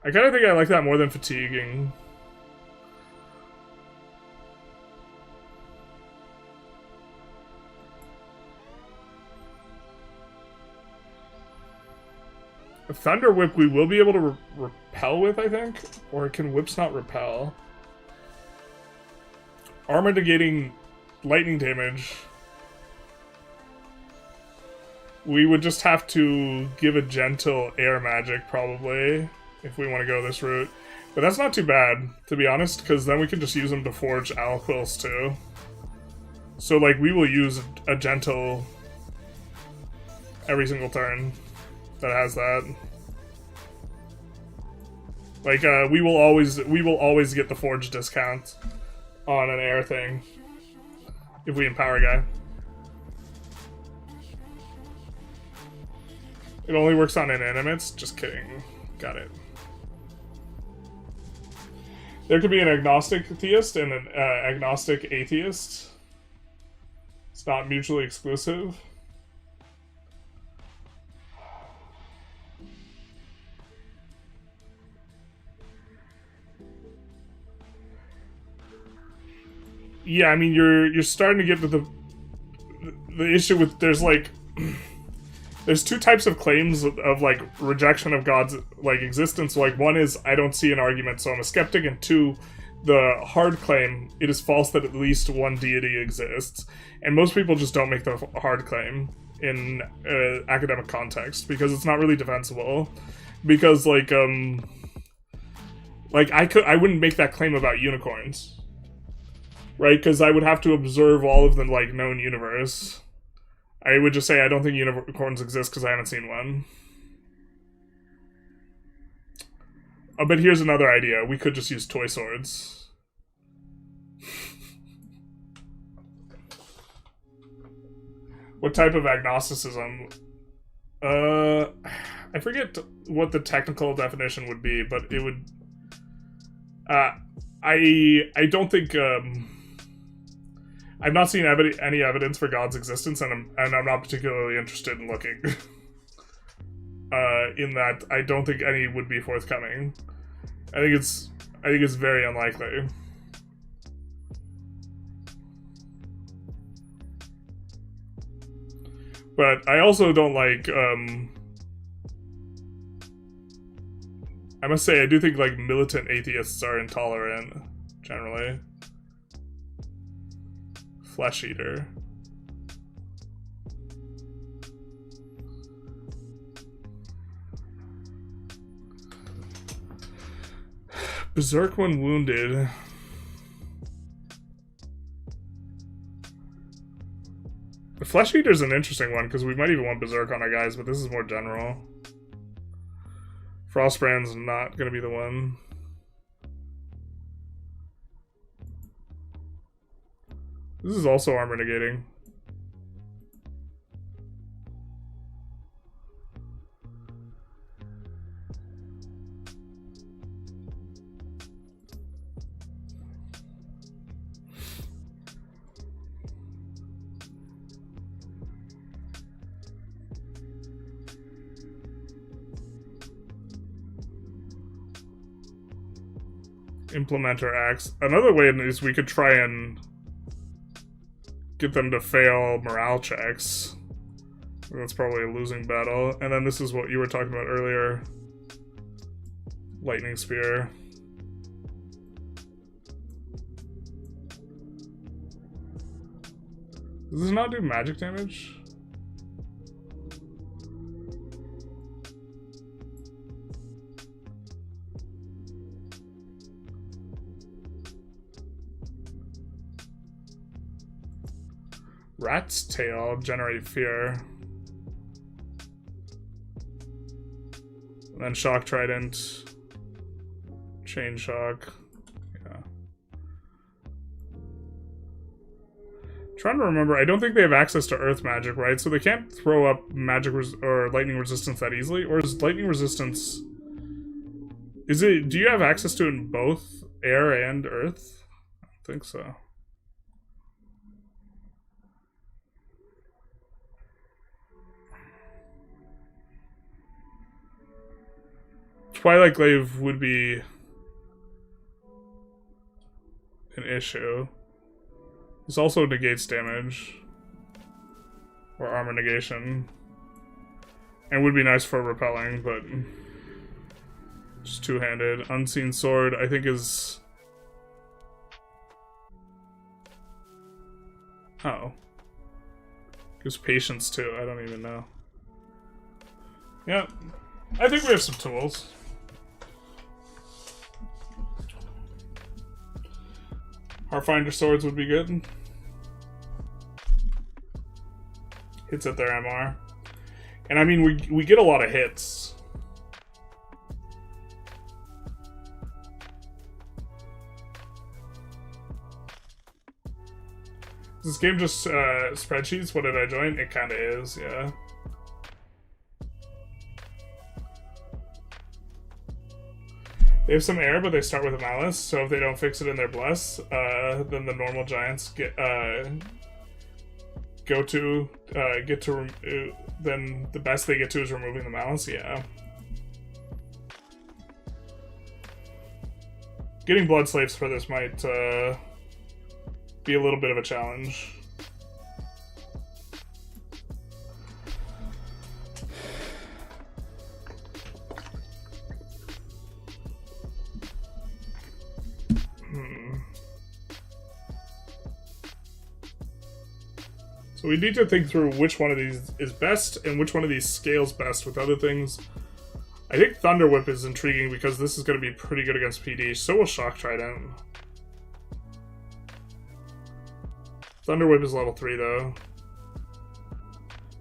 I kind of think I like that more than fatiguing. A Thunder Whip we will be able to repel with, I think? Or can whips not repel? Armor negating lightning damage. We would just have to give a gentle air magic, probably, if we want to go this route. But that's not too bad, to be honest, because then we can just use them to forge Alquils, too. So, like, we will use a gentle every single turn that has that. Like, we will always get the forge discount on an air thing if we empower a guy. It only works on inanimates? Just kidding. Got it. There could be an agnostic theist and an agnostic atheist. It's not mutually exclusive. Yeah, I mean, you're starting to get to the issue with there's like there's 2 types of claims of like rejection of God's like existence. Like, one is I don't see an argument, so I'm a skeptic, and 2, the hard claim, it is false that at least one deity exists. And most people just don't make the hard claim in academic context because it's not really defensible. Because like I wouldn't make that claim about unicorns. Right, because I would have to observe all of the, like, known universe. I would just say I don't think unicorns exist because I haven't seen one. Oh, but here's another idea. We could just use toy swords. What type of agnosticism? I forget what the technical definition would be, but it would... I don't think... I've not seen any evidence for God's existence, and I'm not particularly interested in looking. In that, I don't think any would be forthcoming. I think it's very unlikely. But I also don't like. I must say, I do think like militant atheists are intolerant generally. Flesh Eater. Berserk when wounded. The Flesh Eater's an interesting one, because we might even want Berserk on our guys, but this is more general. Frostbrand's not going to be the one. This is also armor negating. Implementer axe. Another way is we could try and get them to fail morale checks. That's probably a losing battle. And then this is what you were talking about earlier. Lightning Spear. Does this not do magic damage? Rat's Tail, generate fear. And then Shock Trident. Chain Shock. Yeah. Trying to remember, I don't think they have access to earth magic, right? So they can't throw up magic or lightning resistance that easily? Or is lightning resistance... Is it... Do you have access to it in both air and earth? I don't think so. Twilight Glaive would be an issue. This also negates damage. Or armor negation. And would be nice for repelling, but just two-handed. Unseen Sword, I think is... Oh. Gives patience too, I don't even know. Yeah. I think we have some tools. Heartfinder swords would be good. Hits at their MR. And I mean, we get a lot of hits. Is this game just spreadsheets? What did I join? It kinda is, yeah. They have some air, but they start with a malice, so if they don't fix it in their bless, then the normal giants get then the best they get to is removing the malice, yeah. Getting blood slaves for this might be a little bit of a challenge. So we need to think through which one of these is best and which one of these scales best with other things. I think Thunder Whip is intriguing because this is going to be pretty good against PD. So will Shock Trident. Thunder Whip is level 3 though.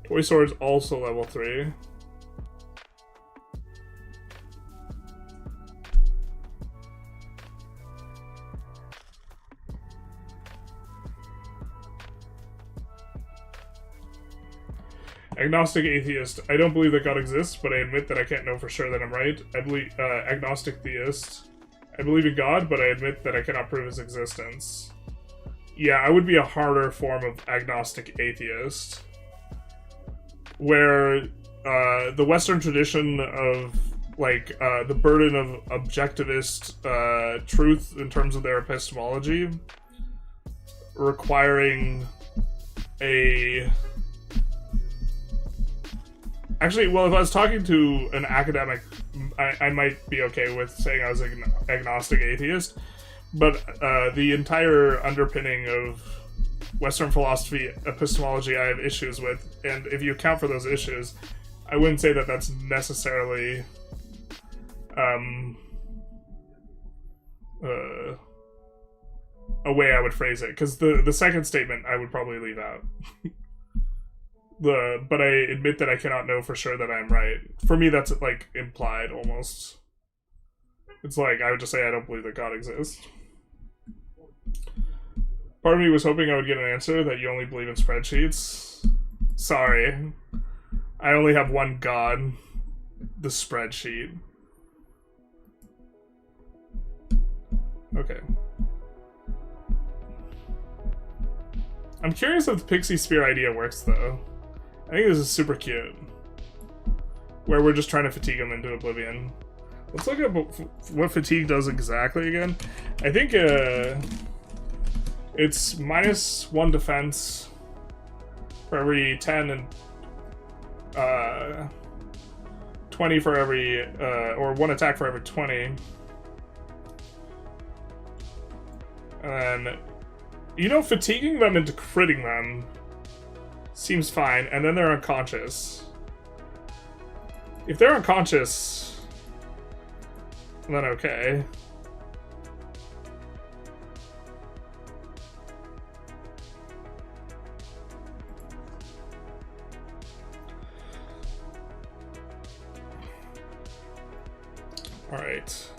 Toy Sword's also level 3. Agnostic Atheist. I don't believe that God exists, but I admit that I can't know for sure that I'm right. I believe Agnostic Theist. I believe in God, but I admit that I cannot prove his existence. Yeah, I would be a harder form of Agnostic Atheist. Where the Western tradition of, like, the burden of objectivist truth in terms of their epistemology, requiring a... Actually, well, if I was talking to an academic, I might be okay with saying I was an agnostic atheist, but the entire underpinning of Western philosophy epistemology I have issues with, and if you account for those issues, I wouldn't say that that's necessarily a way I would phrase it, because the second statement I would probably leave out. But I admit that I cannot know for sure that I'm right. For me, that's like implied almost. It's like I would just say I don't believe that God exists. Part of me was hoping I would get an answer that you only believe in spreadsheets. Sorry. I only have one God. The spreadsheet. Okay. I'm curious if the Pixie Spear idea works, though. I think this is super cute. Where we're just trying to fatigue them into oblivion. Let's look at what fatigue does exactly again. I think it's -1 defense for every 10 and 20 for every, or 1 attack for every 20. And then, you know, fatiguing them into critting them seems fine, and then they're unconscious. If they're unconscious, then okay. Alright.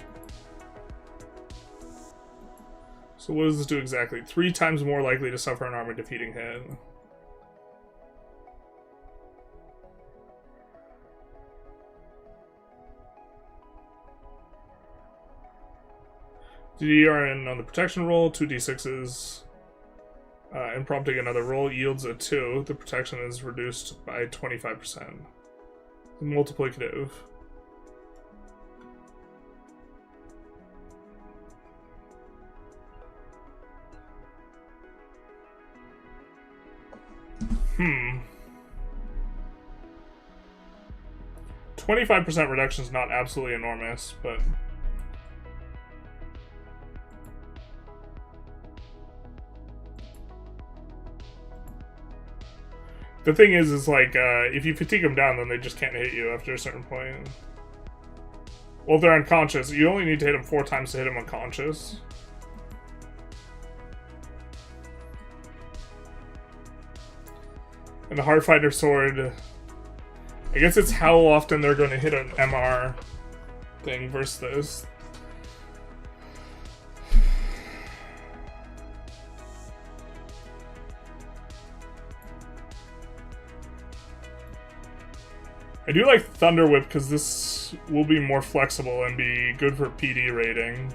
So what does this do exactly? 3 times more likely to suffer an armor defeating hit. DDRN on the protection roll, 2d6s. And prompting another roll yields a 2. The protection is reduced by 25%. Multiplicative. Hmm. 25% reduction is not absolutely enormous, but... The thing is like, if you fatigue them down, then they just can't hit you after a certain point. Well, if they're unconscious, you only need to hit them 4 times to hit them unconscious. And the Hardfighter Sword... I guess it's how often they're going to hit an MR thing versus this. I do like Thunder Whip because this will be more flexible and be good for PD rating.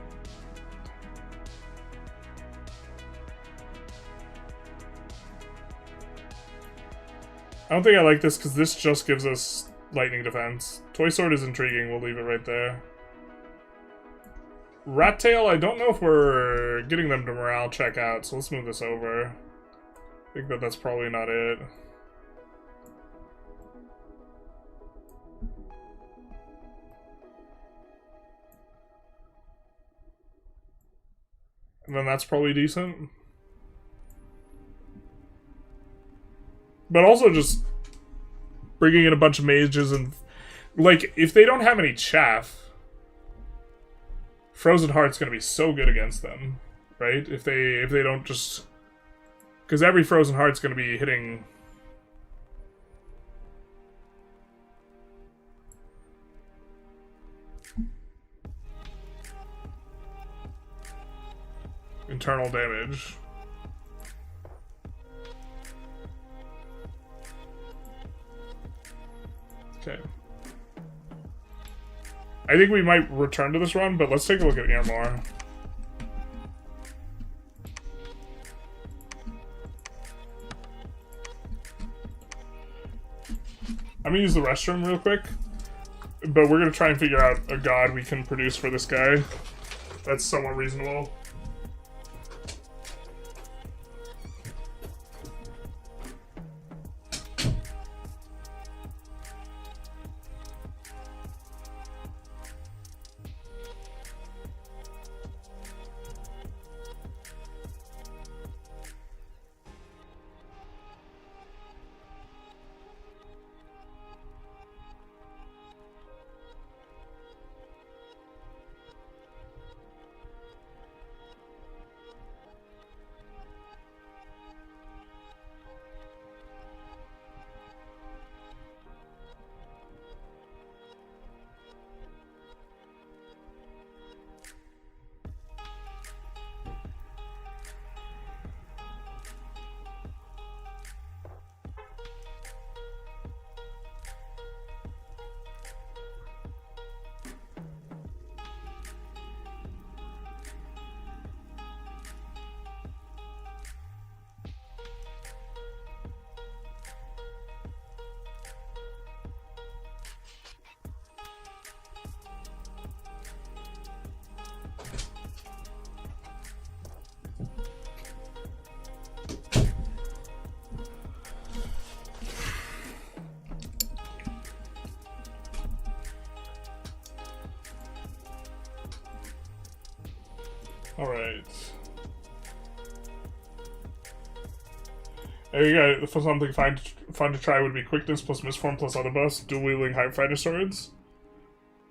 I don't think I like this because this just gives us lightning defense. Toy Sword is intriguing, we'll leave it right there. Rat Tail, I don't know if we're getting them to morale check out, so let's move this over. I think that that's probably not it. And then that's probably decent. But also just bringing in a bunch of mages and... Like, if they don't have any chaff, Frozen Heart's gonna be so good against them, right? If they don't just... Because every Frozen Heart's gonna be hitting... internal damage. Okay. I think we might return to this run, but let's take a look at Irmor. I'm gonna use the restroom real quick, but we're gonna try and figure out a god we can produce for this guy that's somewhat reasonable. Alright. There you go. For something fun to try would be quickness plus misform plus other buffs, dual wielding hype fighter swords.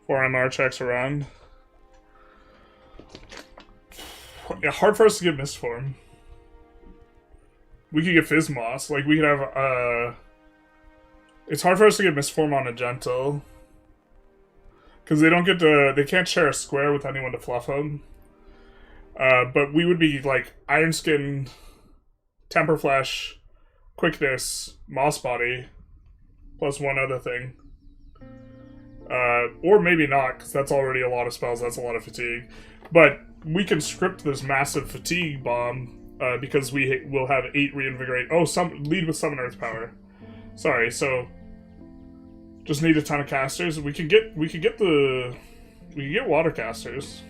4 MR checks around. Yeah, hard for us to get misform. We could get Physmos. Like, we could have, it's hard for us to get misform on a gentle. Because they don't get to, they can't share a square with anyone to fluff them. But we would be, like, Iron Skin, Temper Flesh, Quickness, Moss Body, plus one other thing. Or maybe not, because that's already a lot of spells, that's a lot of fatigue. But we can script this massive fatigue bomb, because we will have 8 reinvigorate. Oh, lead with Summon Earth Power. Sorry, so just need a ton of casters. We could get water casters.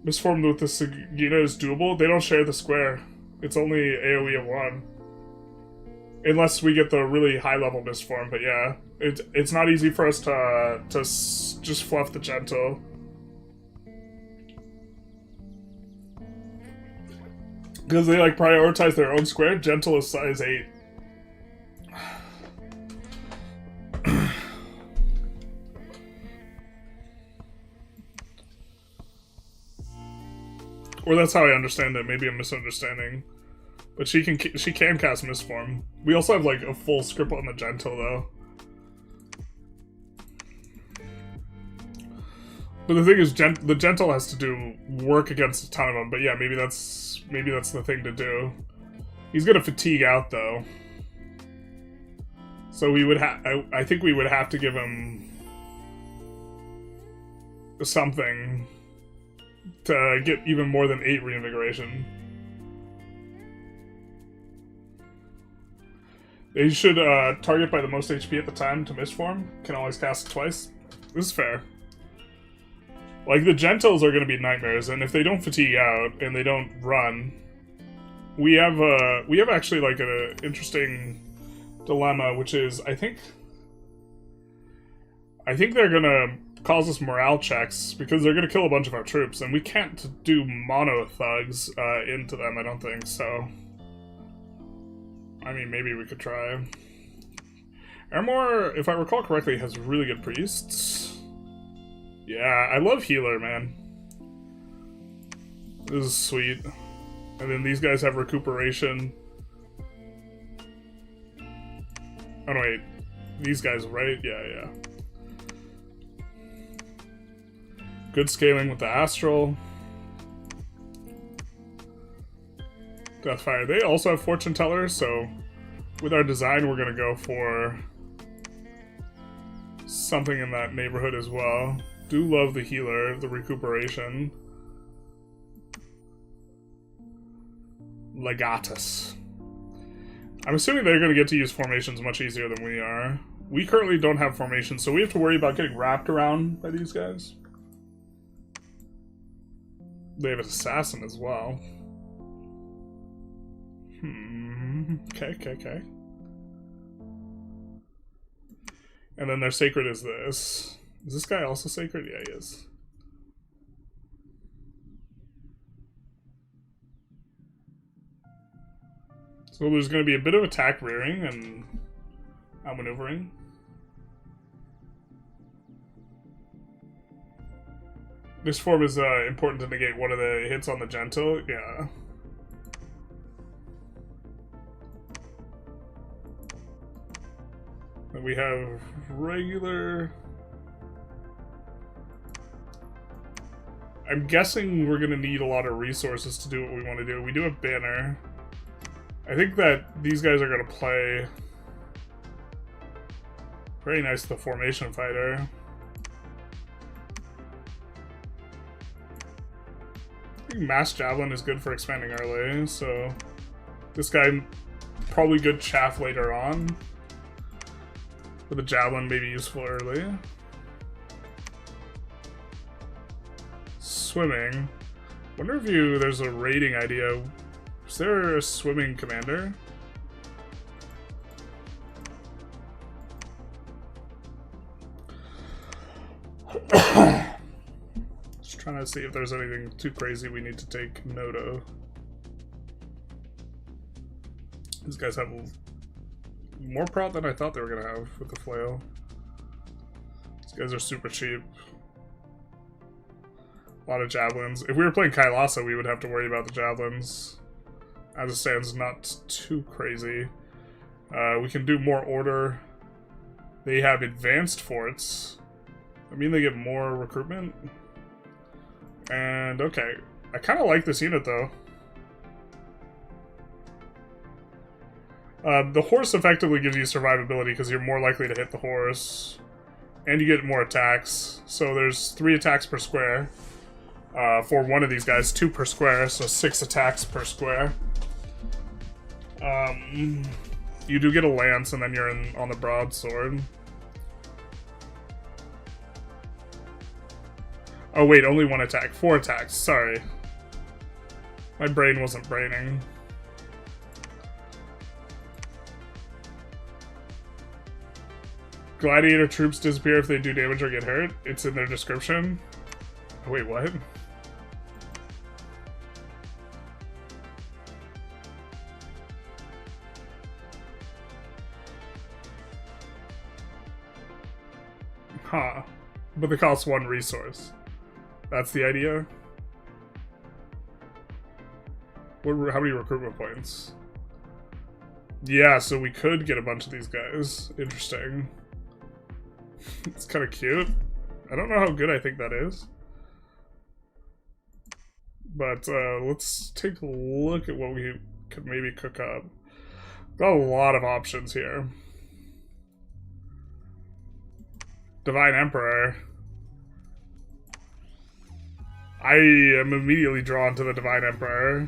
Misformed with the Sagina is doable. They don't share the square. It's only AoE of 1. Unless we get the really high level misform, but yeah. It's not easy for us to just fluff the gentle. Because they like prioritize their own square. Gentle is size 8. Or that's how I understand it. Maybe I'm misunderstanding. But she can cast misform. We also have like a full script on the gentle though. But the thing is, the gentle has to do work against a ton of them. But yeah, maybe that's the thing to do. He's gonna fatigue out though, so we would I think we would have to give him something to get even more than 8 reinvigoration. They should target by the most HP at the time to misform. Can always cast it twice. This is fair. Like, the Gentles are going to be nightmares, and if they don't fatigue out, and they don't run, we have actually, like, an interesting dilemma, which is, I think they're going to cause us morale checks, because they're going to kill a bunch of our troops, and we can't do mono thugs into them, I don't think, so... I mean, maybe we could try. Armor, if I recall correctly, has really good priests. Yeah, I love healer, man. This is sweet. And then these guys have recuperation. Oh, no, wait. These guys, right? Yeah. Good scaling with the Astral. Deathfire. They also have Fortune Teller, so with our design, we're gonna go for something in that neighborhood as well. Do love the healer, the recuperation. Legatus. I'm assuming they're gonna get to use formations much easier than we are. We currently don't have formations, so we have to worry about getting wrapped around by these guys. They have an assassin as well. Okay. And then their sacred is this. Is this guy also sacred? Yeah, he is. So there's going to be a bit of attack rearing and outmaneuvering. This form is important to negate one of the hits on the gentle. Yeah. And we have regular... I'm guessing we're going to need a lot of resources to do what we want to do. We do have banner. I think that these guys are going to play very nice, the formation fighter. I think Mass Javelin is good for expanding early, so this guy probably good chaff later on. But the Javelin may be useful early. Swimming. Wonder if there's a raiding idea. Is there a swimming commander? Let's Trying to see if there's anything too crazy we need to take note of. These guys have more prot than I thought they were gonna have with the flail. These guys are super cheap. A lot of javelins. If we were playing Kailasa, we would have to worry about the javelins. As it stands, not too crazy. We can do more order. They have advanced forts. I mean, they get more recruitment. And, okay. I kind of like this unit, though. The horse effectively gives you survivability because you're more likely to hit the horse. And you get more attacks. So there's 3 attacks per square. For one of these guys, 2 per square, so 6 attacks per square. You do get a lance, and then you're on the broadsword. Oh wait, only 1 attack. 4 attacks, sorry. My brain wasn't braining. Gladiator troops disappear if they do damage or get hurt. It's in their description. Oh, wait, what? Huh. But they cost 1 resource. That's the idea? How many recruitment points? Yeah, so we could get a bunch of these guys. Interesting. It's kind of cute. I don't know how good I think that is. But let's take a look at what we could maybe cook up. Got a lot of options here. Divine Emperor. I am immediately drawn to the Divine Emperor.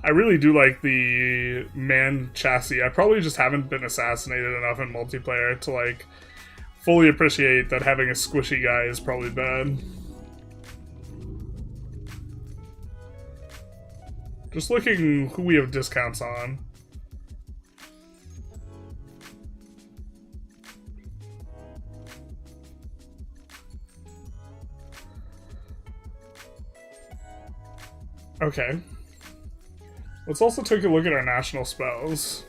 I really do like the man chassis. I probably just haven't been assassinated enough in multiplayer to like fully appreciate that having a squishy guy is probably bad. Just looking who we have discounts on. Okay. Let's also take a look at our national spells.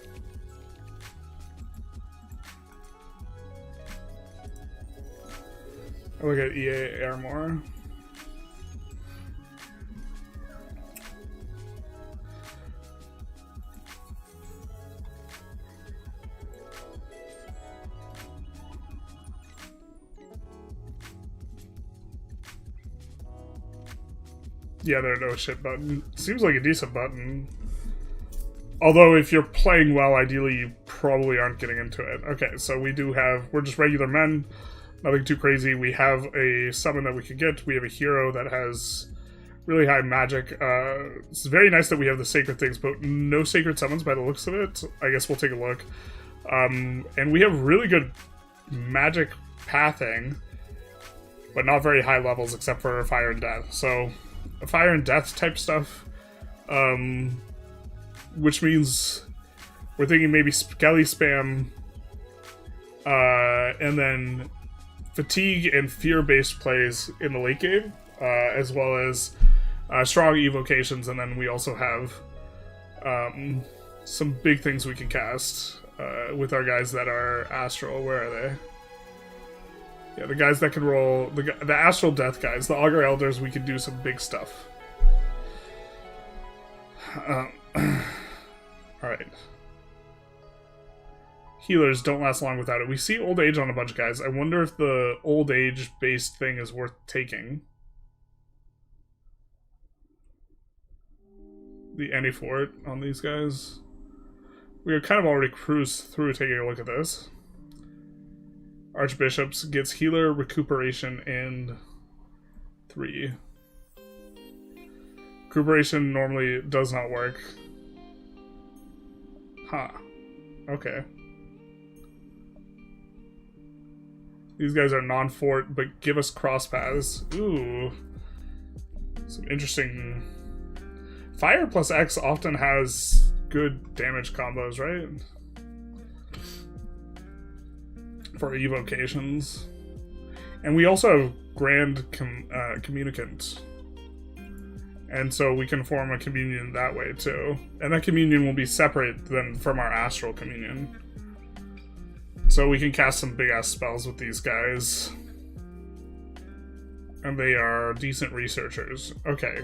I'll look at EA Airmore. Yeah, there are no shit button. Seems like a decent button. Although, if you're playing well, ideally you probably aren't getting into it. Okay, so we do have... We're just regular men. Nothing too crazy. We have a summon that we could get. We have a hero that has really high magic. It's very nice that we have the sacred things, but no sacred summons by the looks of it. I guess we'll take a look. And we have really good magic pathing, but not very high levels except for fire and death. So... fire and death type stuff, which means we're thinking maybe Skelly spam, and then fatigue and fear-based plays in the late game, as well as strong evocations, and then we also have some big things we can cast with our guys that are astral. Where are they? Yeah, the guys that can roll, the Astral Death guys, the Augur Elders, we can do some big stuff. Alright. Healers don't last long without it. We see Old Age on a bunch of guys. I wonder if the Old Age-based thing is worth taking. The anti-fort on these guys. We are kind of already cruised through taking a look at this. Archbishops gets healer, recuperation, and 3. Recuperation normally does not work. Huh. Okay. These guys are non-fort, but give us cross paths. Ooh. Some interesting... Fire plus X often has good damage combos, right? For evocations. And we also have grand communicant. And so we can form a communion that way too. And that communion will be separate then from our astral communion. So we can cast some big ass spells with these guys. And they are decent researchers. Okay.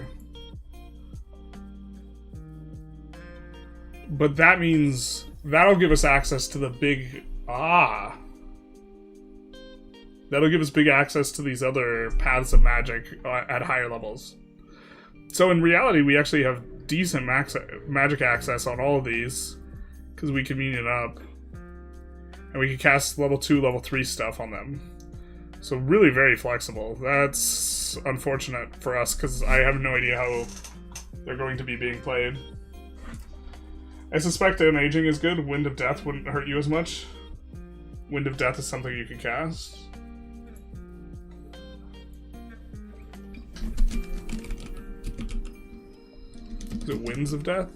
But that means that'll give us access to the big... That'll give us big access to these other paths of magic at higher levels. So in reality, we actually have decent magic access on all of these. Because we communion up. And we can cast level 2, level 3 stuff on them. So really very flexible. That's unfortunate for us, because I have no idea how they're going to be being played. I suspect an aging is good. Wind of Death wouldn't hurt you as much. Wind of Death is something you can cast. Is it Winds of Death?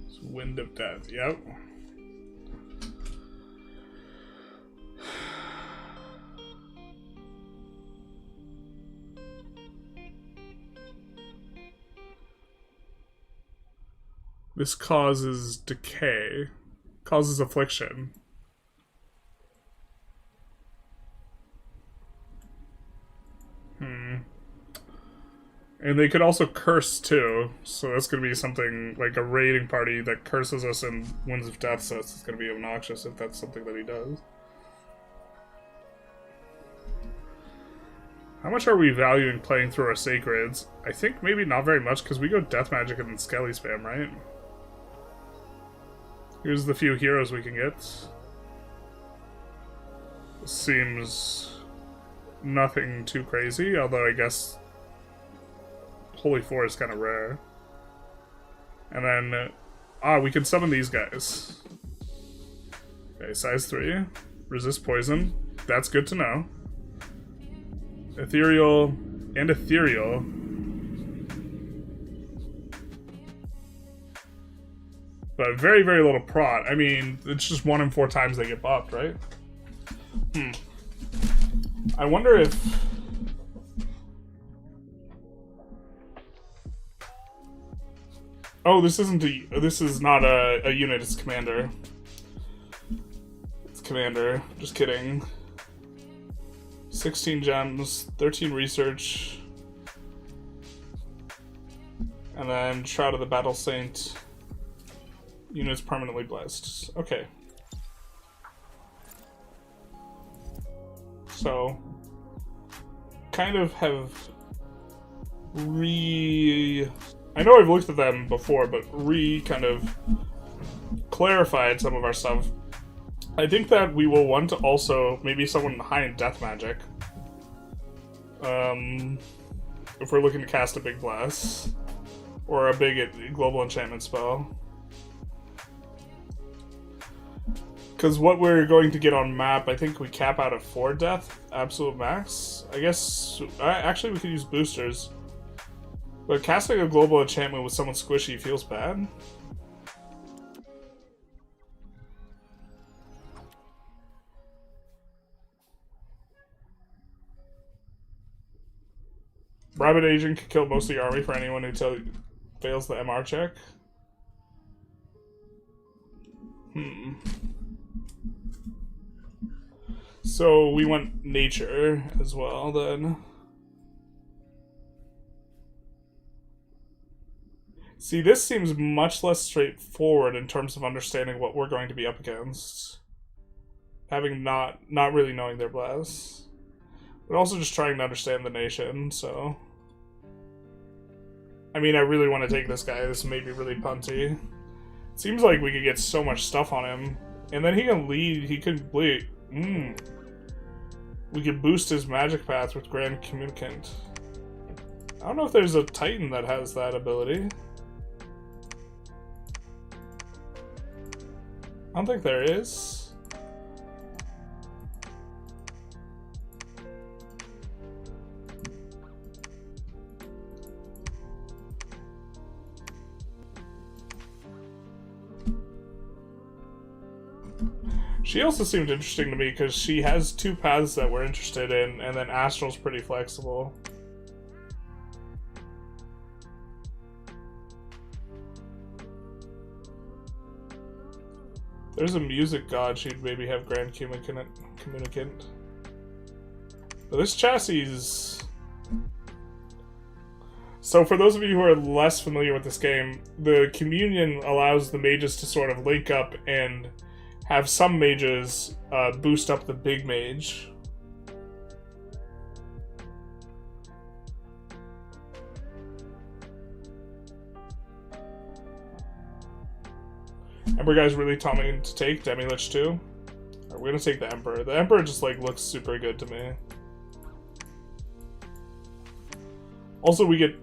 It's Wind of Death, yep. This causes decay. Causes affliction. And they could also curse too, so that's going to be something like a raiding party that curses us in Winds of Death, so it's going to be obnoxious if that's something that he does. How much are we valuing playing through our sacreds? I think maybe not very much, because we go death magic and then skelly spam, right? Here's the few heroes we can get. Seems nothing too crazy, although I guess Holy 4 is kind of rare. And then, we can summon these guys. Okay, size 3. Resist poison. That's good to know. Ethereal and ethereal. But very, very little prot. I mean, it's just 1 in 4 times they get buffed, right? I wonder if... Oh, this is not a unit, it's commander. It's commander, just kidding. 16 gems, 13 research. And then Shroud of the Battle Saint. Units permanently blessed. Okay. So, kind of have I know I've looked at them before, but kind of clarified some of our stuff. I think that we will want to also maybe someone high in death magic. If we're looking to cast a big bless. Or a big global enchantment spell. Because what we're going to get on map, I think we cap out at 4 death, absolute max. I guess, actually we could use boosters. But casting a global enchantment with someone squishy feels bad. Rabbit Agent could kill most of the army for anyone who fails the MR check. So we want nature as well then. See, this seems much less straightforward in terms of understanding what we're going to be up against. Having not really knowing their bless. But also just trying to understand the nation, so... I mean, I really want to take this guy. This may be really punty. It seems like we could get so much stuff on him. And then he can lead, he could bleed. We could boost his magic path with Grand Communicant. I don't know if there's a Titan that has that ability. I don't think there is. She also seemed interesting to me because she has 2 paths that we're interested in, and then Astral's pretty flexible. There's a music god she'd maybe have Grand Communicant. But this chassis is... So for those of you who are less familiar with this game, the Communion allows the mages to sort of link up and have some mages boost up the big mage. Emperor guy's really telling me to take Demi-Lich too. Right, we're gonna take the Emperor. The Emperor just like looks super good to me. Also, we get...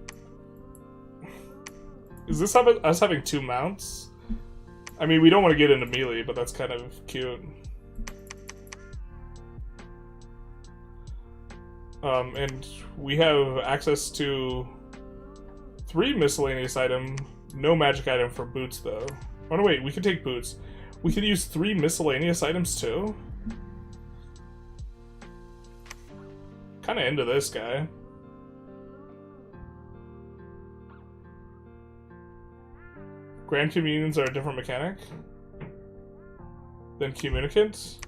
Is this us having 2 mounts? I mean, we don't want to get into melee, but that's kind of cute. And we have access to 3 miscellaneous item, no magic item for boots though. Oh no, wait, we could take boots. We could use 3 miscellaneous items too? Kinda into this guy. Grand Communions are a different mechanic than Communicants.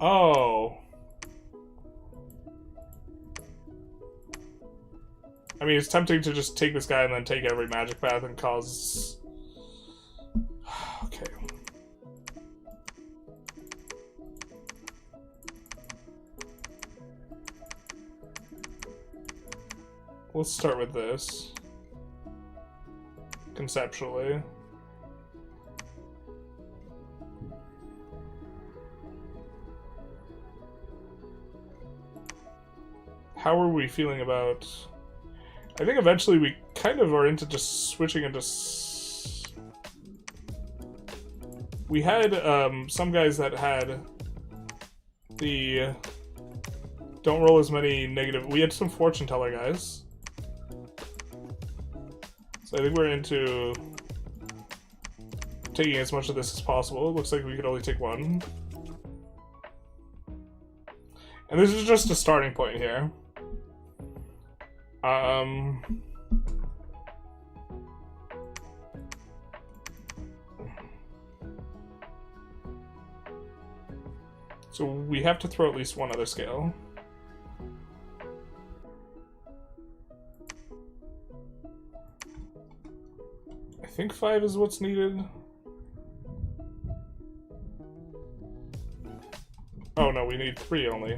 Oh. I mean, it's tempting to just take this guy and then take every magic path and cause... Okay. Let's start with this. Conceptually. How are we feeling about... I think eventually we kind of are into just switching into... We had some guys that had the... Don't roll as many negative... We had some fortune teller guys. So I think we're into taking as much of this as possible. It looks like we could only take 1. And this is just a starting point here. So we have to throw at least 1 other scale. I think 5 is what's needed. Oh no, we need 3 only.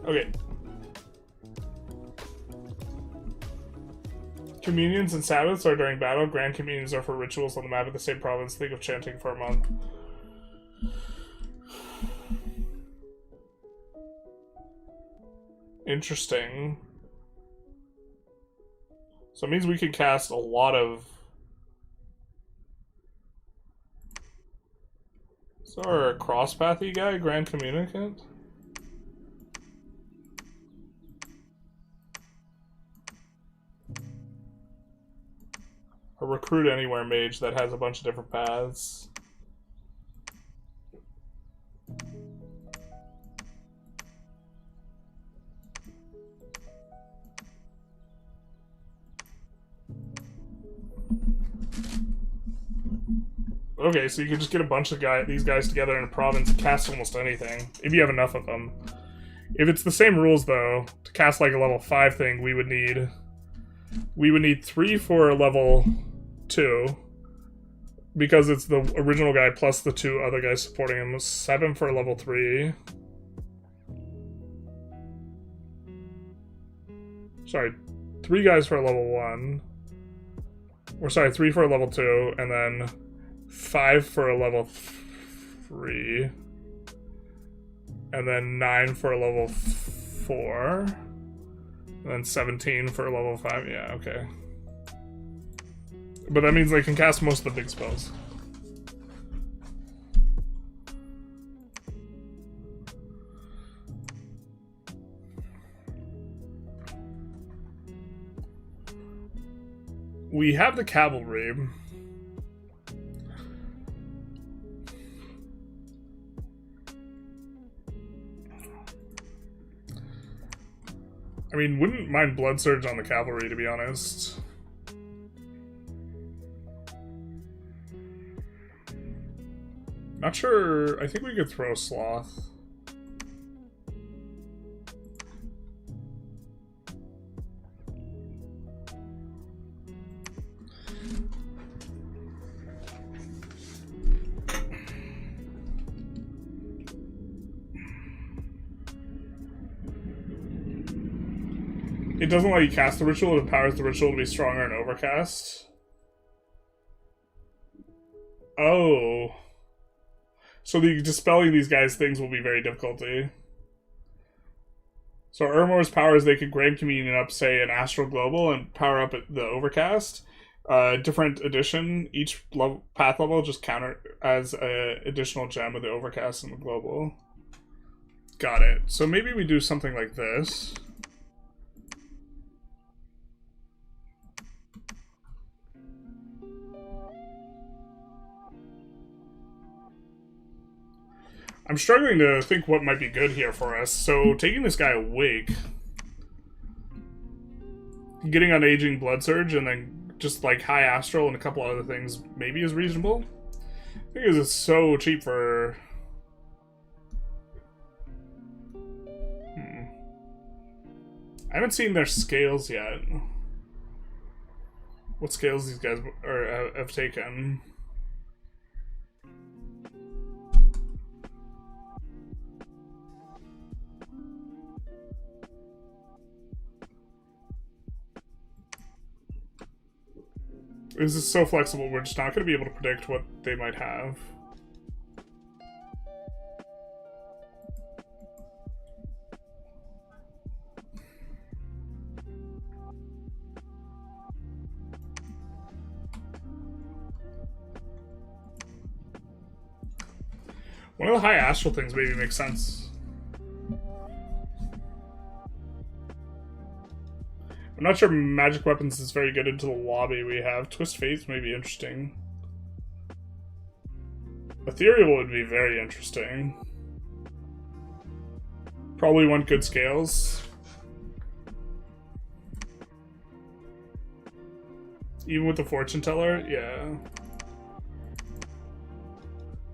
Okay. Communions and Sabbaths are during battle. Grand Communions are for rituals on the map of the same province. Think of chanting for a month. Interesting. So it means we can cast a lot of... Is our cross-pathy guy, Grand Communicant? A recruit anywhere mage that has a bunch of different paths. Okay, so you can just get a bunch of these guys together in a province and cast almost anything, if you have enough of them. If it's the same rules, though, to cast like a level 5 thing, we would need 3 for a level 2, because it's the original guy plus the 2 other guys supporting him. 7 for a level 3. Sorry, 3 guys for a level 1. Or sorry, 3 for a level 2, and then 5 for a level 3. And then 9 for a level 4. And then 17 for a level 5. Yeah, okay. But that means they can cast most of the big spells. We have the cavalry. I mean, wouldn't mind Blood Surge on the cavalry, to be honest. Not sure. I think we could throw Sloth. It doesn't let you cast the ritual, it empowers the ritual to be stronger and overcast. Oh. So the dispelling these guys' things will be very difficult. So Urmor's powers, they could grant communion up, say, an Astral Global and power up the overcast. Different edition, each path level just counter as an additional gem of the overcast and the global. Got it. So maybe we do something like this. I'm struggling to think what might be good here for us. So, taking this guy awake, getting Unaging Blood Surge, and then just like High Astral and a couple other things maybe is reasonable. I think it's so cheap for... I haven't seen their scales yet. What scales these guys have taken. This is so flexible, we're just not going to be able to predict what they might have. One of the high astral things maybe makes sense. I'm not sure magic weapons is very good into the lobby we have. Twist Faith may be interesting. Ethereal would be very interesting. Probably want good scales. Even with the Fortune Teller, yeah.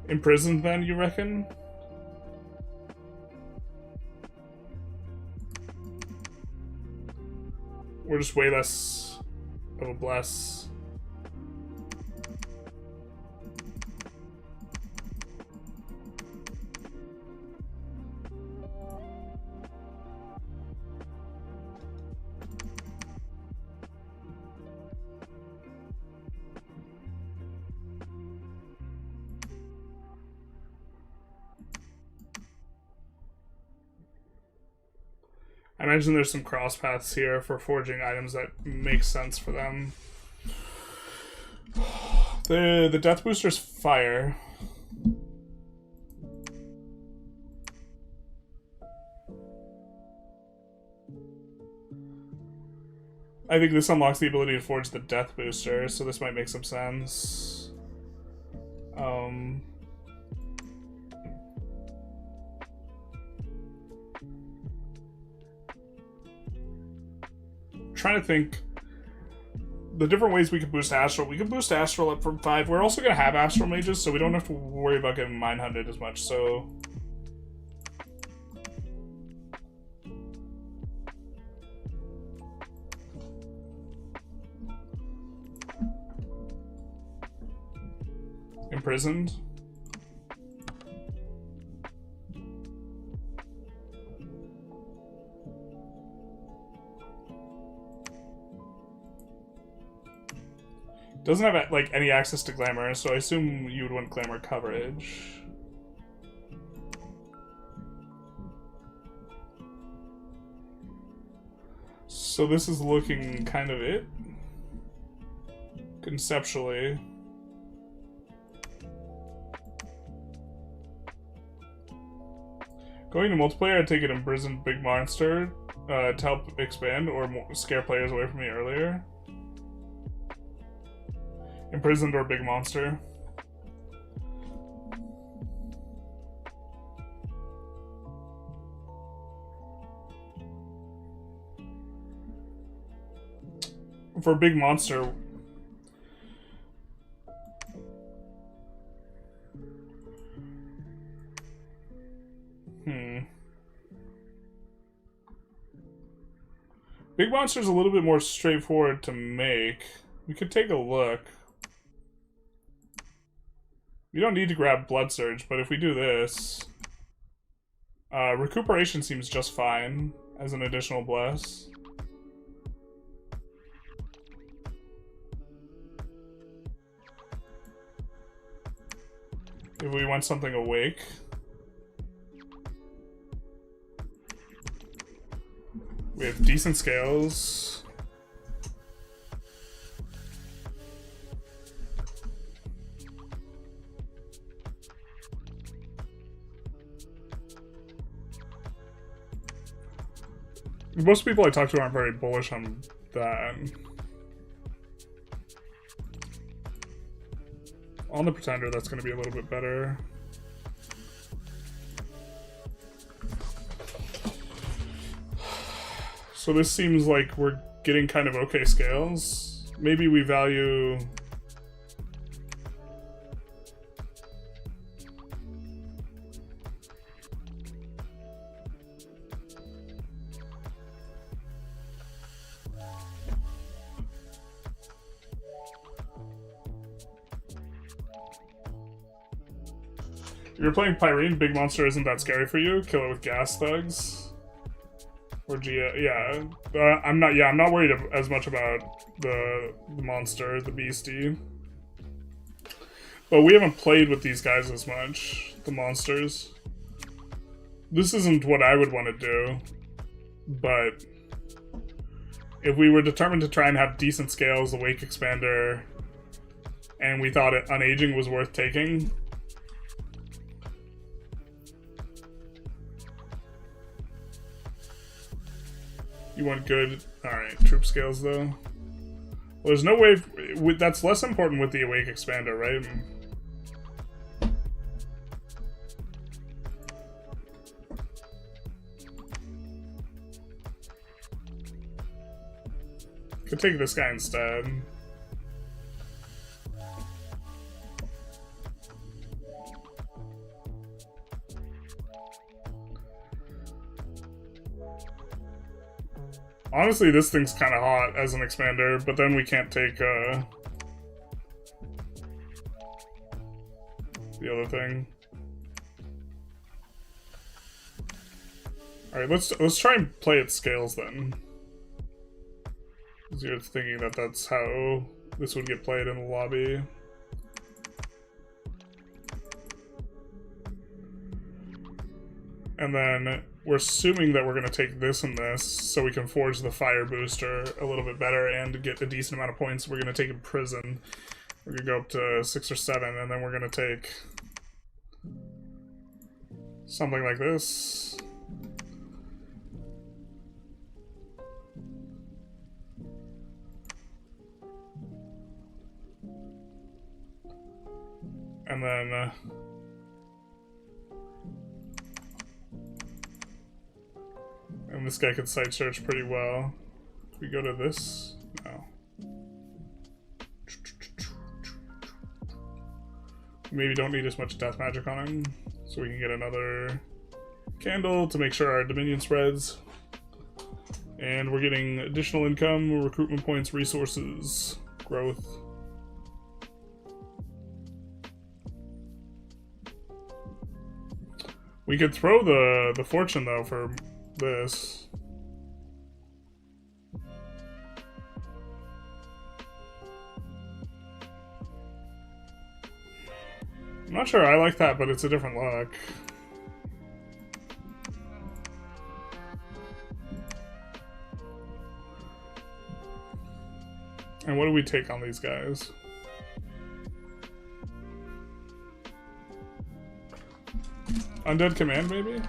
Imprisoned then, you reckon? We're just way less of a bless. I imagine there's some cross paths here for forging items that make sense for them. The death booster's fire. I think this unlocks the ability to forge the death booster, so this might make some sense. Trying to think the different ways we could boost Astral. We could boost Astral up from 5. We're also going to have Astral Mages, so we don't have to worry about getting Mind Hunted as much, so... Imprisoned. Doesn't have like any access to glamour, so I assume you would want glamour coverage. So this is looking kind of it. conceptually. Going to multiplayer, I'd take an imprisoned big monster to help expand or scare players away from me earlier. Imprisoned or big monster. For a big monster, big monster's a little bit more straightforward to make. We could take a look. You don't need to grab Blood Surge, but if we do this, recuperation seems just fine as an additional bless. If we want something awake. We have decent scales. Most people I talk to aren't very bullish on that. On the Pretender, that's going to be a little bit better. So this seems like we're getting kind of okay scales. Maybe we value... If you're playing Pyrene, big monster isn't that scary for you. Kill it with gas thugs. Or yeah. I'm not worried as much about the monster, the beastie. But we haven't played with these guys as much, the monsters. This isn't what I would want to do, but if we were determined to try and have decent scales, the Wake Expander, and we thought Unaging was worth taking, you want good... Alright, troop scales, though. Well, there's no way... That's less important with the Awake Expander, right? Could take this guy instead. Honestly, this thing's kind of hot as an expander, but then we can't take the other thing. All right, let's try and play its scales then. Because you're thinking that that's how this would get played in the lobby. And then we're assuming that we're going to take this and this so we can forge the fire booster a little bit better and get a decent amount of points. We're going to take Imprison. We're going to go up to 6 or 7, and then we're going to take something like this. And then... and this guy could site search pretty well. If we go to this? No. Maybe don't need as much death magic on him, so we can get another candle to make sure our Dominion spreads. And we're getting additional income, recruitment points, resources, growth. We could throw the fortune though for this. I'm not sure I like that, but it's a different look. And what do we take on these guys? Undead Command, maybe?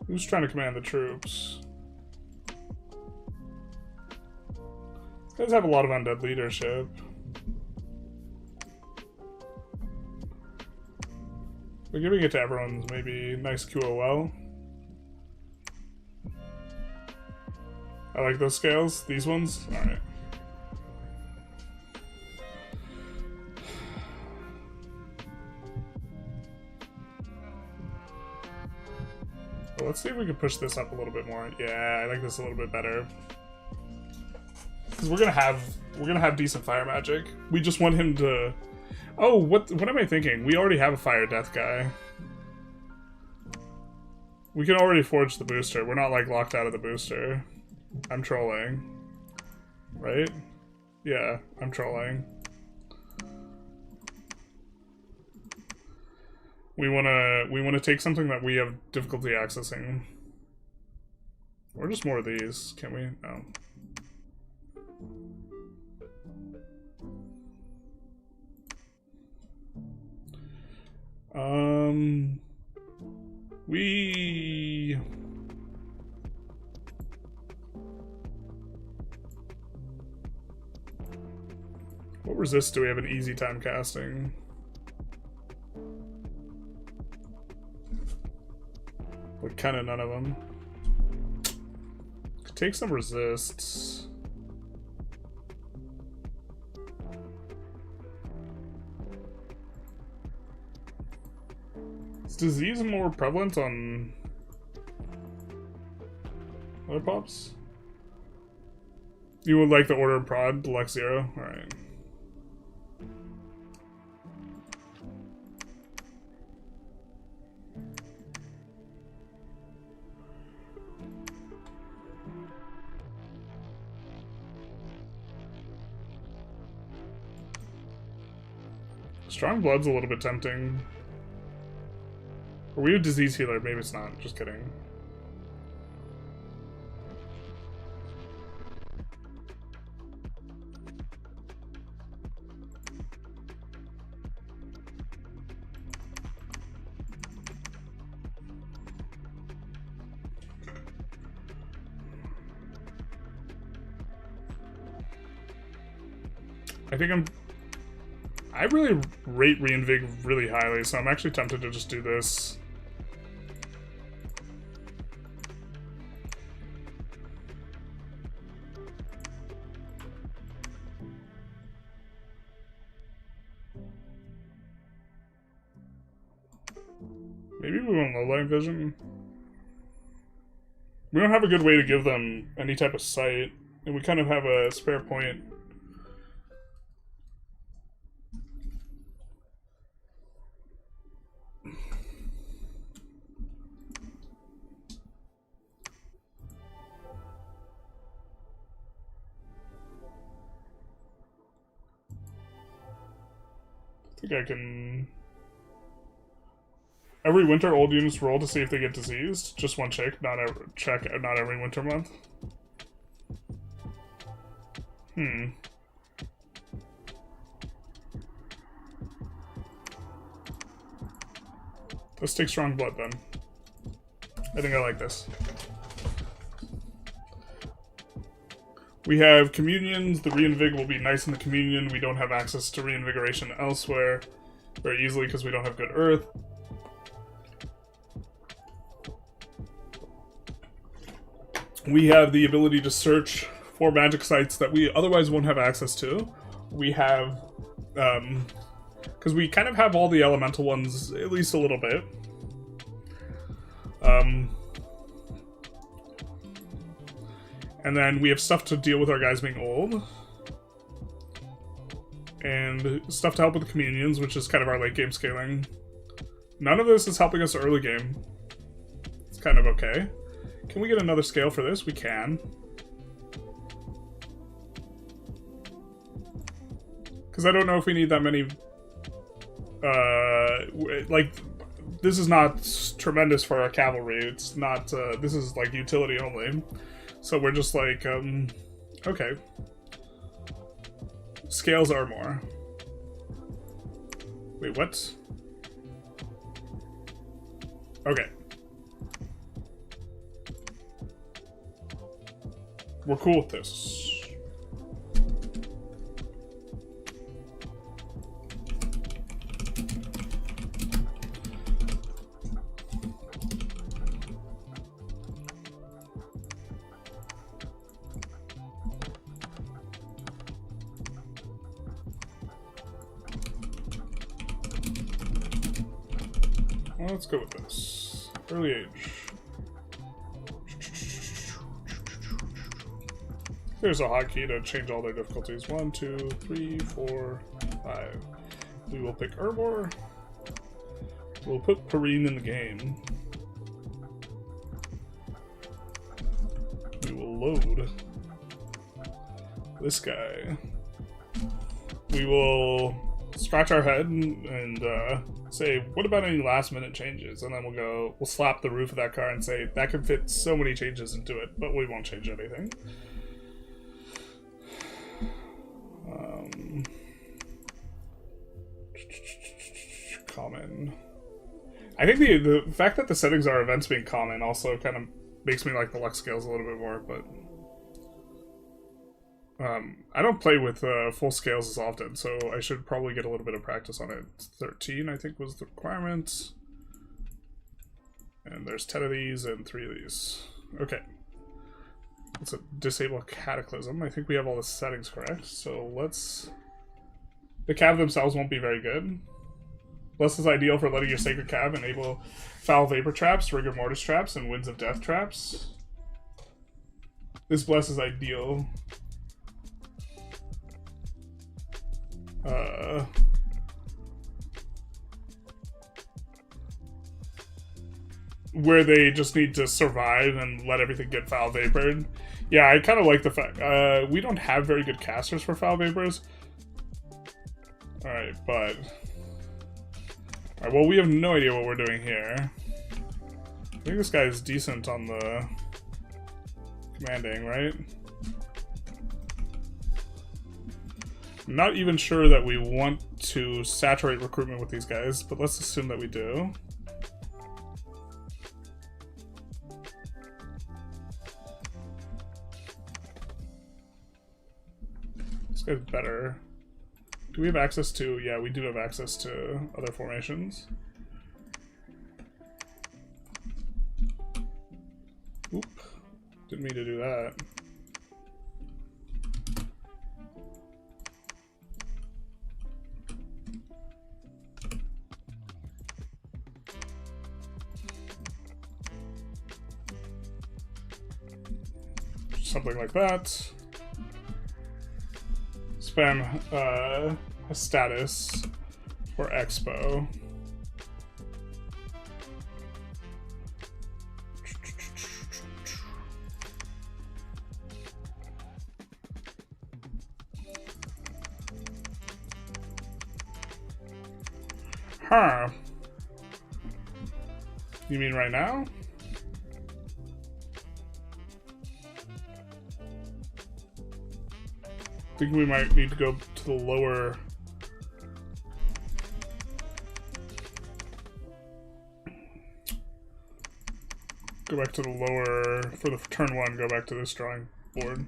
Who's trying to command the troops? These guys have a lot of undead leadership. But giving it to everyone's maybe nice QOL. I like those scales. These ones? Alright. Well, let's see if we can push this up a little bit more. Yeah, I like this a little bit better. Because we're gonna have decent fire magic. We just want him to... Oh, what am I thinking? We already have a fire death guy. We can already forge the booster. We're not like locked out of the booster. I'm trolling. Right? Yeah, I'm trolling. We wanna take something that we have difficulty accessing. Or just more of these, can we? No. What resist do we have an easy time casting? Like, kind of none of them. Could take some resists. Is disease more prevalent on other pops? You would like the Order of Prod, Deluxe 0? Alright. Strong Blood's a little bit tempting. Are we a disease healer? Maybe it's not. Just kidding. I really rate Reinvig really highly, so I'm actually tempted to just do this. Maybe we want low-light vision. We don't have a good way to give them any type of sight, and we kind of have a spare point. I think I can... Every winter, old units roll to see if they get diseased. Just one check, not every winter month. Let's take Strong Blood then. I think I like this. We have communions. The Reinvig will be nice in the communion. We don't have access to reinvigoration elsewhere very easily because we don't have good earth. We have the ability to search for magic sites that we otherwise won't have access to. We have, because we kind of have all the elemental ones, at least a little bit. And then we have stuff to deal with our guys being old. And stuff to help with the communions, which is kind of our late game scaling. None of this is helping us early game. It's kind of okay. Can we get another scale for this? We can. Because I don't know if we need that many... like, this is not tremendous for our cavalry. It's not, this is like utility only. So we're just like, okay. Scales are more. Wait, what? Okay. We're cool with this. Well, let's go with this. Early age. There's a hotkey to change all their difficulties. 1, 2, 3, 4, 5. We will pick Herbor. We'll put Perrine in the game. We will load this guy. We will scratch our head and say, what about any last minute changes? And then we'll slap the roof of that car and say, that can fit so many changes into it, but we won't change anything. Common. I think the fact that the settings are events being common also kind of makes me like the luck scales a little bit more, but I don't play with full scales as often, so I should probably get a little bit of practice on it. 13, I think, was the requirement. And there's 10 of these and 3 of these. Okay. Let's disable Cataclysm. I think we have all the settings correct, so let's... The cav themselves won't be very good. Less is ideal for letting your Sacred Cav enable Foul Vapor Traps, Rigor Mortis Traps, and Winds of Death Traps. This Bless is ideal. Where they just need to survive and let everything get Foul Vapored. Yeah, I kind of like the fact... we don't have very good casters for Foul Vapors. Alright, but... Alright, well, we have no idea what we're doing here. I think this guy is decent on the commanding, right? I'm not even sure that we want to saturate recruitment with these guys, but let's assume that we do. This guy's better. Do we have access to... Yeah, we do have access to other formations. Oop. Didn't mean to do that. Something like that. Spam a status for Expo. Huh. You mean right now? I think we might need to go to the lower... Go back to the lower... For the turn 1, go back to this drawing board.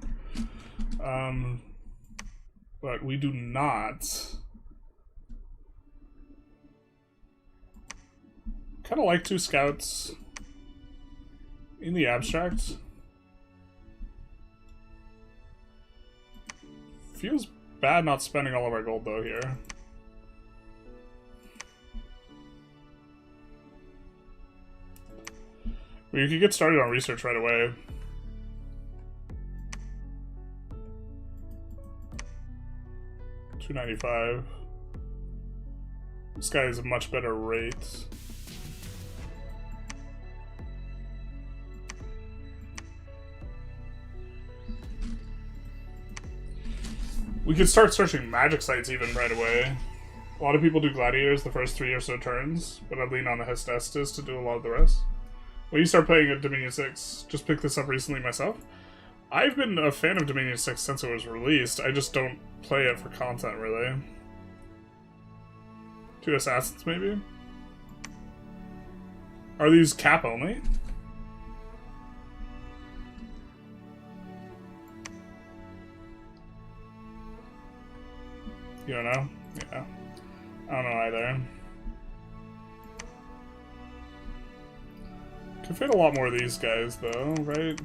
But we do not... Kind of like 2 scouts in the abstract. Feels bad not spending all of our gold though here. We could get started on research right away. $295. This guy is a much better rate. We could start searching magic sites even right away. A lot of people do gladiators the first 3 or so turns, but I lean on the Hestastus to do a lot of the rest. When you start playing at Dominion 6, just picked this up recently myself. I've been a fan of Dominion 6 since it was released. I just don't play it for content, really. 2 assassins, maybe? Are these cap only? You don't know? Yeah. I don't know either. Could fit a lot more of these guys, though, right?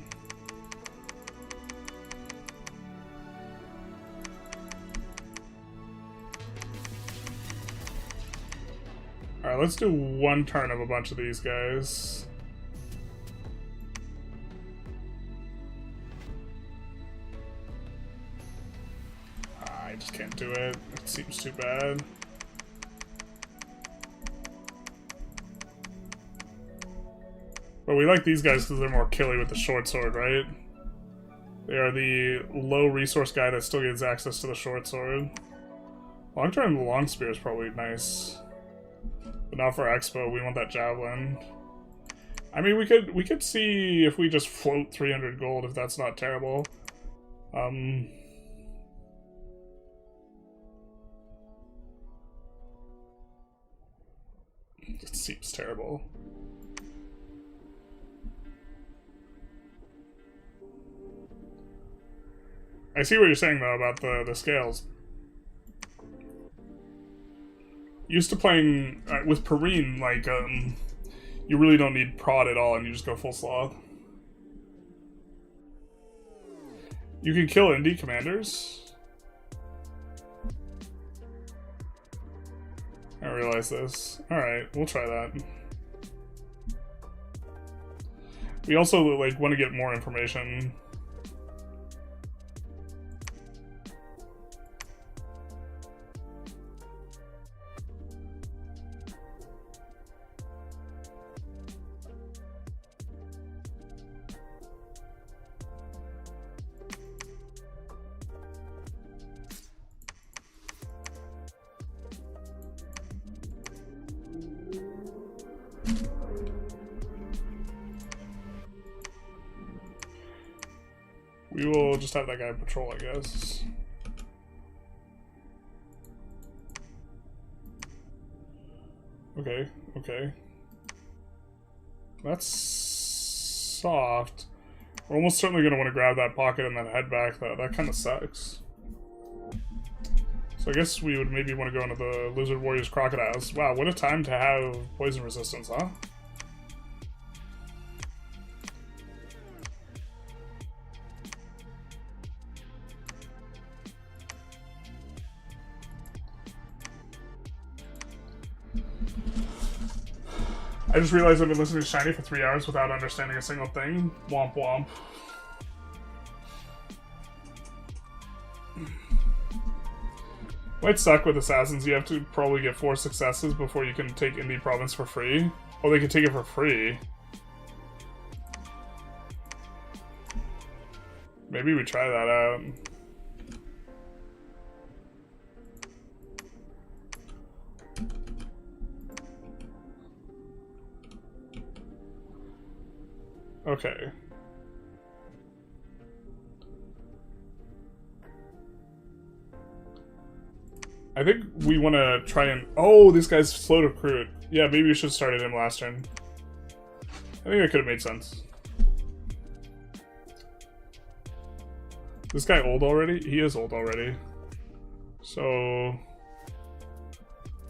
Alright, let's do 1 turn of a bunch of these guys. I just can't do it. It seems too bad. But we like these guys because they're more killy with the short sword, right? They are the low resource guy that still gets access to the short sword. Long turn the long spear is probably nice. But not for Expo, we want that javelin. I mean, we could see if we just float 300 gold, if that's not terrible. It seems terrible. I see what you're saying, though, about the scales. Used to playing with Perrine, like, you really don't need prod at all, and you just go full sloth. You can kill indie commanders. I realize this. Alright, we'll try that. We also, like, want to get more information. We will just have that guy patrol, I guess. Okay, okay. That's soft. We're almost certainly going to want to grab that pocket and then head back, though. That kind of sucks. So I guess we would maybe want to go into the Lizard Warriors Crocodiles. Wow, what a time to have poison resistance, huh? I just realized I've been listening to Shiny for 3 hours without understanding a single thing. Womp womp. Might suck with Assassins. You have to probably get 4 successes before you can take Indie Province for free. Oh, they can take it for free. Maybe we try that out. Okay. I think we want to try and... Oh, this guy's slow to recruit. Yeah, maybe we should have started him last turn. I think that could have made sense. This guy old already? He is old already. So...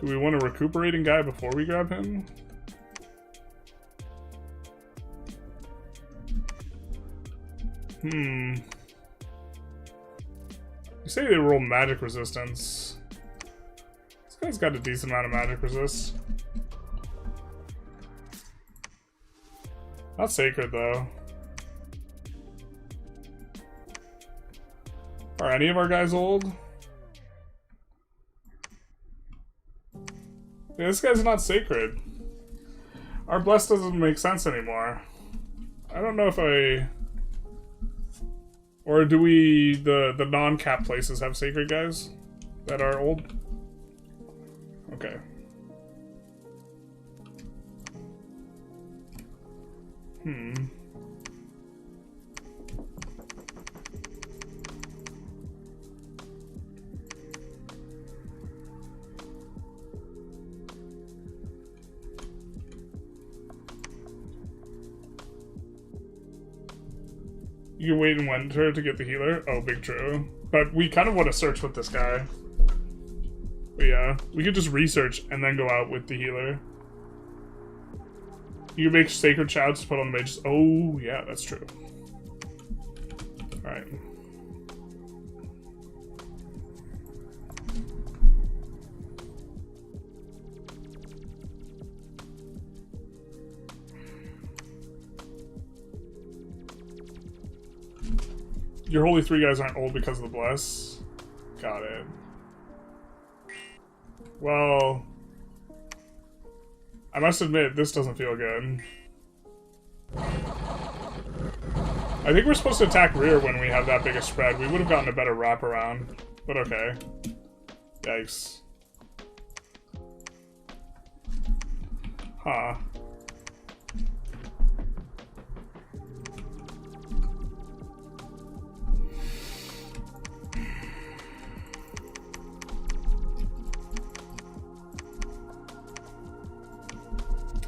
do we want a recuperating guy before we grab him? You say they roll magic resistance. This guy's got a decent amount of magic resist. Not sacred, though. Are any of our guys old? Yeah, this guy's not sacred. Our bless doesn't make sense anymore. I don't know if I... Or do we, the non-cap places have sacred guys that are old? Okay. You can wait in winter to get the healer. Oh, big true. But we kind of want to search with this guy. But yeah, we could just research and then go out with the healer. You can make sacred shouts to put on the mages. Oh, yeah, that's true. Alright. Your holy three guys aren't old because of the bless. Got it. Well, I must admit, this doesn't feel good. I think we're supposed to attack rear when we have that big a spread. We would have gotten a better wraparound, but okay. Yikes. Huh.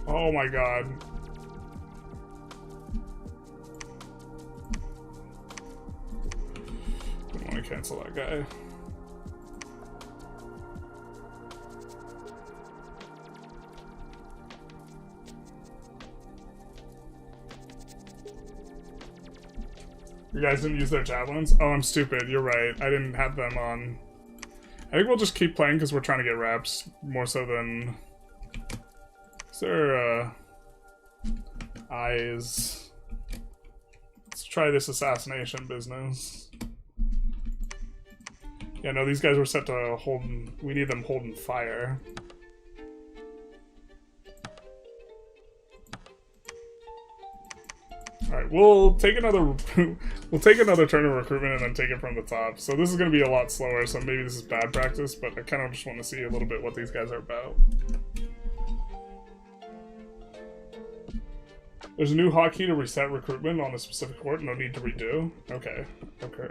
Oh my god. Don't want to cancel that guy. You guys didn't use their javelins? Oh, I'm stupid. You're right. I didn't have them on. I think we'll just keep playing because we're trying to get reps more so than... Is there, eyes? Let's try this assassination business. Yeah, no, these guys were set to hold... We need them holding fire. Alright, we'll take another... we'll take another turn of recruitment and then take it from the top. So this is going to be a lot slower, so maybe this is bad practice, but I kind of just want to see a little bit what these guys are about. There's a new hotkey to reset recruitment on a specific court. No need to redo. Okay. Okay.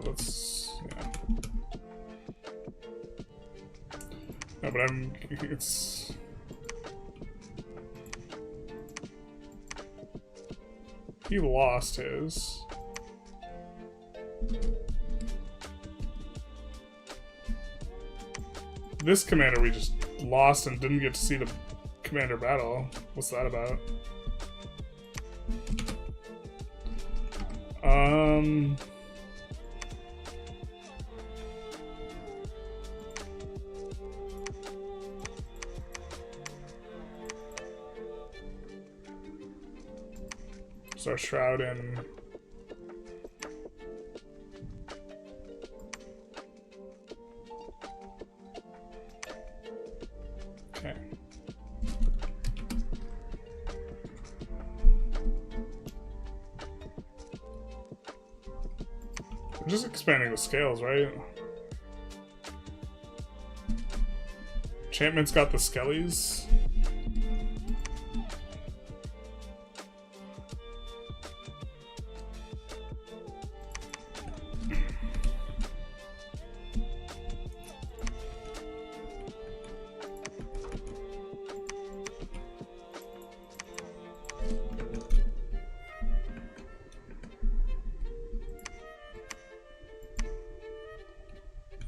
Let's... Yeah. No, but it's... He lost his. This commander we just lost and didn't get to see the commander battle. What's that about? So our shroud in. Okay. We're just expanding the scales, right? Enchantment's got the skellies.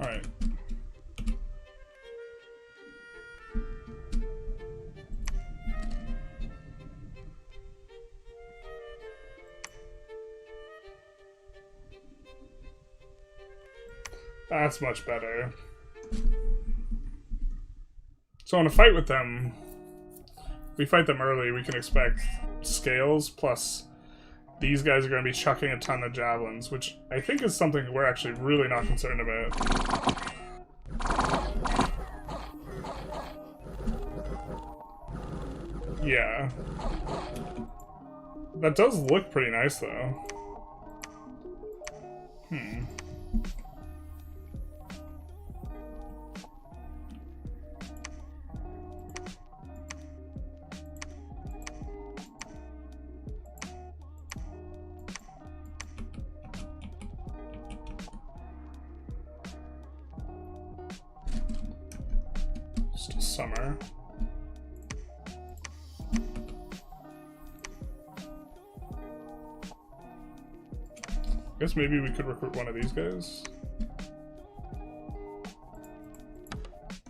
Alright. That's much better. So in a fight with them, if we fight them early, we can expect scales plus these guys are going to be chucking a ton of javelins, which I think is something we're actually really not concerned about. Yeah. That does look pretty nice, though. almost summer. I guess maybe we could recruit one of these guys.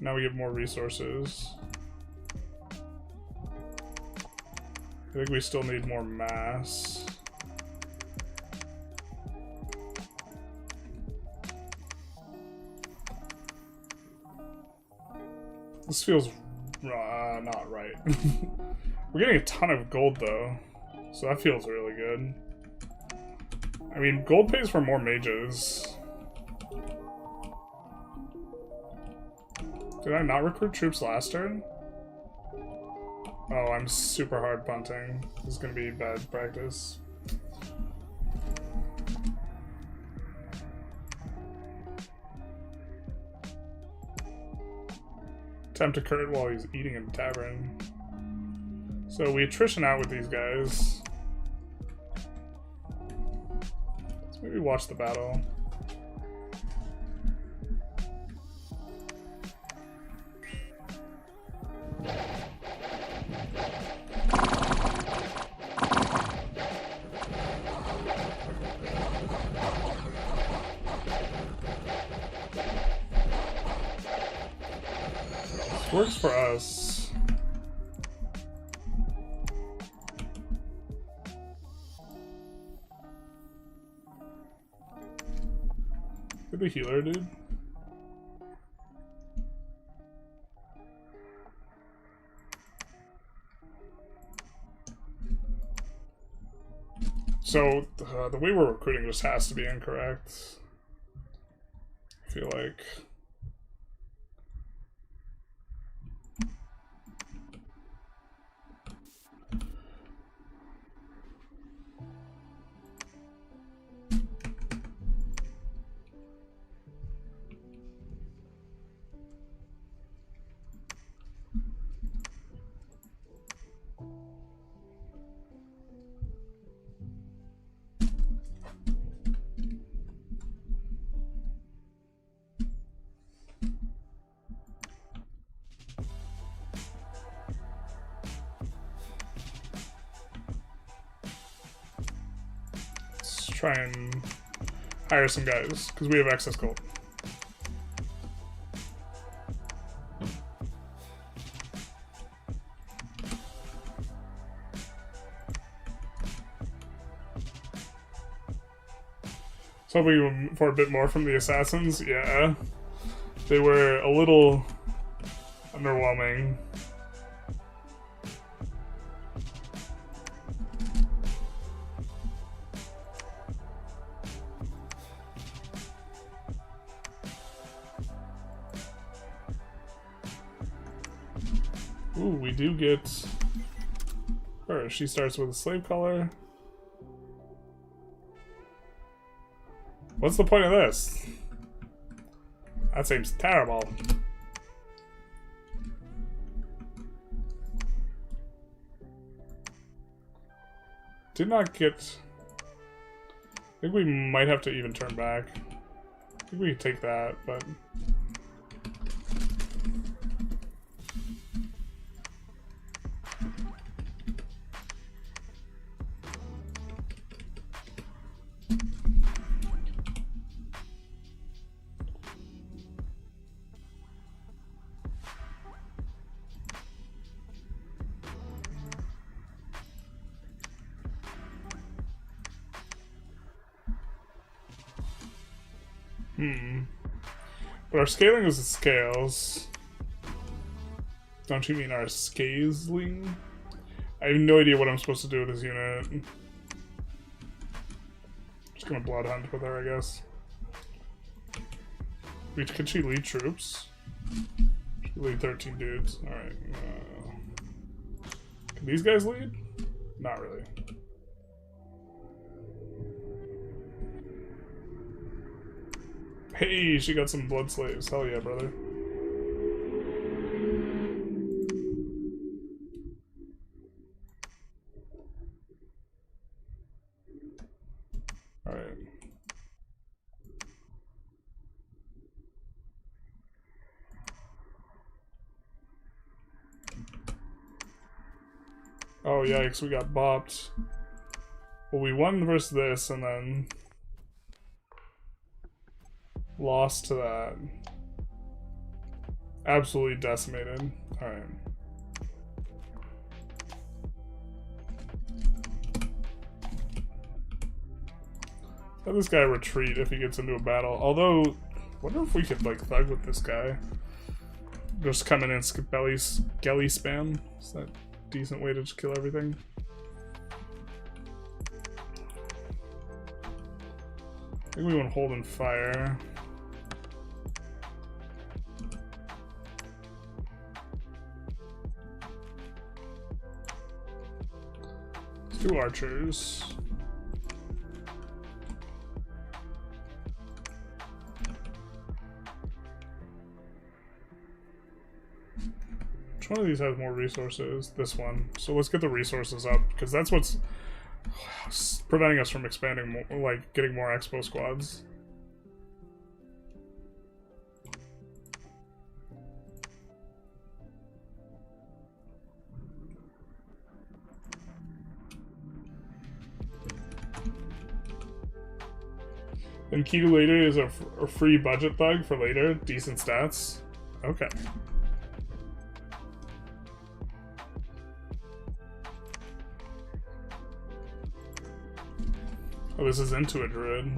Now we get more resources. I think we still need more mass. This feels not right. We're getting a ton of gold though, so that feels really good. I mean, gold pays for more mages. Did I not recruit troops last turn? Oh, I'm super hard punting. This is gonna be bad practice. Attempt to Kurt while he's eating in the tavern. So we attrition out with these guys. Let's maybe watch the battle. Works for us. Who's the healer, dude? So, the way we're recruiting just has to be incorrect. I feel like. Try and hire some guys because we have excess gold. So hoping for a bit more from the assassins. Yeah, they were a little underwhelming. Ooh, we do get her. She starts with a slave collar. What's the point of this? That seems terrible. Did not get... I think we might have to even turn back. I think we could take that, but... But our scaling is the scales. Don't you mean our scaling? I have no idea what I'm supposed to do with this unit. Just gonna blood hunt with her, I guess. Can she lead troops? She can lead 13 dudes. Alright. Can these guys lead? Not really. Hey, she got some blood slaves. Hell yeah, brother. Alright. Oh, yikes, we got bopped. Well, we won versus this, and then lost to that. Absolutely decimated. Alright. Let this guy retreat if he gets into a battle. Although, wonder if we could, like, thug with this guy. Just come in and skelly spam. Is that a decent way to just kill everything? I think we want to hold and fire. Let's do archers. Which one of these has more resources? This one. So let's get the resources up, because that's what's preventing us from expanding more, like getting more expo squads. And key to later is a free budget thug for later. Decent stats. Okay. Oh, this is into a druid.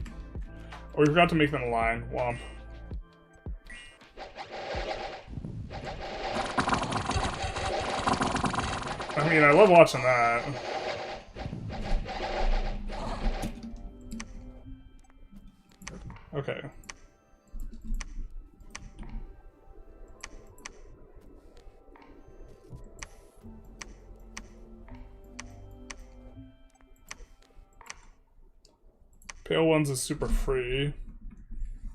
Oh, we forgot to make them align. Womp. I mean, I love watching that. Okay. Pale ones is super free.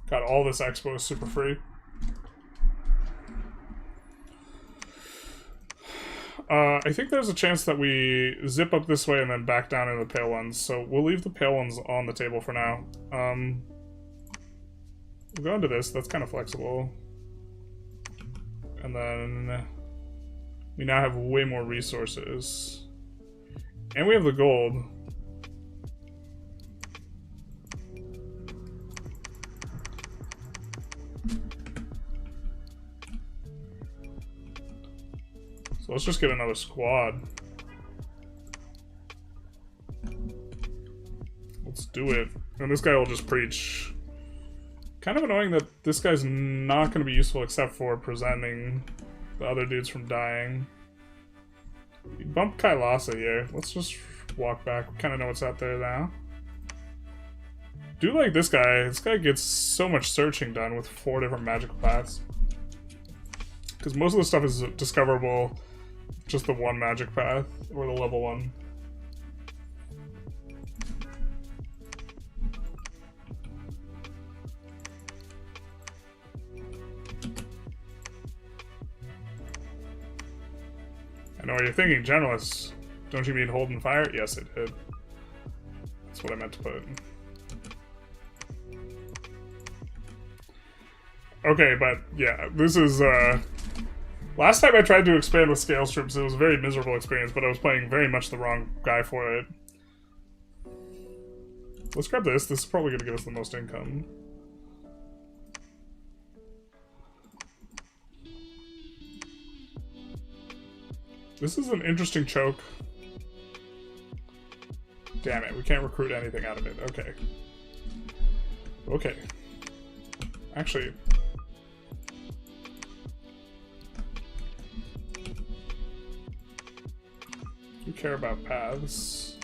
Got all this expo is super free. I think there's a chance that we zip up this way and then back down into the pale ones. So we'll leave the pale ones on the table for now. We'll go into this. That's kind of flexible. And then we now have way more resources. And we have the gold. So let's just get another squad. Let's do it. And this guy will just preach. Kind of annoying that this guy's not going to be useful except for preventing the other dudes from dying. We bumped Kailasa here. Let's just walk back. We kind of know what's out there now. Do like this guy. This guy gets so much searching done with 4 different magical paths. Because most of the stuff is discoverable just the one magic path, or the level 1. I know what you're thinking, Generalists. Don't you mean hold and fire? Yes, it did. That's what I meant to put. Okay, but yeah, this is, last time I tried to expand with scale strips, it was a very miserable experience, but I was playing very much the wrong guy for it. Let's grab this. This is probably going to give us the most income. This is an interesting choke. Damn it, we can't recruit anything out of it. Okay. Okay. Actually... we care about paths.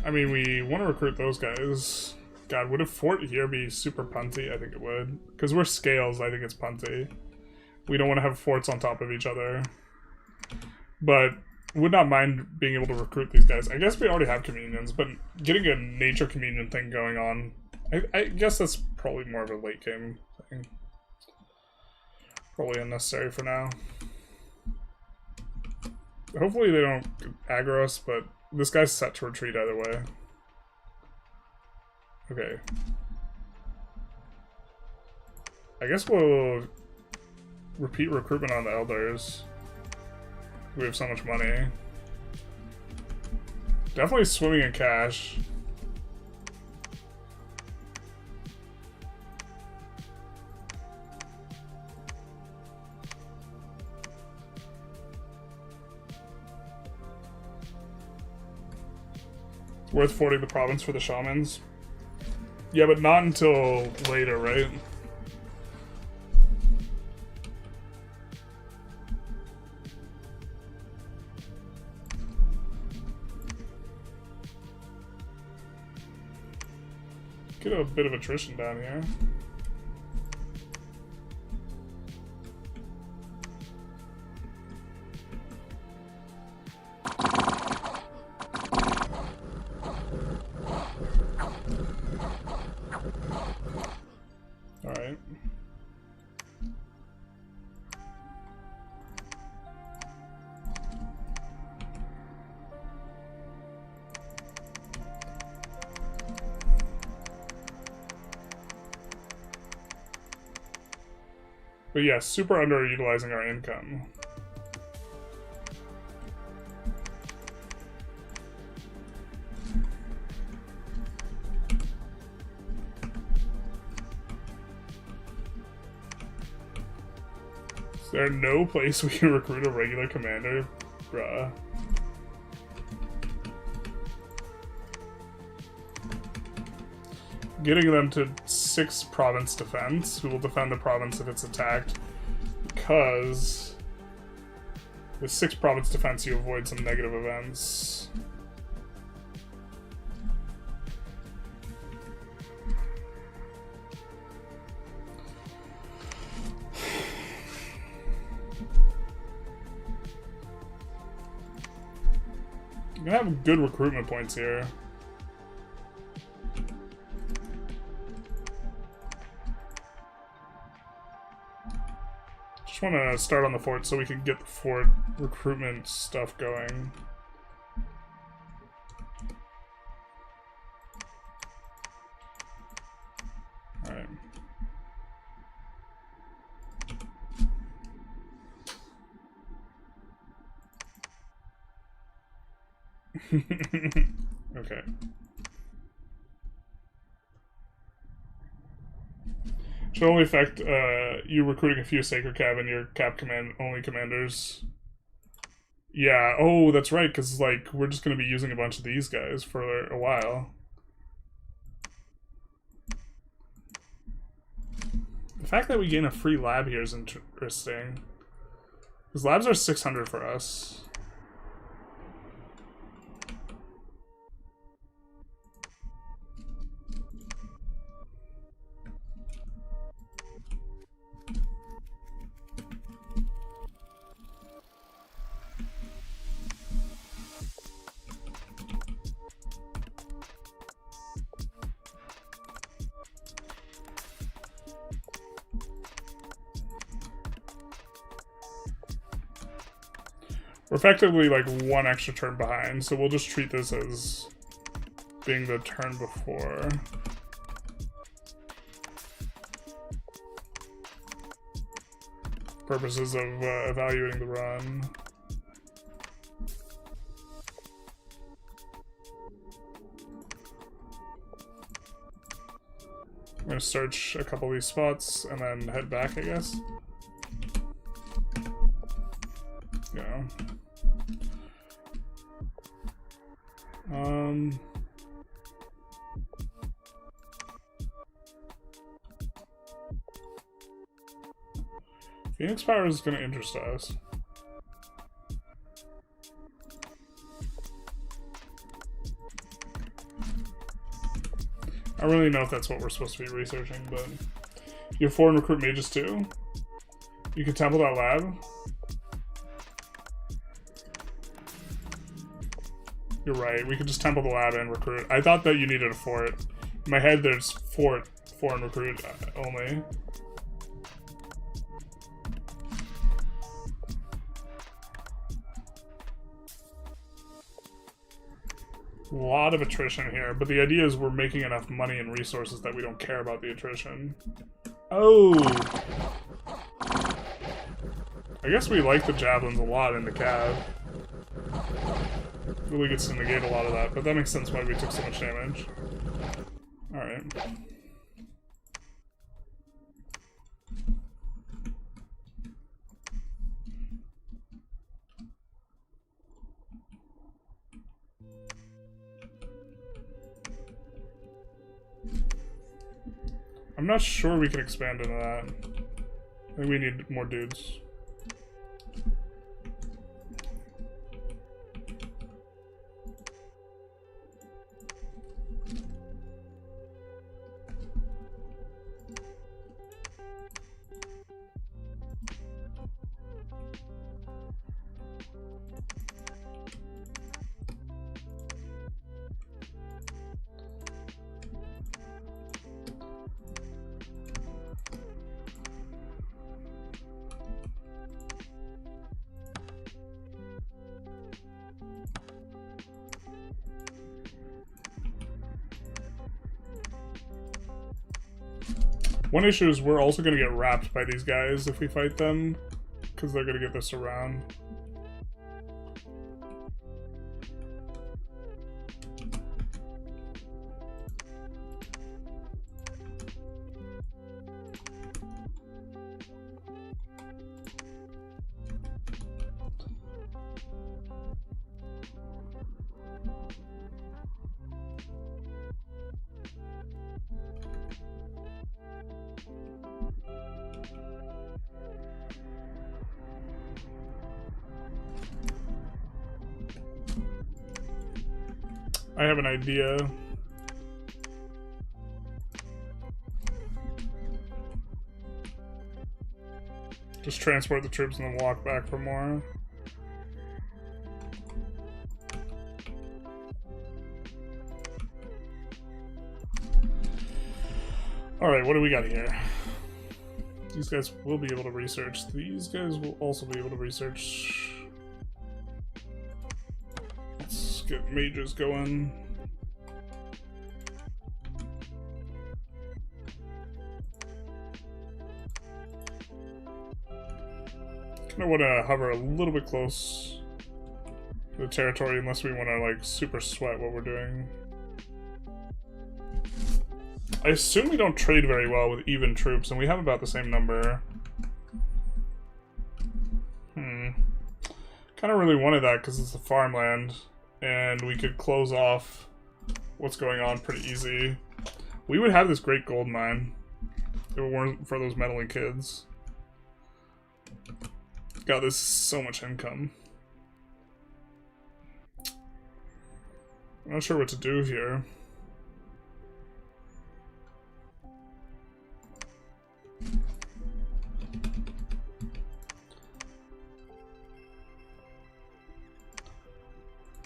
I mean, we want to recruit those guys. God, would a fort here be super punty? I think it would. Because we're scales, I think it's punty. We don't want to have forts on top of each other. But would not mind being able to recruit these guys. I guess we already have communions, but getting a nature communion thing going on, I guess that's probably more of a late game thing. Probably unnecessary for now. Hopefully they don't aggro us, but this guy's set to retreat either way. Okay. I guess we'll repeat recruitment on the elders. We have so much money. Definitely swimming in cash. Worth forting the province for the shamans. Yeah, but not until later, right? Get a bit of attrition down here. Alright. But yeah, super underutilizing our income. Is there no place we can recruit a regular commander? Bruh. Getting them to 6 province defense, who will defend the province if it's attacked, because with 6 province defense you avoid some negative events. You're gonna have good recruitment points here. Just want to start on the fort so we can get the fort recruitment stuff going. Alright. Okay. Should only affect you recruiting a few Sacred Cav and your Cap command only commanders. Yeah, oh, that's right, because like we're just going to be using a bunch of these guys for a while. The fact that we gain a free lab here is interesting. Because labs are 600 for us. We're effectively like 1 extra turn behind, so we'll just treat this as being the turn before. Purposes of evaluating the run. I'm gonna search a couple of these spots and then head back, I guess. Yeah. Phoenix Power is going to interest us. I don't really know if that's what we're supposed to be researching, but you have 4 recruit mages too. You can temple that lab. You're right, we could just temple the lab and recruit. I thought that you needed a fort. In my head, there's fort and recruit only. A lot of attrition here, but the idea is we're making enough money and resources that we don't care about the attrition. Oh! I guess we like the javelins a lot in the cav. Really gets to negate a lot of that, but that makes sense why we took so much damage. Alright. I'm not sure we can expand into that. I think we need more dudes. One issue is we're also going to get wrapped by these guys if we fight them, because they're going to get this around. I have an idea. Just transport the troops and then walk back for more. Alright, what do we got here? These guys will be able to research. These guys will also be able to research. Get mages going. Kind of want to hover a little bit close to the territory unless we want to like super sweat what we're doing. I assume we don't trade very well with even troops, and we have about the same number. Kind of really wanted that because it's the farmland. And we could close off what's going on pretty easy. We would have this great gold mine if it weren't for those meddling kids. God, this is so much income. I'm not sure what to do here.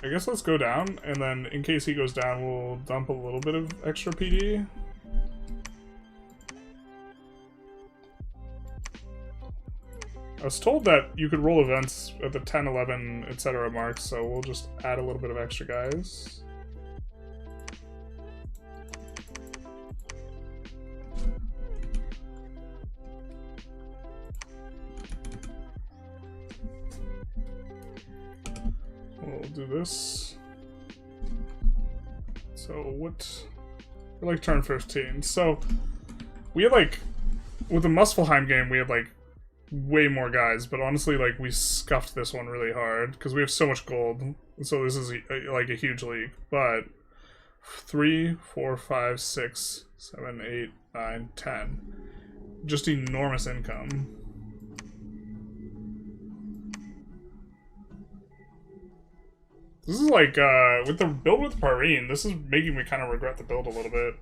I guess let's go down, and then in case he goes down, we'll dump a little bit of extra PD. I was told that you could roll events at the 10, 11, etc. marks, so we'll just add a little bit of extra guys. We'll do this. So what? We're like turn 15. So we had like, with the Muspelheim game, we had like way more guys, but honestly, like we scuffed this one really hard because we have so much gold. So this is like a huge league. But 3, 4, 5, 6, 7, 8, 9, 10. Just enormous income. This is like, with the build with Parine, this is making me kind of regret the build a little bit.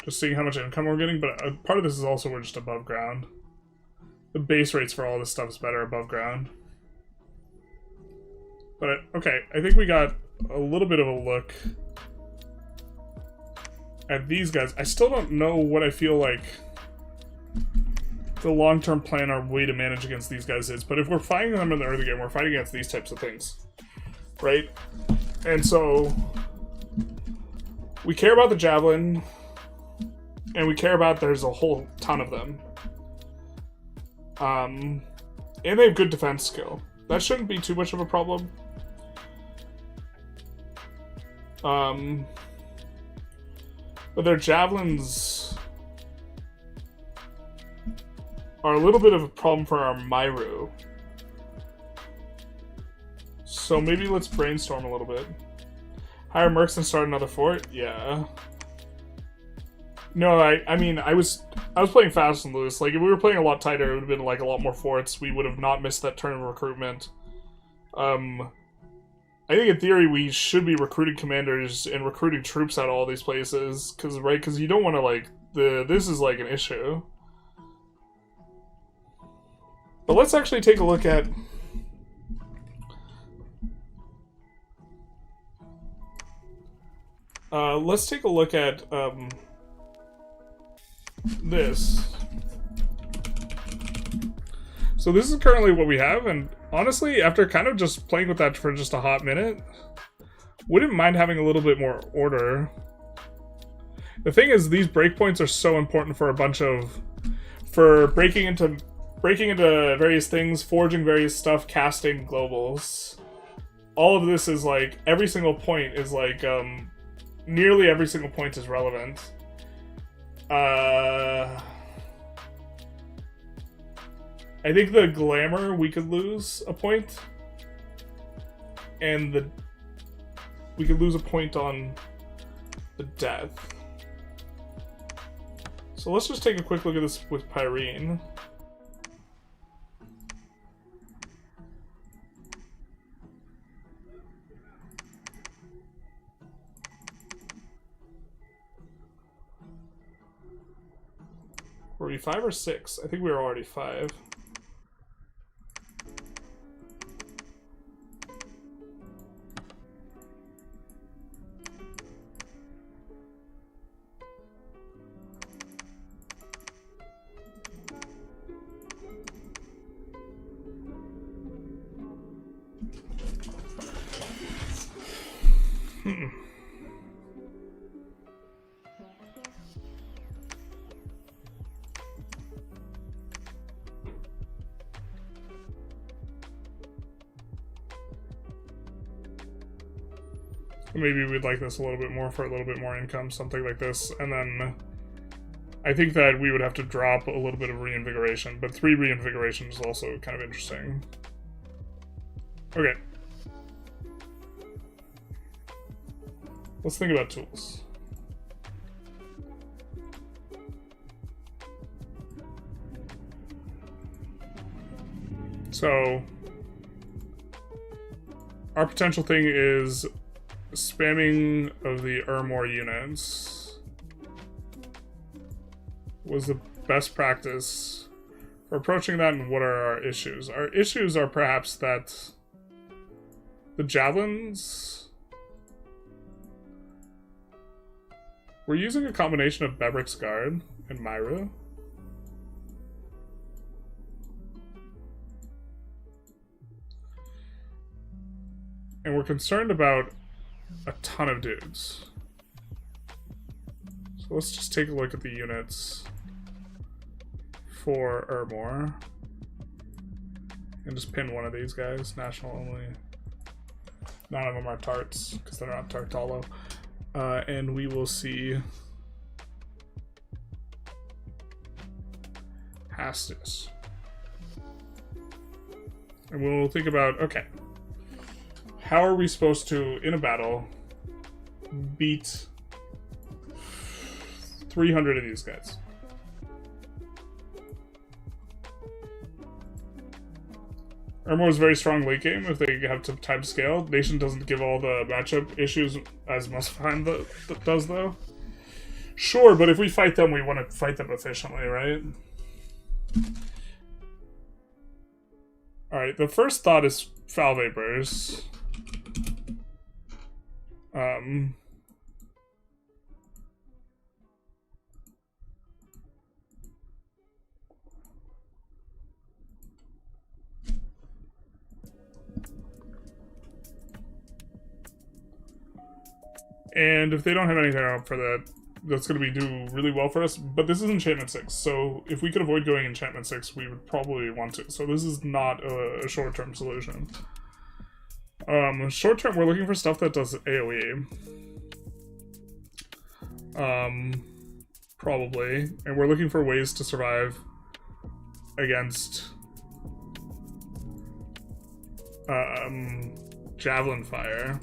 Just seeing how much income we're getting, but part of this is also we're just above ground. The base rates for all this stuff is better above ground. But, okay, I think we got a little bit of a look at these guys. I still don't know what I feel like the long-term plan or way to manage against these guys is, but if we're fighting them in the early game, we're fighting against these types of things. Right? And so we care about the javelin, and we care about there's a whole ton of them. And they have good defense skill. That shouldn't be too much of a problem. But their javelins are a little bit of a problem for our Myru. So maybe let's brainstorm a little bit. Hire mercs and start another fort? Yeah. No, I mean, I was playing fast and loose. Like, if we were playing a lot tighter, it would have been, like, a lot more forts. We would have not missed that turn of recruitment. I think in theory we should be recruiting commanders and recruiting troops out of all these places. Because you don't want to, like, this is, like, an issue. But let's actually take a look at... let's take a look at, this. So this is currently what we have, and honestly, after kind of just playing with that for just a hot minute, wouldn't mind having a little bit more order. The thing is, these breakpoints are so important for a bunch of... for breaking into various things, forging various stuff, casting globals. All of this is like, every single point is like, nearly every single point is relevant. I think the glamour we could lose a point, and we could lose a point on the death. So let's just take a quick look at this with Pyrene. Were we 5 or 6? I think we were already 5. Maybe we'd like this a little bit more for a little bit more income, something like this. And then I think that we would have to drop a little bit of reinvigoration, but 3 reinvigoration is also kind of interesting. Okay. Let's think about tools. So our potential thing is spamming of the Ermor units was the best practice for approaching that, and what are our issues? Our issues are perhaps that the javelins... We're using a combination of Bebrick's Guard and Myra. And we're concerned about a ton of dudes. So let's just take a look at the units for Ermor. And just pin one of these guys. National only. None of them are tarts, because they're not Tartalo. And we will see Pastures. And we'll think about, okay, how are we supposed to, in a battle, beat 300 of these guys? Ermor is very strong late game if they have time to scale. Nation doesn't give all the matchup issues as Muspelheim does, though. Sure, but if we fight them, we want to fight them efficiently, right? Alright, the first thought is Foul Vapors. And if they don't have anything up for that, that's going to do really well for us. But this is enchantment 6, so if we could avoid going enchantment 6, we would probably want to. So this is not a short-term solution. Short-term, we're looking for stuff that does AoE. Probably. And we're looking for ways to survive against javelin fire.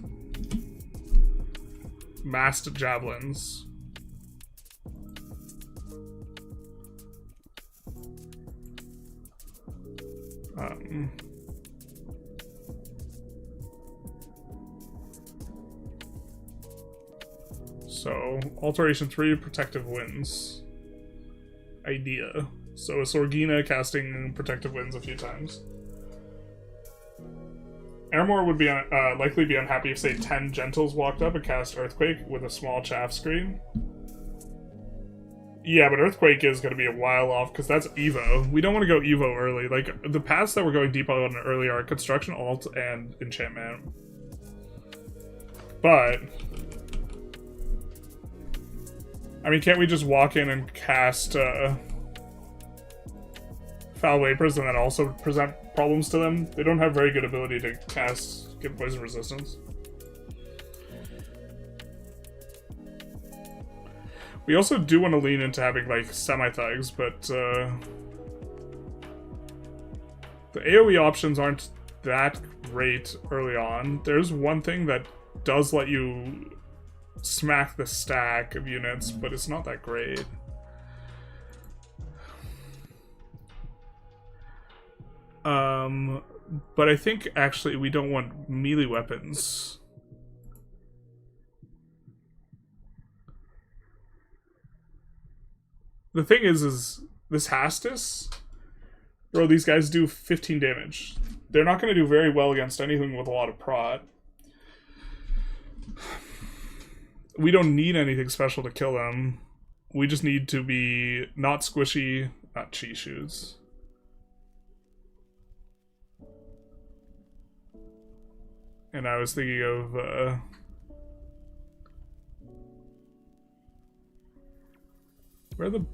Massed javelins. So, Alteration 3, Protective Winds. Idea. So a Sorgina casting Protective Winds a few times. Airmore would be likely be unhappy if, say, 10 Gentles walked up and cast Earthquake with a small chaff screen. Yeah, but Earthquake is going to be a while off, because that's Evo. We don't want to go Evo early. Like, the paths that we're going deep on early are Construction, Alt, and Enchantment. But... I mean, can't we just walk in and cast, Foul Vapors and then also present problems to them? They don't have very good ability to give poison resistance. We also do want to lean into having, like, semi-thugs, but, the AoE options aren't that great early on. There's one thing that does let you smack the stack of units, but it's not that great. But I think actually we don't want melee weapons. The thing is this Hastus, bro, these guys do 15 damage. They're not going to do very well against anything with a lot of prot. We don't need anything special to kill them. We just need to be not squishy, not cheat shoes. And I was thinking of, where the...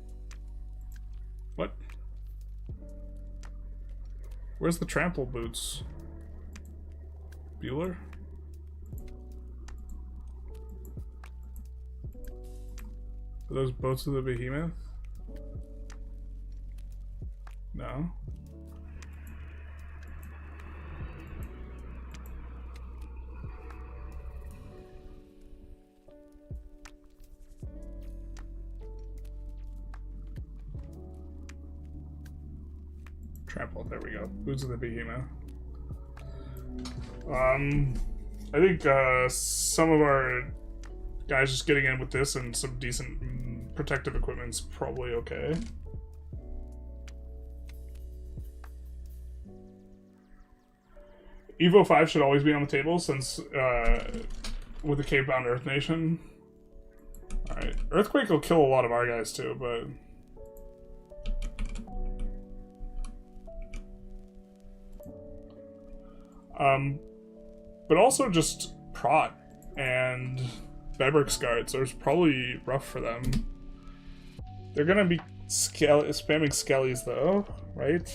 What? Where's the trample boots? Bueller? Are those boats of the behemoth? No. Trample, there we go. Boots of the behemoth. I think some of our guys just getting in with this and some decent protective equipment's probably okay. Evo 5 should always be on the table since with the Cave-bound Earth Nation. Alright. Earthquake will kill a lot of our guys too, but... but also just prot and Bebrick's guards are probably rough for them. They're gonna be spamming skellies though, right?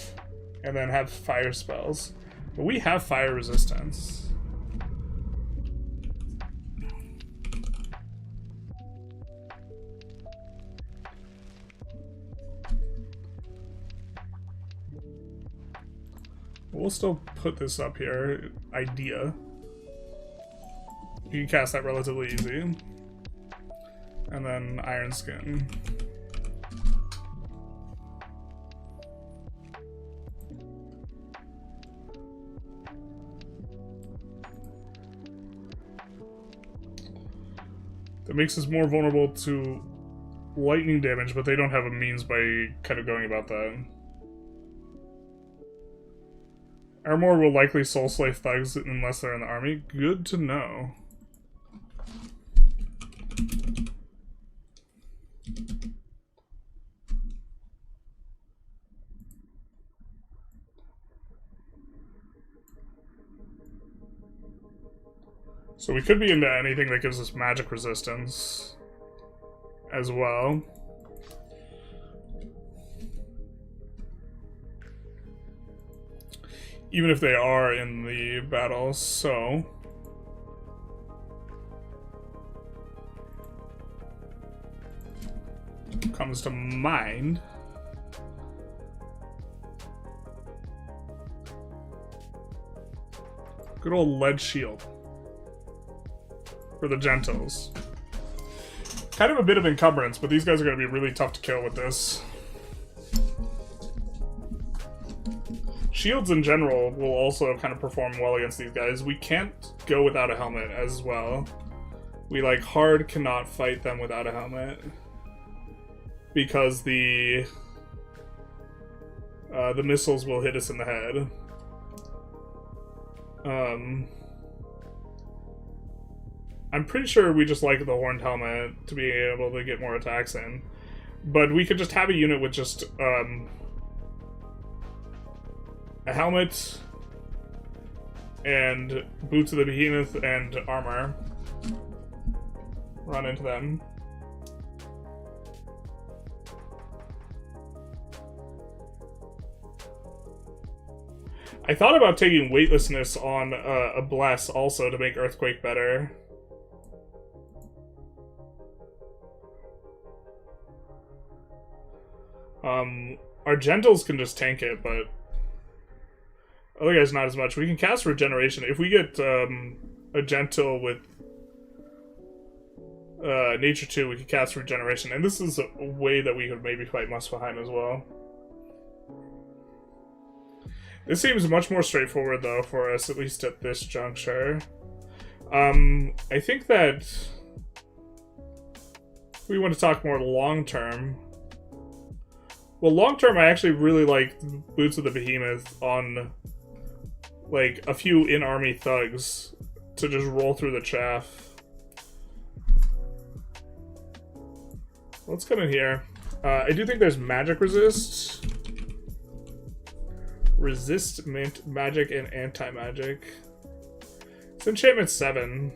And then have fire spells. But we have fire resistance. We'll still put this up here. Idea. You can cast that relatively easy. And then Iron Skin. That makes us more vulnerable to lightning damage, but they don't have a means by kind of going about that. Armor will likely soul slave thugs unless they're in the army. Good to know. So we could be into anything that gives us magic resistance. as well. Even if they are in the battle, so... comes to mind. Good old lead shield. For the Gentles. Kind of a bit of encumbrance, but these guys are going to be really tough to kill with this. Shields in general will also kind of perform well against these guys. We can't go without a helmet as well. We like hard cannot fight them without a helmet. Because the missiles will hit us in the head. I'm pretty sure we just like the horned helmet to be able to get more attacks in. But we could just have a unit with just a helmet and boots of the behemoth and armor. Run into them. I thought about taking weightlessness on a Bless also to make Earthquake better. Our Gentles can just tank it, but other guys not as much. We can cast Regeneration. If we get a Gentle with Nature 2, we can cast Regeneration. And this is a way that we could maybe fight Muspelheim as well. This seems much more straightforward, though, for us, at least at this juncture. I think that we want to talk more long-term. Well, long-term, I actually really like Boots of the Behemoth on, like, a few in-army thugs to just roll through the chaff. Let's come in here. I do think there's magic resist. Resist magic and anti-magic. It's enchantment 7.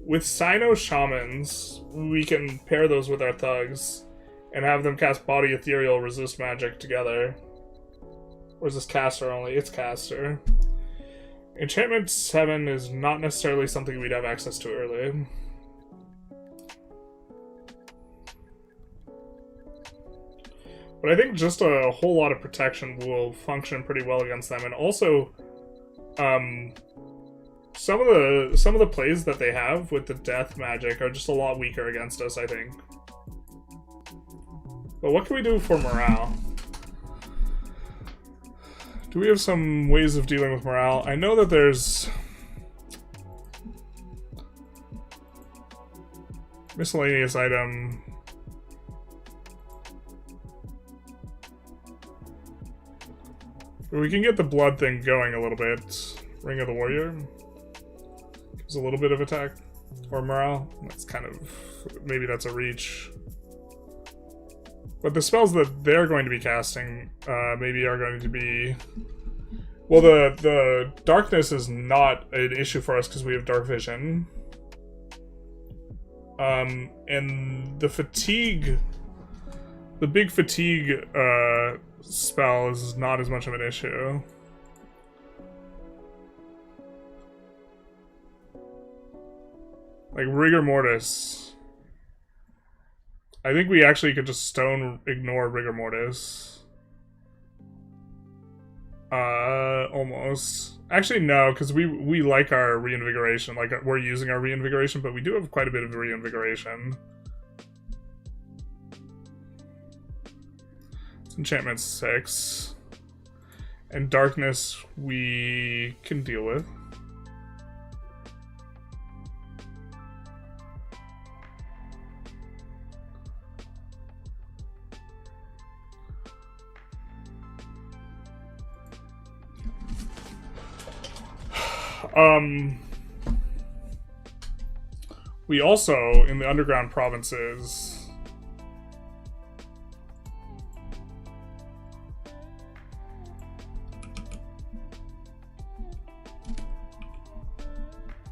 With Sino Shamans, we can pair those with our thugs and have them cast Body Ethereal Resist Magic together. Or is this caster only? It's caster. Enchantment 7 is not necessarily something we'd have access to early. But I think just a whole lot of protection will function pretty well against them. And also, some of the plays that they have with the death magic are just a lot weaker against us, I think. But what can we do for morale? Do we have some ways of dealing with morale? I know that there's miscellaneous item. We can get the blood thing going a little bit. Ring of the Warrior gives a little bit of attack or morale. That's kind of, maybe that's a reach. But the spells that they're going to be casting maybe are going to be... Well, the darkness is not an issue for us because we have dark vision. And the fatigue... The big fatigue spell is not as much of an issue. Like Rigor Mortis... I think we actually could just stone ignore Rigor Mortis. Almost. Actually, no, because we like our reinvigoration. Like, we're using our reinvigoration, but we do have quite a bit of reinvigoration. It's enchantment 6. And darkness we can deal with. We also, in the underground provinces,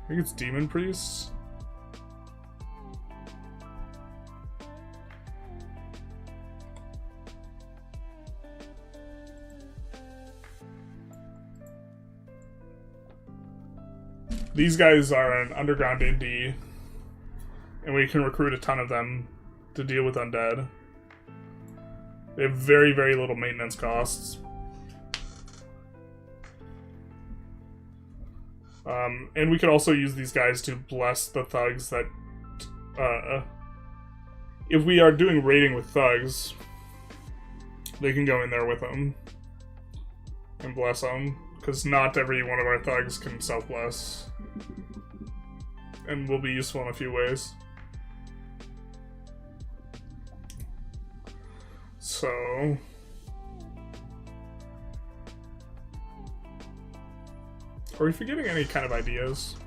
think it's demon priests. These guys are an underground indie, and we can recruit a ton of them to deal with undead. They have very, very little maintenance costs. And we could also use these guys to bless the thugs that... if we are doing raiding with thugs, they can go in there with them and bless them. Because not every one of our thugs can self-bless. And will be useful in a few ways. So... are we forgetting any kind of ideas?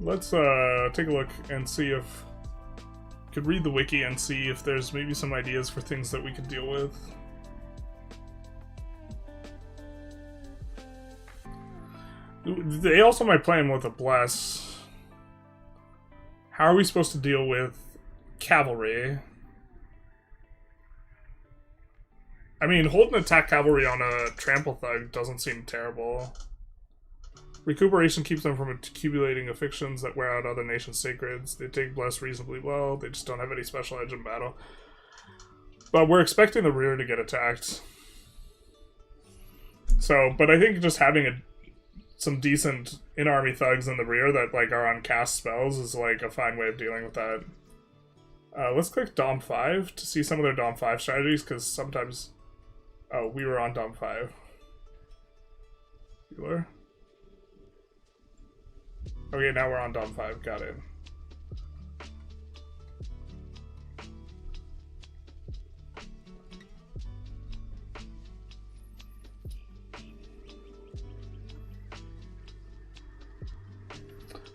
Let's take a look and see if... we could read the wiki and see if there's maybe some ideas for things that we could deal with. They also might play him with a bless. How are we supposed to deal with cavalry? I mean, holding attack cavalry on a trample thug doesn't seem terrible. Recuperation keeps them from accumulating afflictions that wear out other nations' sacreds. They take bless reasonably well. They just don't have any special edge in battle. But we're expecting the rear to get attacked. So, but I think just having some decent in-army thugs in the rear that like are on cast spells is like a fine way of dealing with that. Let's click Dom 5 to see some of their Dom 5 strategies, because sometimes... oh, we were on Dom 5. Bueller. Okay, now we're on Dom 5. Got it.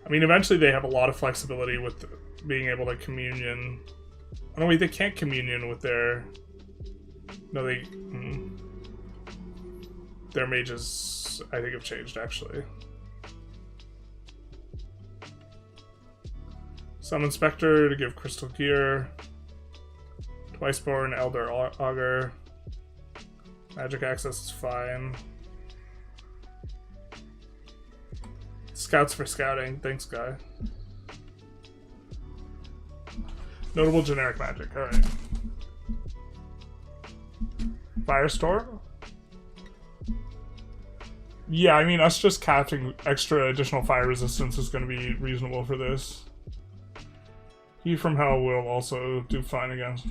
I mean, eventually they have a lot of flexibility with being able to communion. Oh, no, wait, they can't communion with their... no, they... their mages, I think, have changed, actually. Summon Spectre to give Crystal Gear. Twiceborn, Elder Augur. Magic access is fine. Scouts for scouting. Thanks, guy. Notable generic magic. Alright. Firestorm? Yeah, I mean, us just casting extra additional fire resistance is going to be reasonable for this. He from Hell will also do fine against.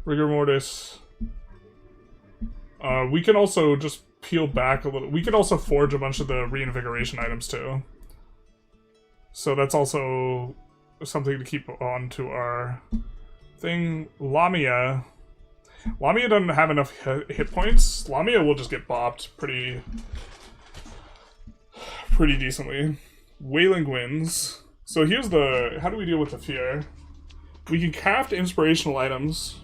Rigor Mortis. We can also just peel back a little. We can also forge a bunch of the reinvigoration items too. So that's also something to keep on to our thing. Lamia. Lamia doesn't have enough hit points. Lamia will just get bopped pretty decently. Wailing Winds. So here's the... how do we deal with the fear? We can craft inspirational items.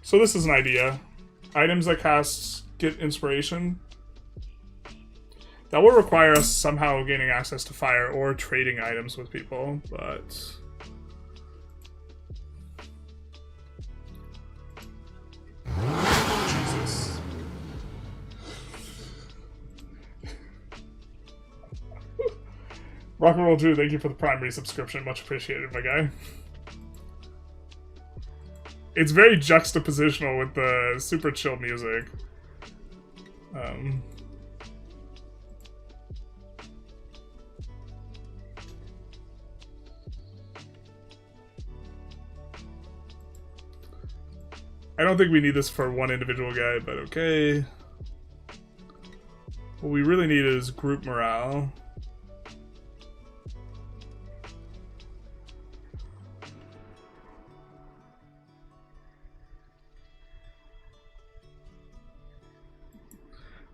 So this is an idea. Items that get inspiration. That will require us somehow gaining access to fire or trading items with people, but... Jesus. Rock and Roll Drew, thank you for the primary subscription. Much appreciated, my guy. It's very juxtapositional with the super chill music. I don't think we need this for one individual guy, but okay. What we really need is group morale.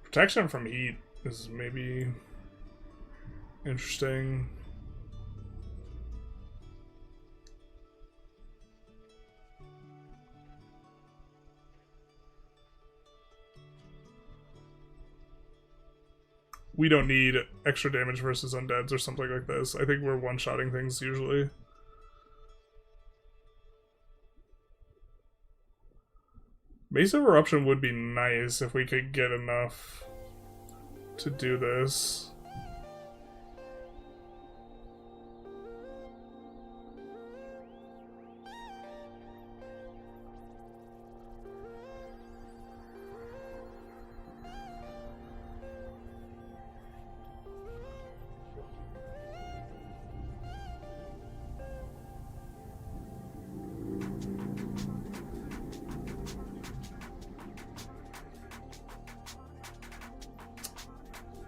Protection from heat is maybe interesting. we don't need extra damage versus undeads or something like this. I think we're one-shotting things usually. Mace of Eruption would be nice if we could get enough to do this.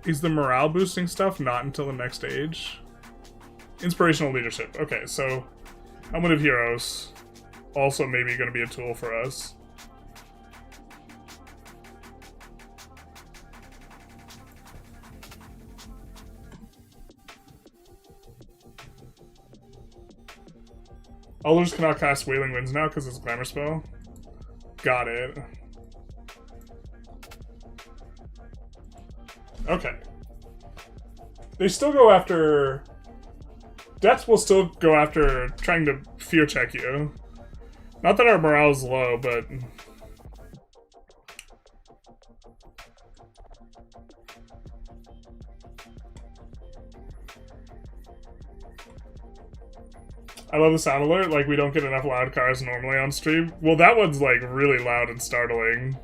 Is the morale boosting stuff not until the next age? Inspirational leadership. Okay, so Helmet of Heroes also maybe going to be a tool for us. Elders cannot cast Wailing Winds now because it's a glamour spell. Got it. Okay. They still go after... Death will still go after trying to fear check you. Not that our morale is low, but... I love the sound alert, like we don't get enough loud cars normally on stream. Well, that one's like really loud and startling.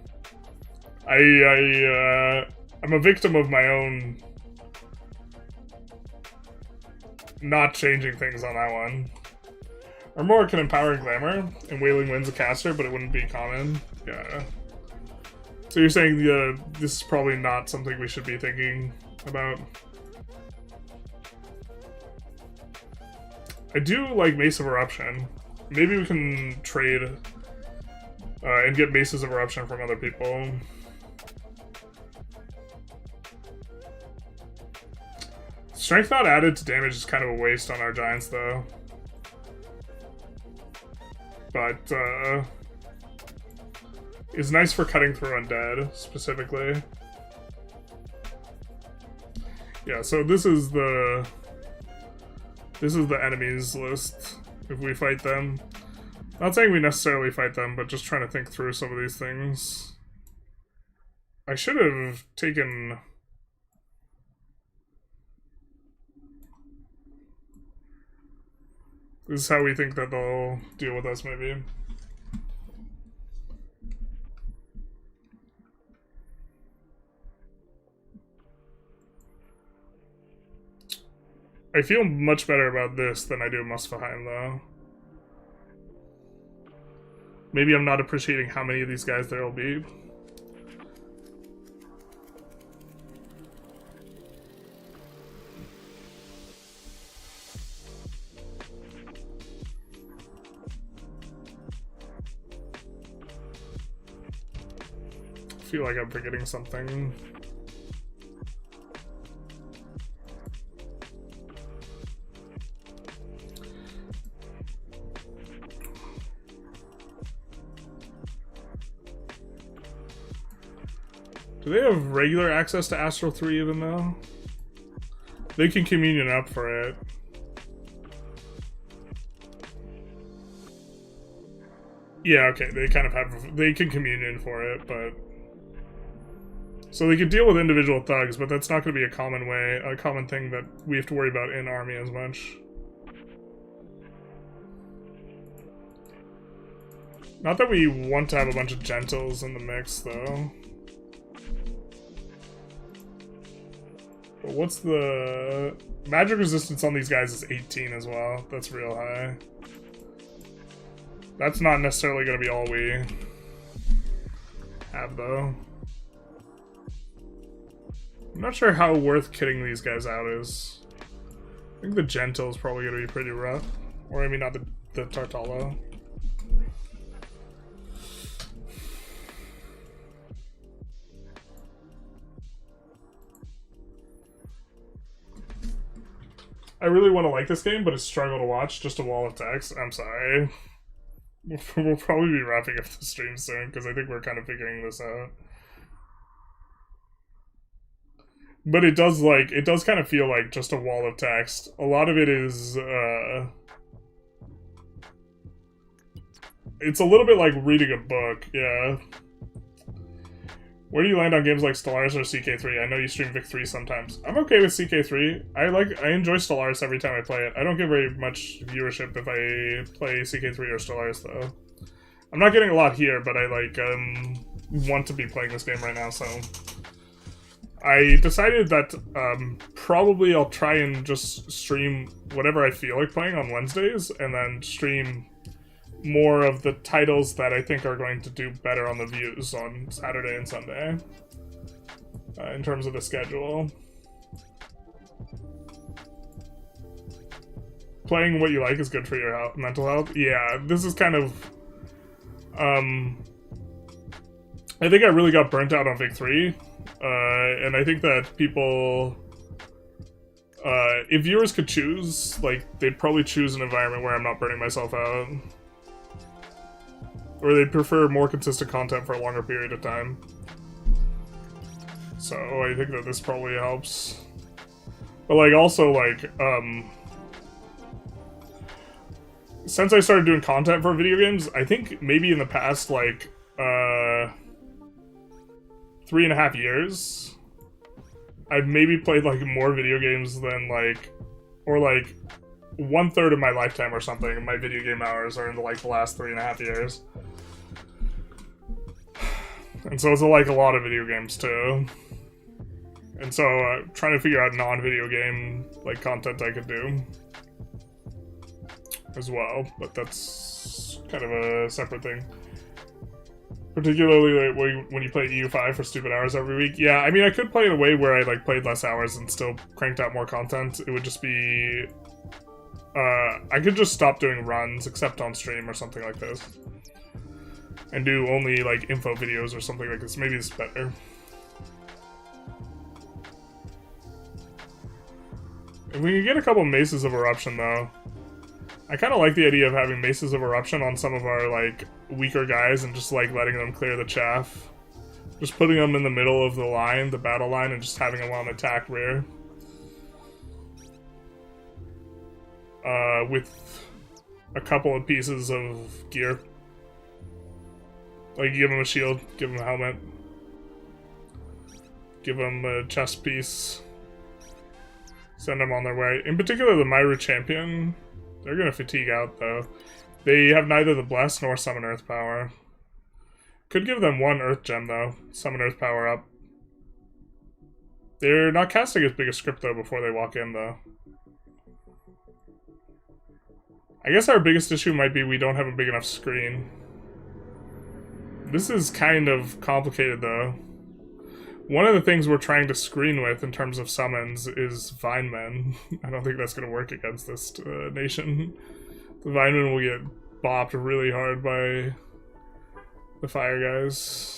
I'm a victim of my own not changing things on that one. Armor can empower glamour, and Wailing Wind's a caster, but it wouldn't be common. Yeah. So you're saying this is probably not something we should be thinking about? I do like Mace of Eruption. Maybe we can trade and get Maces of Eruption from other people. Strength not added to damage is kind of a waste on our giants, though. But, it's nice for cutting through undead, specifically. Yeah, so this is the enemies list, if we fight them. Not saying we necessarily fight them, but just trying to think through some of these things. I should have taken... This is how we think that they'll deal with us, maybe. I feel much better about this than I do Muspelheim, though. Maybe I'm not appreciating how many of these guys there will be. I feel like I'm forgetting something. Do they have regular access to Astral 3 even though? They can communion up for it. Yeah, okay, they kind of have, they can communion for it, but... So they could deal with individual thugs, but that's not going to be a common thing that we have to worry about in army as much. Not that we want to have a bunch of gentles in the mix, though. But what's the... Magic resistance on these guys is 18 as well. That's real high. That's not necessarily going to be all we have, though. I'm not sure how worth kitting these guys out is. I think the Gentle is probably going to be pretty rough. Or maybe not the Tartalo. I really want to like this game, but it's struggle to watch. Just a wall of text. I'm sorry. We'll probably be wrapping up the stream soon, because I think we're kind of figuring this out. But it does, like, it does kind of feel like just a wall of text. A lot of it is, it's a little bit like reading a book, yeah. Where do you land on games like Stellaris or CK3? I know you stream Vic3 sometimes. I'm okay with CK3. I enjoy Stellaris every time I play it. I don't get very much viewership if I play CK3 or Stellaris, though. I'm not getting a lot here, but I, like, want to be playing this game right now, so... I decided that, probably I'll try and just stream whatever I feel like playing on Wednesdays, and then stream more of the titles that I think are going to do better on the views on Saturday and Sunday, in terms of the schedule. Playing what you like is good for your mental health. Yeah, this is kind of, I think I really got burnt out on Vic 3, and I think that people, if viewers could choose, like, they'd probably choose an environment where I'm not burning myself out. Or they'd prefer more consistent content for a longer period of time. So I think that this probably helps. But, like, also, like, since I started doing content for video games, I think maybe in the past, like, 3.5 years, I've maybe played, like, more video games than, like, or, like, 1/3 of my lifetime or something. My video game hours are in, like, the last 3.5 years. And so it's, like, a lot of video games, too. And so, trying to figure out non-video game, like, content I could do as well, but that's kind of a separate thing. Particularly like, when you play EU5 for stupid hours every week. Yeah, I mean, I could play in a way where I, like, played less hours and still cranked out more content. It would just be... I could just stop doing runs, except on stream or something like this. And do only, like, info videos or something like this. Maybe it's better. If we can get a couple Maces of Eruption, though. I kind of like the idea of having Maces of Eruption on some of our, like, weaker guys and just, like, letting them clear the chaff. Just putting them in the middle of the line, the battle line, and just having them on attack rear. With a couple of pieces of gear. Like, give him a shield, give him a helmet. Give him a chest piece. Send them on their way. In particular, the Myru Champion. They're gonna fatigue out, though. They have neither the Bless nor Summon Earth power. Could give them one Earth Gem, though. Summon Earth power up. They're not casting as big a script, though, before they walk in, though. I guess our biggest issue might be we don't have a big enough screen. This is kind of complicated, though. One of the things we're trying to screen with in terms of summons is Vinemen. I don't think that's going to work against this nation. The Vinemen will get bopped really hard by the fire guys.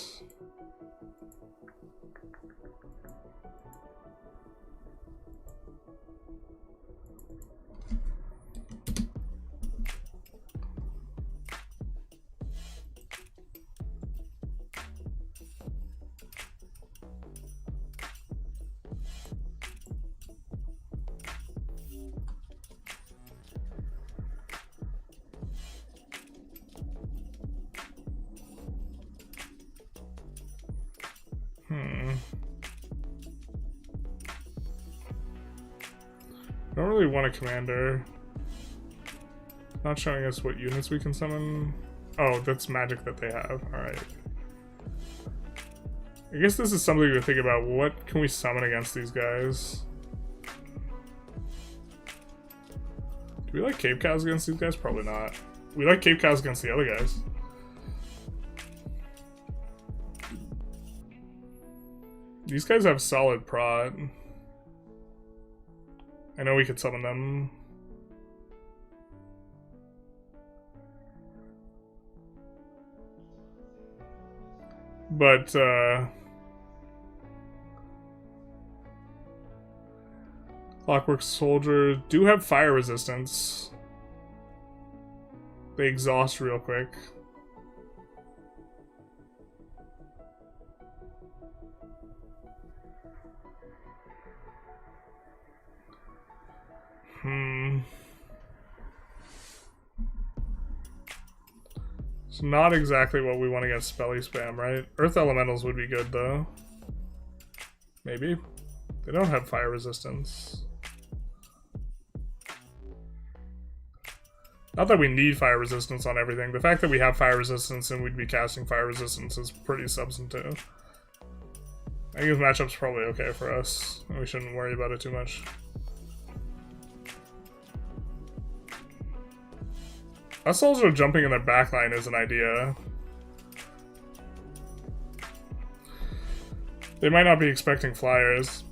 I don't really want a commander. Not showing us what units we can summon. Oh, that's magic that they have. Alright. I guess this is something to think about. What can we summon against these guys? Do we like Cape Cows against these guys? Probably not. We like Cape Cows against the other guys. These guys have solid prod. I know we could summon them. But, Clockwork Soldier do have fire resistance. They exhaust real quick. It's not exactly what we want against spelly spam, right? Earth elementals would be good, though. Maybe. They don't have fire resistance. Not that we need fire resistance on everything. The fact that we have fire resistance and we'd be casting fire resistance is pretty substantive. I think this matchup's probably okay for us. We shouldn't worry about it too much. Us also jumping in their backline is an idea. They might not be expecting flyers.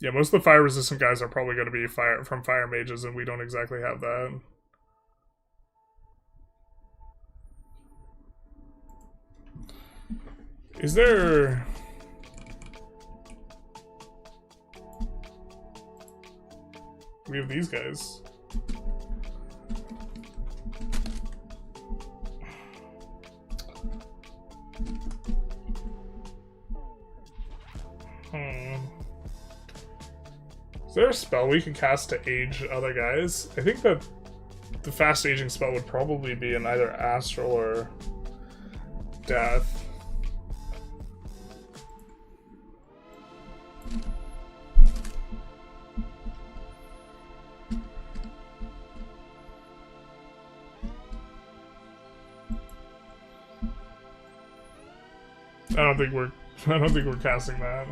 Yeah, most of the fire resistant guys are probably going to be from fire mages, and we don't exactly have that. Is there... We have these guys. Is there a spell we can cast to age other guys? I think that the fast aging spell would probably be in either Astral or Death. I don't think we're casting that.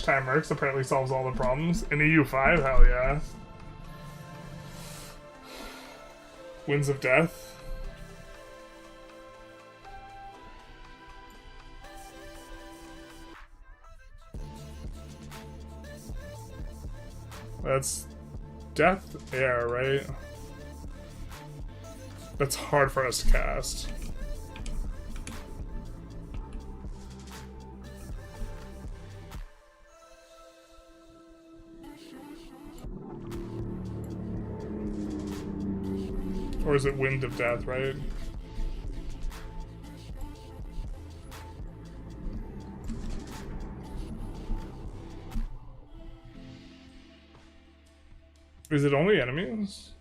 Time Mercs apparently solves all the problems. In EU5, hell yeah. Winds of Death. That's Death Air, right? That's hard for us to cast. Or is it Wind of Death, right? Is it only enemies?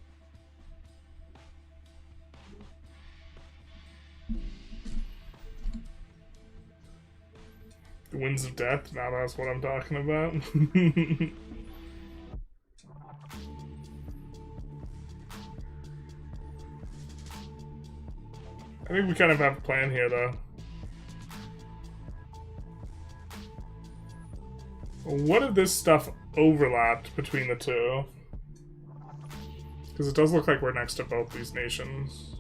The Winds of Death? Now that's what I'm talking about. I think we kind of have a plan here, though. What if this stuff overlapped between the two? Because it does look like we're next to both these nations.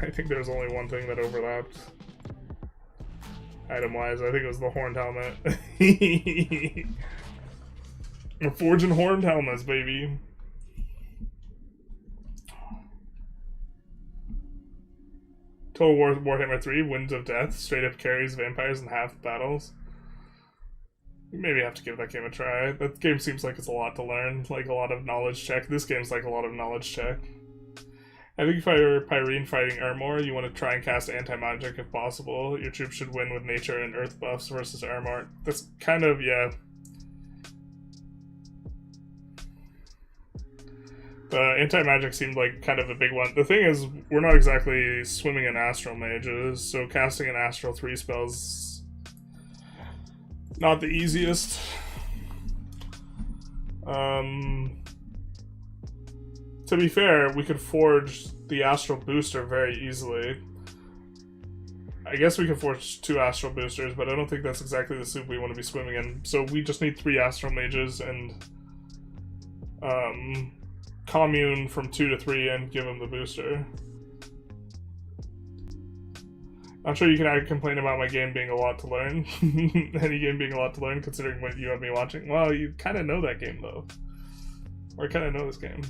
I think there's only one thing that overlapped. Item-wise, I think it was the horned helmet. We're forging horned helmets, baby. Total Warhammer 3, Winds of Death, straight up carries vampires in half battles. Maybe have to give that game a try. That game seems like it's a lot to learn, like a lot of knowledge check. This game's like a lot of knowledge check. I think if I were Pyrene fighting Armor, you want to try and cast anti-magic if possible. Your troops should win with nature and earth buffs versus Armor. That's kind of, yeah. The anti-magic seemed like kind of a big one. The thing is, we're not exactly swimming in Astral mages, so casting an Astral 3 spell's not the easiest. To be fair, we could forge the Astral Booster very easily. I guess we could forge 2 Astral Boosters, but I don't think that's exactly the soup we want to be swimming in. So we just need 3 Astral Mages and commune from 2 to 3 and give them the booster. I'm sure you can complain about my game being a lot to learn. Any game being a lot to learn, considering what you have me watching. Well, you kind of know that game, though. Or kind of know this game.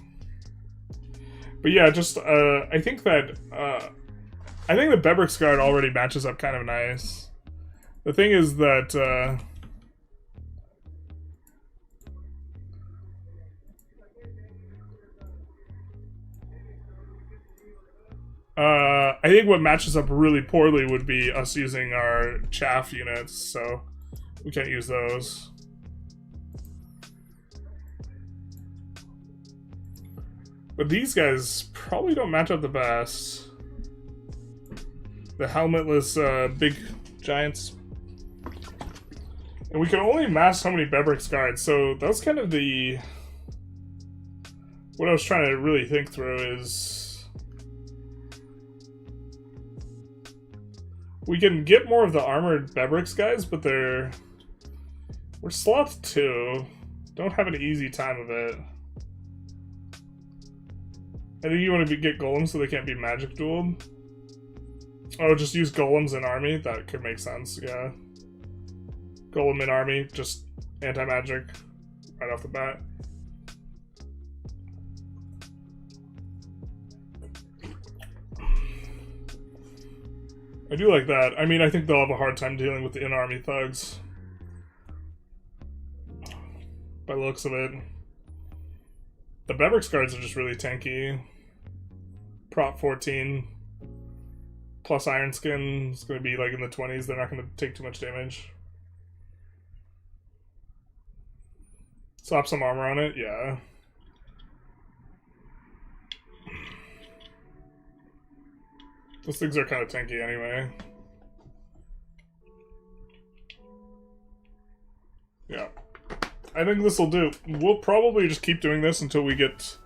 But yeah, just, I think that, I think the Bebric's Guard already matches up kind of nice. The thing is that, I think what matches up really poorly would be us using our chaff units, so we can't use those. But these guys probably don't match up the best. The helmetless big giants. And we can only mass so many Bebric's guards, so that's kind of the... What I was trying to really think through is... We can get more of the armored Bebric's guys, but they're... We're sloth 2. Don't have an easy time of it. I think you want to get golems so they can't be magic dueled. Oh, just use golems in army? That could make sense, yeah. Golem in army, just anti-magic right off the bat. I do like that. I mean, I think they'll have a hard time dealing with the in-army thugs. By the looks of it. The Bebric's guards are just really tanky. Prop 14. Plus Iron Skin is going to be like in the 20s. They're not going to take too much damage. Slap some armor on it, yeah. Those things are kind of tanky anyway. Yeah. I think this will do. We'll probably just keep doing this until we get...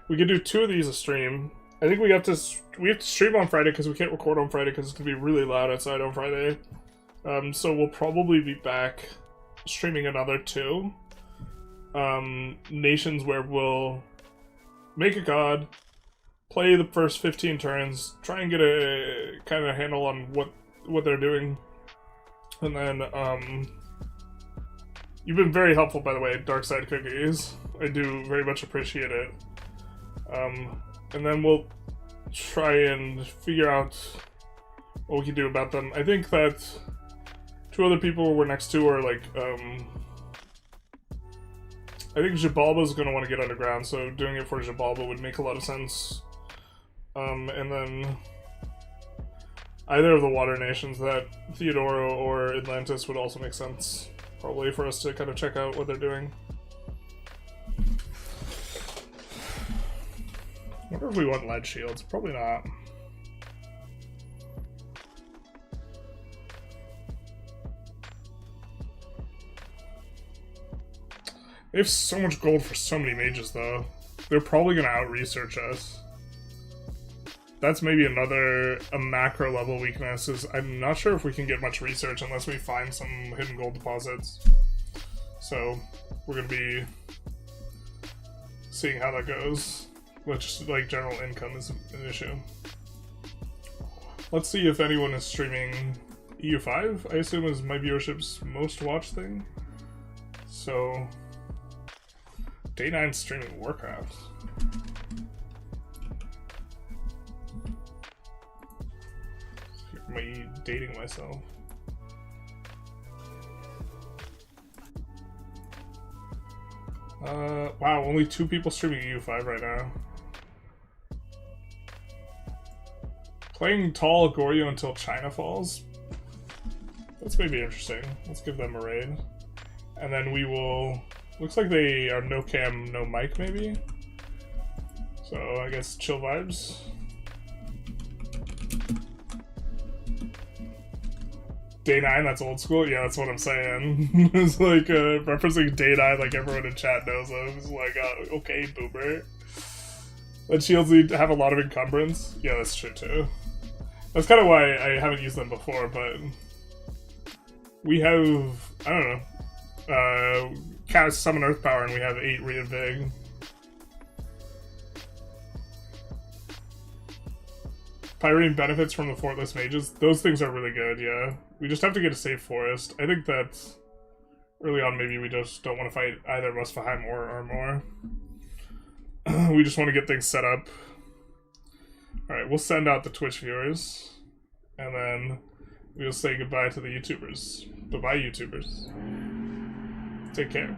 We can do 2 of these a stream. I think we have to stream on Friday because we can't record on Friday because it's going to be really loud outside on Friday. So we'll probably be back streaming another 2. Nations where we'll make a god, play the first 15 turns, try and get a kind of handle on what they're doing, and then you've been very helpful, by the way, Dark Side Cookies. I do very much appreciate it. And then we'll try and figure out what we can do about them. I think that 2 other people we're next to are like I think Xibalba's going to want to get underground, so doing it for Xibalba would make a lot of sense. And then either of the water nations, that Theodoro or Atlantis, would also make sense. Probably for us to kind of check out what they're doing. I wonder if we want lead shields. Probably not. They have so much gold for so many mages, though. They're probably going to out-research us. That's maybe a macro level weakness, is I'm not sure if we can get much research unless we find some hidden gold deposits. So, we're going to be seeing how that goes. Which, like, general income is an issue. Let's see if anyone is streaming EU5, I assume is my viewership's most watched thing. So... Day 9 streaming Warcraft. Am I dating myself? Wow, only 2 people streaming EU5 right now. Playing Tall Goryo until China falls? That's maybe interesting. Let's give them a raid. And then we will... Looks like they are no cam, no mic, maybe? So, I guess chill vibes. Day 9, that's old school? Yeah, that's what I'm saying. It's like, referencing Day 9 like everyone in chat knows of. It's like, okay, boomer. But shields need to have a lot of encumbrance. Yeah, that's true too. That's kind of why I haven't used them before, but... We have, I don't know, cast Summon Earth Power and we have 8 Reinvig. Pyrene benefits from the Fortless Mages. Those things are really good, yeah. We just have to get a safe forest. I think that early on maybe we just don't want to fight either Muspelheim or Armor. We just want to get things set up. Alright, we'll send out the Twitch viewers. And then we'll say goodbye to the YouTubers. Bye-bye, YouTubers. Take care.